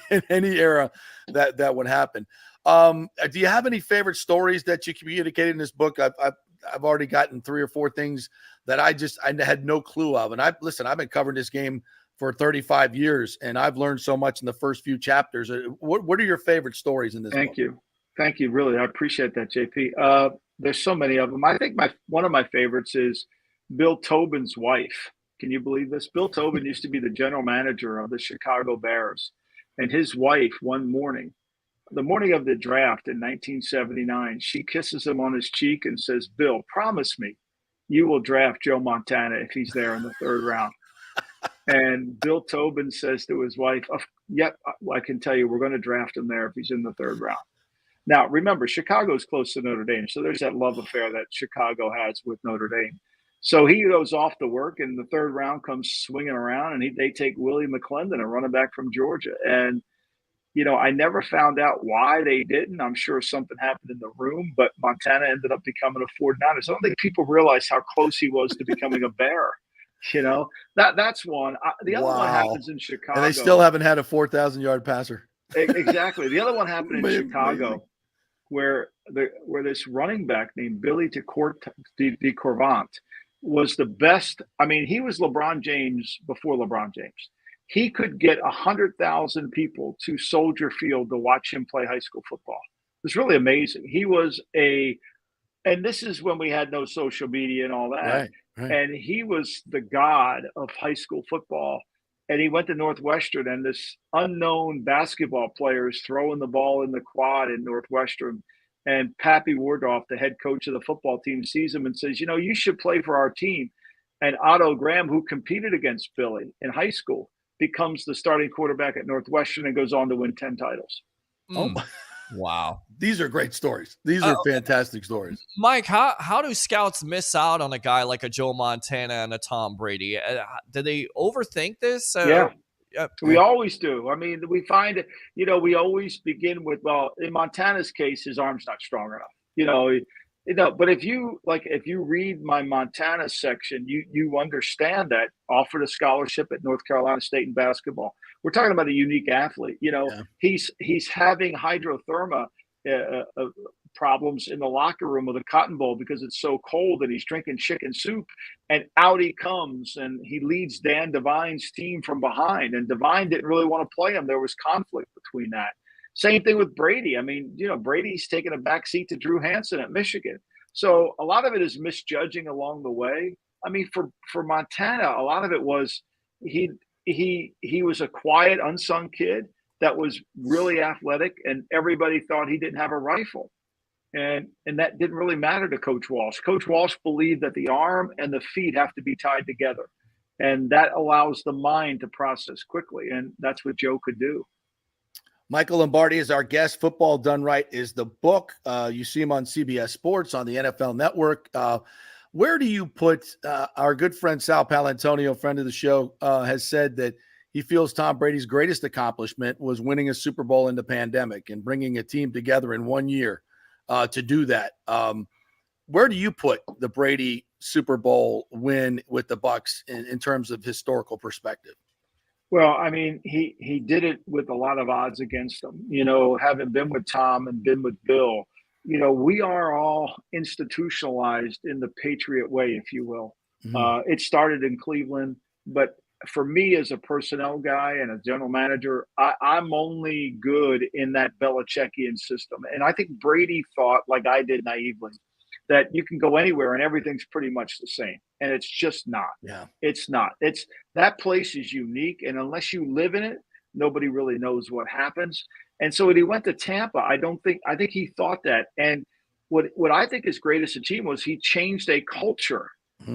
era that would happen. Do you have any favorite stories that you communicated in this book? I've already gotten 3 or 4 things that I had no clue of. And I've been covering this game for 35 years, and I've learned so much in the first few chapters. What are your favorite stories in this book? Thank you. Really, I appreciate that, JP. There's so many of them. I think one of my favorites is Bill Tobin's wife. Can you believe this? Bill Tobin used to be the general manager of the Chicago Bears, and his wife, one morning, the morning of the draft in 1979, she kisses him on his cheek and says, "Bill, promise me you will draft Joe Montana if he's there in the 3rd round." And Bill Tobin says to his wife, "Yep, I can tell you we're going to draft him there if he's in the 3rd round." Now, remember, Chicago's close to Notre Dame, so there's that love affair that Chicago has with Notre Dame. So he goes off to work, and the 3rd round comes swinging around, and they take Willie McClendon, a running back from Georgia. And, I never found out why they didn't. I'm sure something happened in the room, but Montana ended up becoming a 49er. So I don't think people realize how close he was to becoming a Bear. That's one. The other one happens in Chicago. And they still haven't had a 4,000-yard passer. Exactly. The other one happened in Chicago, where this running back named Billy DeCourvant was the best. I mean, he was LeBron James before LeBron James. He could get 100,000 people to Soldier Field to watch him play high school football. It was really amazing. He was and this is when we had no social media and all that. Right. And he was the god of high school football. And he went to Northwestern, and this unknown basketball player is throwing the ball in the quad in Northwestern. And Pappy Wardorf, the head coach of the football team, sees him and says, "You should play for our team." And Otto Graham, who competed against Billy in high school, becomes the starting quarterback at Northwestern and goes on to win 10 titles. Oh, wow. These are great stories. These are fantastic stories. Mike, how do scouts miss out on a guy like a Joe Montana and a Tom Brady? Do they overthink this? Yeah. We always do. I mean, we find it, we always begin with, well, in Montana's case, his arm's not strong enough. But if you read my Montana section, you understand that offered a scholarship at North Carolina State in basketball. We're talking about a unique athlete. He's having hydrothermia problems in the locker room of the Cotton Bowl because it's so cold, and he's drinking chicken soup, and out he comes, and he leads Dan Devine's team from behind, and Devine didn't really want to play him. There was conflict between that. Same thing with Brady. I mean, Brady's taking a backseat to Drew Hansen at Michigan. So a lot of it is misjudging along the way. I mean, for Montana, a lot of it was he was a quiet, unsung kid that was really athletic, and everybody thought he didn't have a rifle. And that didn't really matter to Coach Walsh. Coach Walsh believed that the arm and the feet have to be tied together. And that allows the mind to process quickly. And that's what Joe could do. Michael Lombardi is our guest. Football Done Right is the book. You see him on CBS Sports, on the NFL Network. Where do you put our good friend Sal Palantonio, friend of the show, has said that he feels Tom Brady's greatest accomplishment was winning a Super Bowl in the pandemic and bringing a team together in 1 year to do that. Where do you put the Brady Super Bowl win with the Bucs in terms of historical perspective? Well, I mean, he did it with a lot of odds against him. Having been with Tom and been with Bill, we are all institutionalized in the Patriot way, if you will. Mm-hmm. It started in Cleveland, but for me as a personnel guy and a general manager, I'm only good in that Belichickian system. And I think Brady thought, like I did naively, that you can go anywhere and everything's pretty much the same. And it's just not. Yeah. It's not. That place is unique. And unless you live in it, nobody really knows what happens. And so when he went to Tampa, I think he thought that. And what I think his greatest achievement was he changed a culture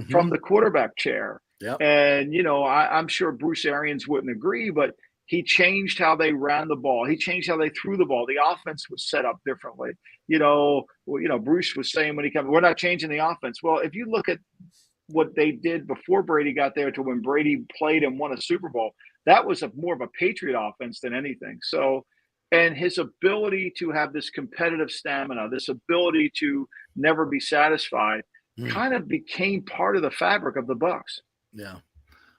from the quarterback chair. Yep. And, I'm sure Bruce Arians wouldn't agree, but he changed how they ran the ball. He changed how they threw the ball. The offense was set up differently. Bruce was saying when he came, we're not changing the offense. Well, if you look at what they did before Brady got there to when Brady played and won a Super Bowl, that was more of a Patriot offense than anything. So, and his ability to have this competitive stamina, this ability to never be satisfied, kind of became part of the fabric of the Bucs. Yeah.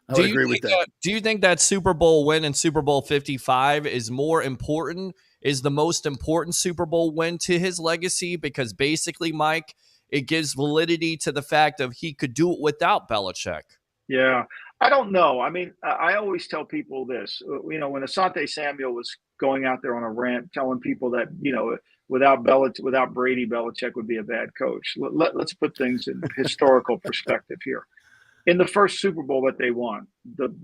I would agree with that. Do you think that Super Bowl win in Super Bowl 55 is more important, is the most important Super Bowl win to his legacy? Because basically, Mike, it gives validity to the fact of he could do it without Belichick. Yeah. I don't know. I mean, I always tell people this, when Asante Samuel was going out there on a rant telling people that, without Brady, Belichick would be a bad coach. Let's put things in historical perspective here. In the first Super Bowl that they won, the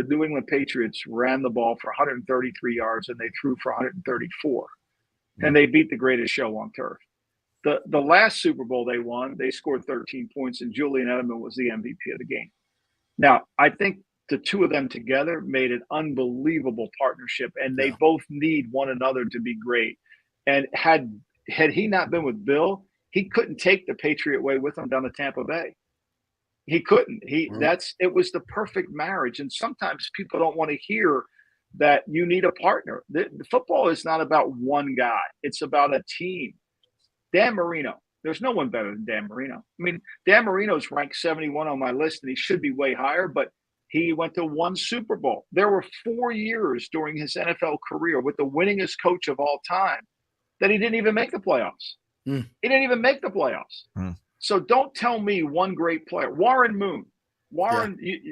New England Patriots ran the ball for 133 yards and they threw for 134. And they beat the greatest show on turf. The last Super Bowl they won, they scored 13 points and Julian Edelman was the MVP of the game. Now, I think the two of them together made an unbelievable partnership, and they both need one another to be great. And had he not been with Bill, he couldn't take the Patriot way with him down to Tampa Bay. He couldn't. It was the perfect marriage. And sometimes people don't want to hear that you need a partner. The football is not about one guy. It's about a team. Dan Marino. There's no one better than Dan Marino. I mean, Dan Marino's ranked 71 on my list, and he should be way higher, but he went to one Super Bowl. There were 4 years during his NFL career with the winningest coach of all time that he didn't even make the playoffs. He didn't even make the playoffs. So don't tell me one great player. Warren Moon.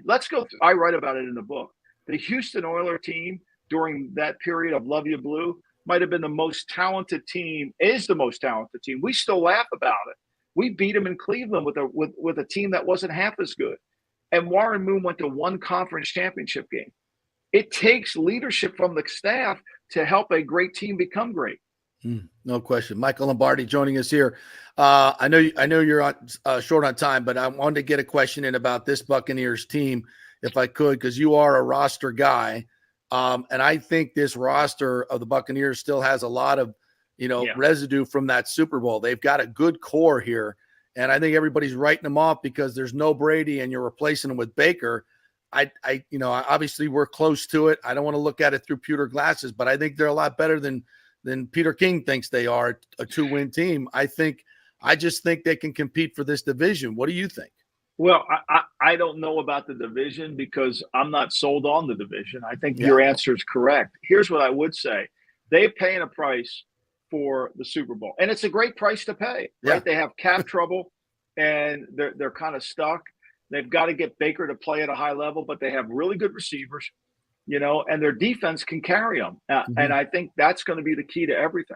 Let's go through. I write about it in the book. The Houston Oilers team during that period of Love You Blue might have been the most talented team, is the most talented team. We still laugh about it. We beat them in Cleveland with a team that wasn't half as good. And Warren Moon went to one conference championship game. It takes leadership from the staff to help a great team become great. No question. Michael Lombardi joining us here. I know you're short on time, but I wanted to get a question in about this Buccaneers team, if I could, because you are a roster guy. And I think this roster of the Buccaneers still has a lot of, residue from that Super Bowl. They've got a good core here. And I think everybody's writing them off because there's no Brady and you're replacing them with Baker. Obviously we're close to it. I don't want to look at it through pewter glasses, but I think they're a lot better than Peter King thinks they are, a 2-win team. I think I just think they can compete for this division. What do you think? Well, I don't know about the division because I'm not sold on the division. I think your answer is correct. Here's what I would say. They're paying a price for the Super Bowl, and it's a great price to pay, right? They have cap trouble, and they're kind of stuck. They've got to get Baker to play at a high level, but they have really good receivers, and their defense can carry them. And I think that's going to be the key to everything.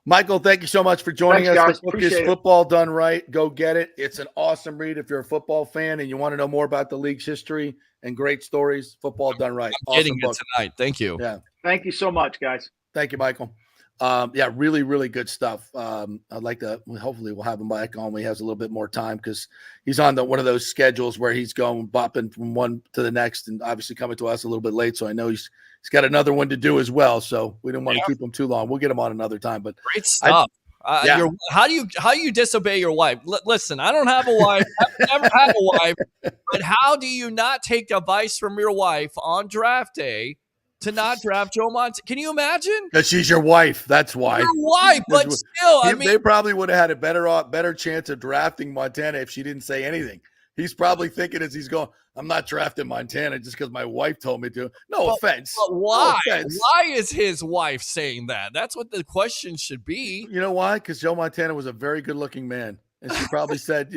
Michael, thank you so much for joining us. Guys. The book is Football Done Right. Go get it. It's an awesome read if you're a football fan and you want to know more about the league's history and great stories. Football Done Right. I'm getting it tonight. Thank you. Yeah. Thank you so much, guys. Thank you, Michael. Really, really good stuff. I'd like to, hopefully we'll have him back on when he has a little bit more time because he's on one of those schedules where he's going bopping from one to the next and obviously coming to us a little bit late. So I know he's got another one to do as well. So we don't want to keep him too long. We'll get him on another time, but great stuff. How do you disobey your wife? Listen, I don't have a wife. I've never had a wife. But how do you not take advice from your wife on draft day to not draft Joe Montana? Can you imagine? Because she's your wife. That's why. Your wife, but still, I mean, they probably would have had a better chance of drafting Montana if she didn't say anything. He's probably thinking as he's going, I'm not drafting Montana just because my wife told me to. No offense. But why? No offense. Why is his wife saying that? That's what the question should be. You know why? Because Joe Montana was a very good-looking man. And she probably said,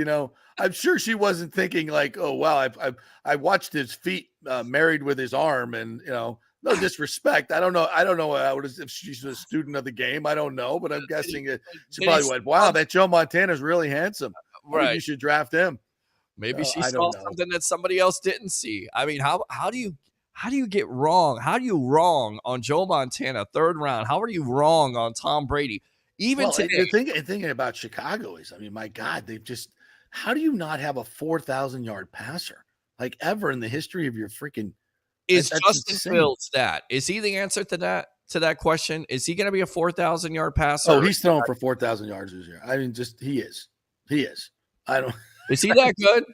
I'm sure she wasn't thinking like, oh, wow, I watched his feet married with his arm and, no disrespect. I don't know if she's a student of the game. I don't know, but I'm guessing she probably went, wow, that Joe Montana's really handsome. Right. You should draft him. Maybe she saw something that somebody else didn't see. I mean, how do you get wrong? How do you wrong on Joe Montana, third round? How are you wrong on Tom Brady? Even today, thinking about Chicago is, I mean, my God, how do you not have a 4,000-yard passer like ever in the history of your freaking? Is Justin Fields that? Is he the answer to that question? Is he going to be a 4,000-yard passer? Oh, he's throwing for 4,000 yards this year. I mean, he is. I don't. Is he that good?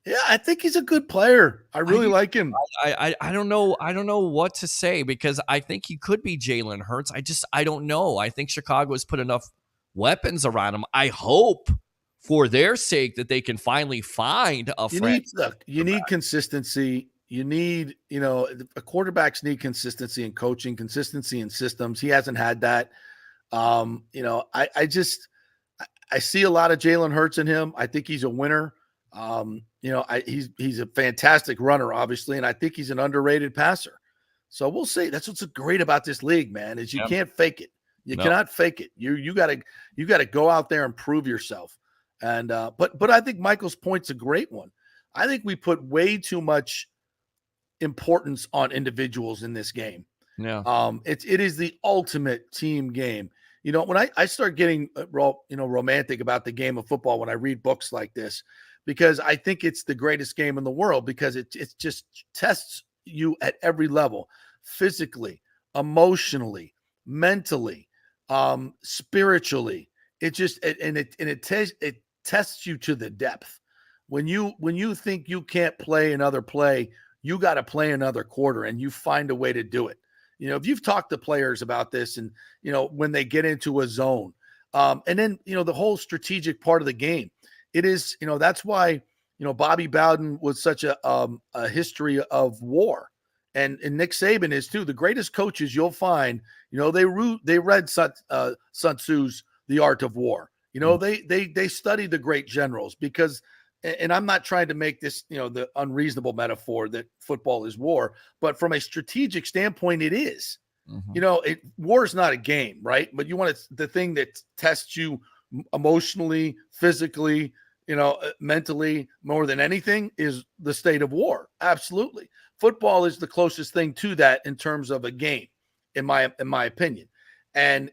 Yeah, I think he's a good player. I really like him. I don't know. I don't know what to say because I think he could be Jalen Hurts. I don't know. I think Chicago has put enough weapons around him. I hope for their sake that they can finally find a friend. You need consistency. You need, quarterbacks need consistency in coaching, consistency in systems. He hasn't had that. I see a lot of Jalen Hurts in him. I think he's a winner. He's a fantastic runner, obviously, and I think he's an underrated passer. So we'll see. That's what's great about this league, man, is you can't fake it. You cannot fake it. You gotta go out there and prove yourself. And but I think Michael's point's a great one. I think we put way too much importance on individuals in this game. Yeah. It is the ultimate team game. When I start getting romantic about the game of football when I read books like this, because I think it's the greatest game in the world because it just tests you at every level, physically, emotionally, mentally, spiritually. It tests you to the depth. When you think you can't play another play, you got to play another quarter and you find a way to do it. If you've talked to players about this and, when they get into a zone and then, the whole strategic part of the game, it is, that's why, Bobby Bowden was such a history of war and Nick Saban is too. The greatest coaches you'll find, they read Sun Tzu's The Art of War. They study the great generals because, and I'm not trying to make this, the unreasonable metaphor that football is war, but from a strategic standpoint, it is. Mm-hmm. War is not a game, right? But you want the thing that tests you emotionally, physically, mentally more than anything is the state of war. Absolutely. Football is the closest thing to that in terms of a game, in my opinion. And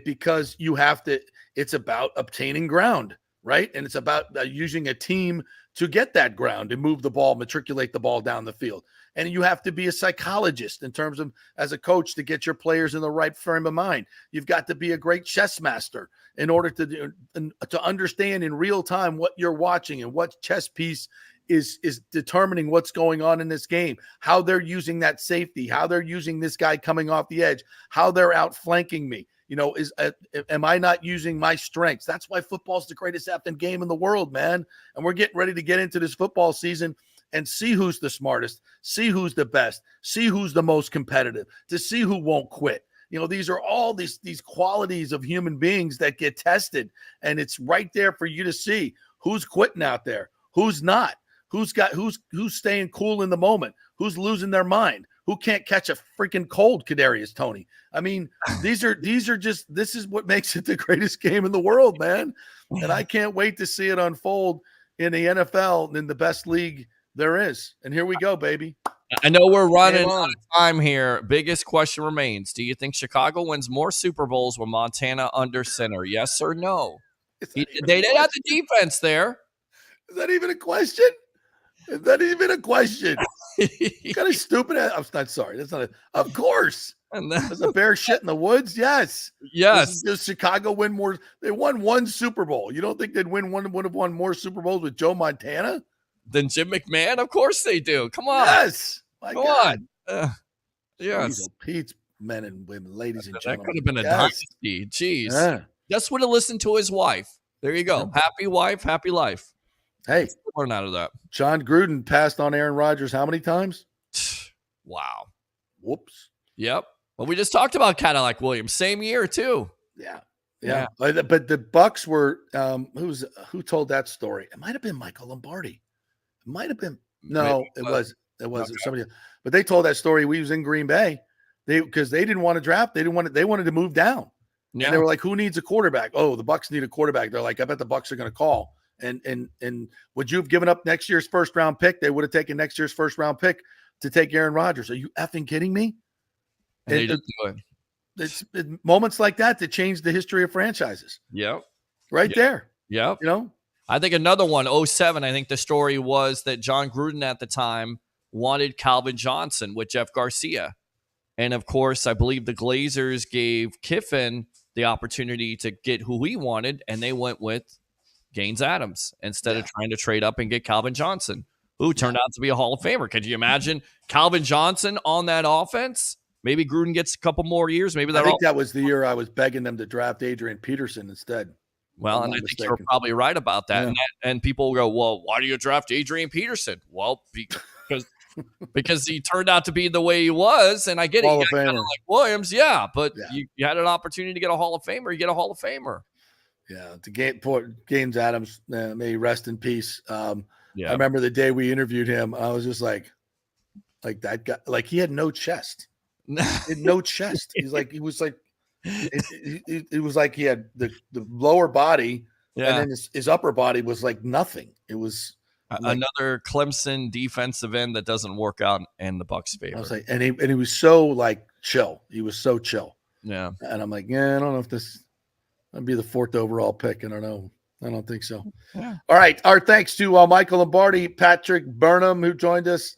because you have to, it's about obtaining ground. Right. And it's about using a team to get that ground and move the ball, matriculate the ball down the field. And you have to be a psychologist in terms of as a coach to get your players in the right frame of mind. You've got to be a great chess master in order to understand in real time what you're watching and what chess piece is determining what's going on in this game, how they're using that safety, how they're using this guy coming off the edge, how they're outflanking me. Am I not using my strengths? That's why football's the greatest effing game in the world, man. And we're getting ready to get into this football season and see who's the smartest, see who's the best, see who's the most competitive, to see who won't quit. These are all these qualities of human beings that get tested, and it's right there for you to see who's quitting out there, who's not, who's staying cool in the moment, who's losing their mind, who can't catch a freaking cold, Kadarius Toney. I mean, this is what makes it the greatest game in the world, man. And I can't wait to see it unfold in the NFL, in the best league there is. And here we go, baby. I know we're running out of time here. Biggest question remains. Do you think Chicago wins more Super Bowls with Montana under center? Yes or no? They did have the defense there. Is that even a question? Is that even a question? Kind of stupid. I'm not sorry. That's not of course. Does a bear shit in the woods? Yes. Yes. Does Chicago win more? They won one Super Bowl. You don't think they'd would have won more Super Bowls with Joe Montana than Jim McMahon? Of course they do. Come on. Yes. My Come God. on. Yes. Jeez, Pete's men and women, ladies and That gentlemen. could have been a dynasty. Jeez. Yeah. Just would have listened to his wife. There you go. Happy wife, happy life. Hey, learn out of that. John Gruden passed on Aaron Rodgers how many times? Wow. Whoops. Yep. Well, we just talked about Cadillac Williams. Same year, too. Yeah. But the Bucs were who told that story? It might have been Michael Lombardi. It might have been it wasn't somebody else. But they told that story. We was in Green Bay. Because they didn't want to draft. They wanted to move down. Yeah. And they were like, who needs a quarterback? Oh, the Bucs need a quarterback. They're like, I bet the Bucs are going to call. And would you have given up next year's first round pick? They would have taken next year's first round pick to take Aaron Rodgers. Are you effing kidding me? And they didn't do it. It's moments like that change the history of franchises. Yep. Right there. Yep. I think another one, 2007, I think the story was that John Gruden at the time wanted Calvin Johnson with Jeff Garcia. And, of course, I believe the Glazers gave Kiffin the opportunity to get who he wanted, and they went with Gaines Adams instead of trying to trade up and get Calvin Johnson, who turned out to be a Hall of Famer. Could you imagine Calvin Johnson on that offense? Maybe Gruden gets a couple more years. Maybe I think that was the year I was begging them to draft Adrian Peterson instead. Well, and I think you're probably right about that. Yeah. And people go, well, why do you draft Adrian Peterson? Well, because he turned out to be the way he was, and I get Hall it. Of Famer. Like Williams, but you had an opportunity to get a Hall of Famer. You get a Hall of Famer. Yeah, Gaines Adams, may he rest in peace. I remember the day we interviewed him. I was just like that guy. Like he had no chest. He had no chest. It was like he had the lower body, and then his upper body was like nothing. It was. Another Clemson defensive end that doesn't work out in the Bucs' favor. I was like, and he was so chill. He was so chill. Yeah. And I'm like, I don't know if this would be the 4th overall pick. I don't know. I don't think so. Yeah. All right. Our thanks to Michael Lombardi, Patrick Burnham, who joined us,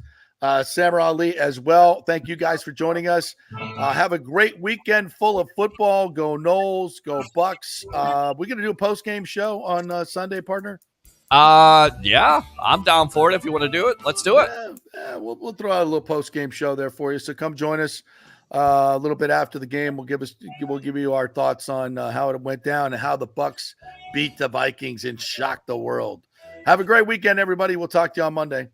Samar Ali as well. Thank you guys for joining us. Have a great weekend full of football. Go Noles, go Bucs. We're going to do a post-game show on Sunday, partner. Yeah, I'm down for it. If you want to do it, let's do it. We'll throw out a little post-game show there for you. So come join us a little bit after the game. We'll give you our thoughts on how it went down and how the Bucs beat the Vikings and shocked the world. Have a great weekend, everybody. We'll talk to you on Monday.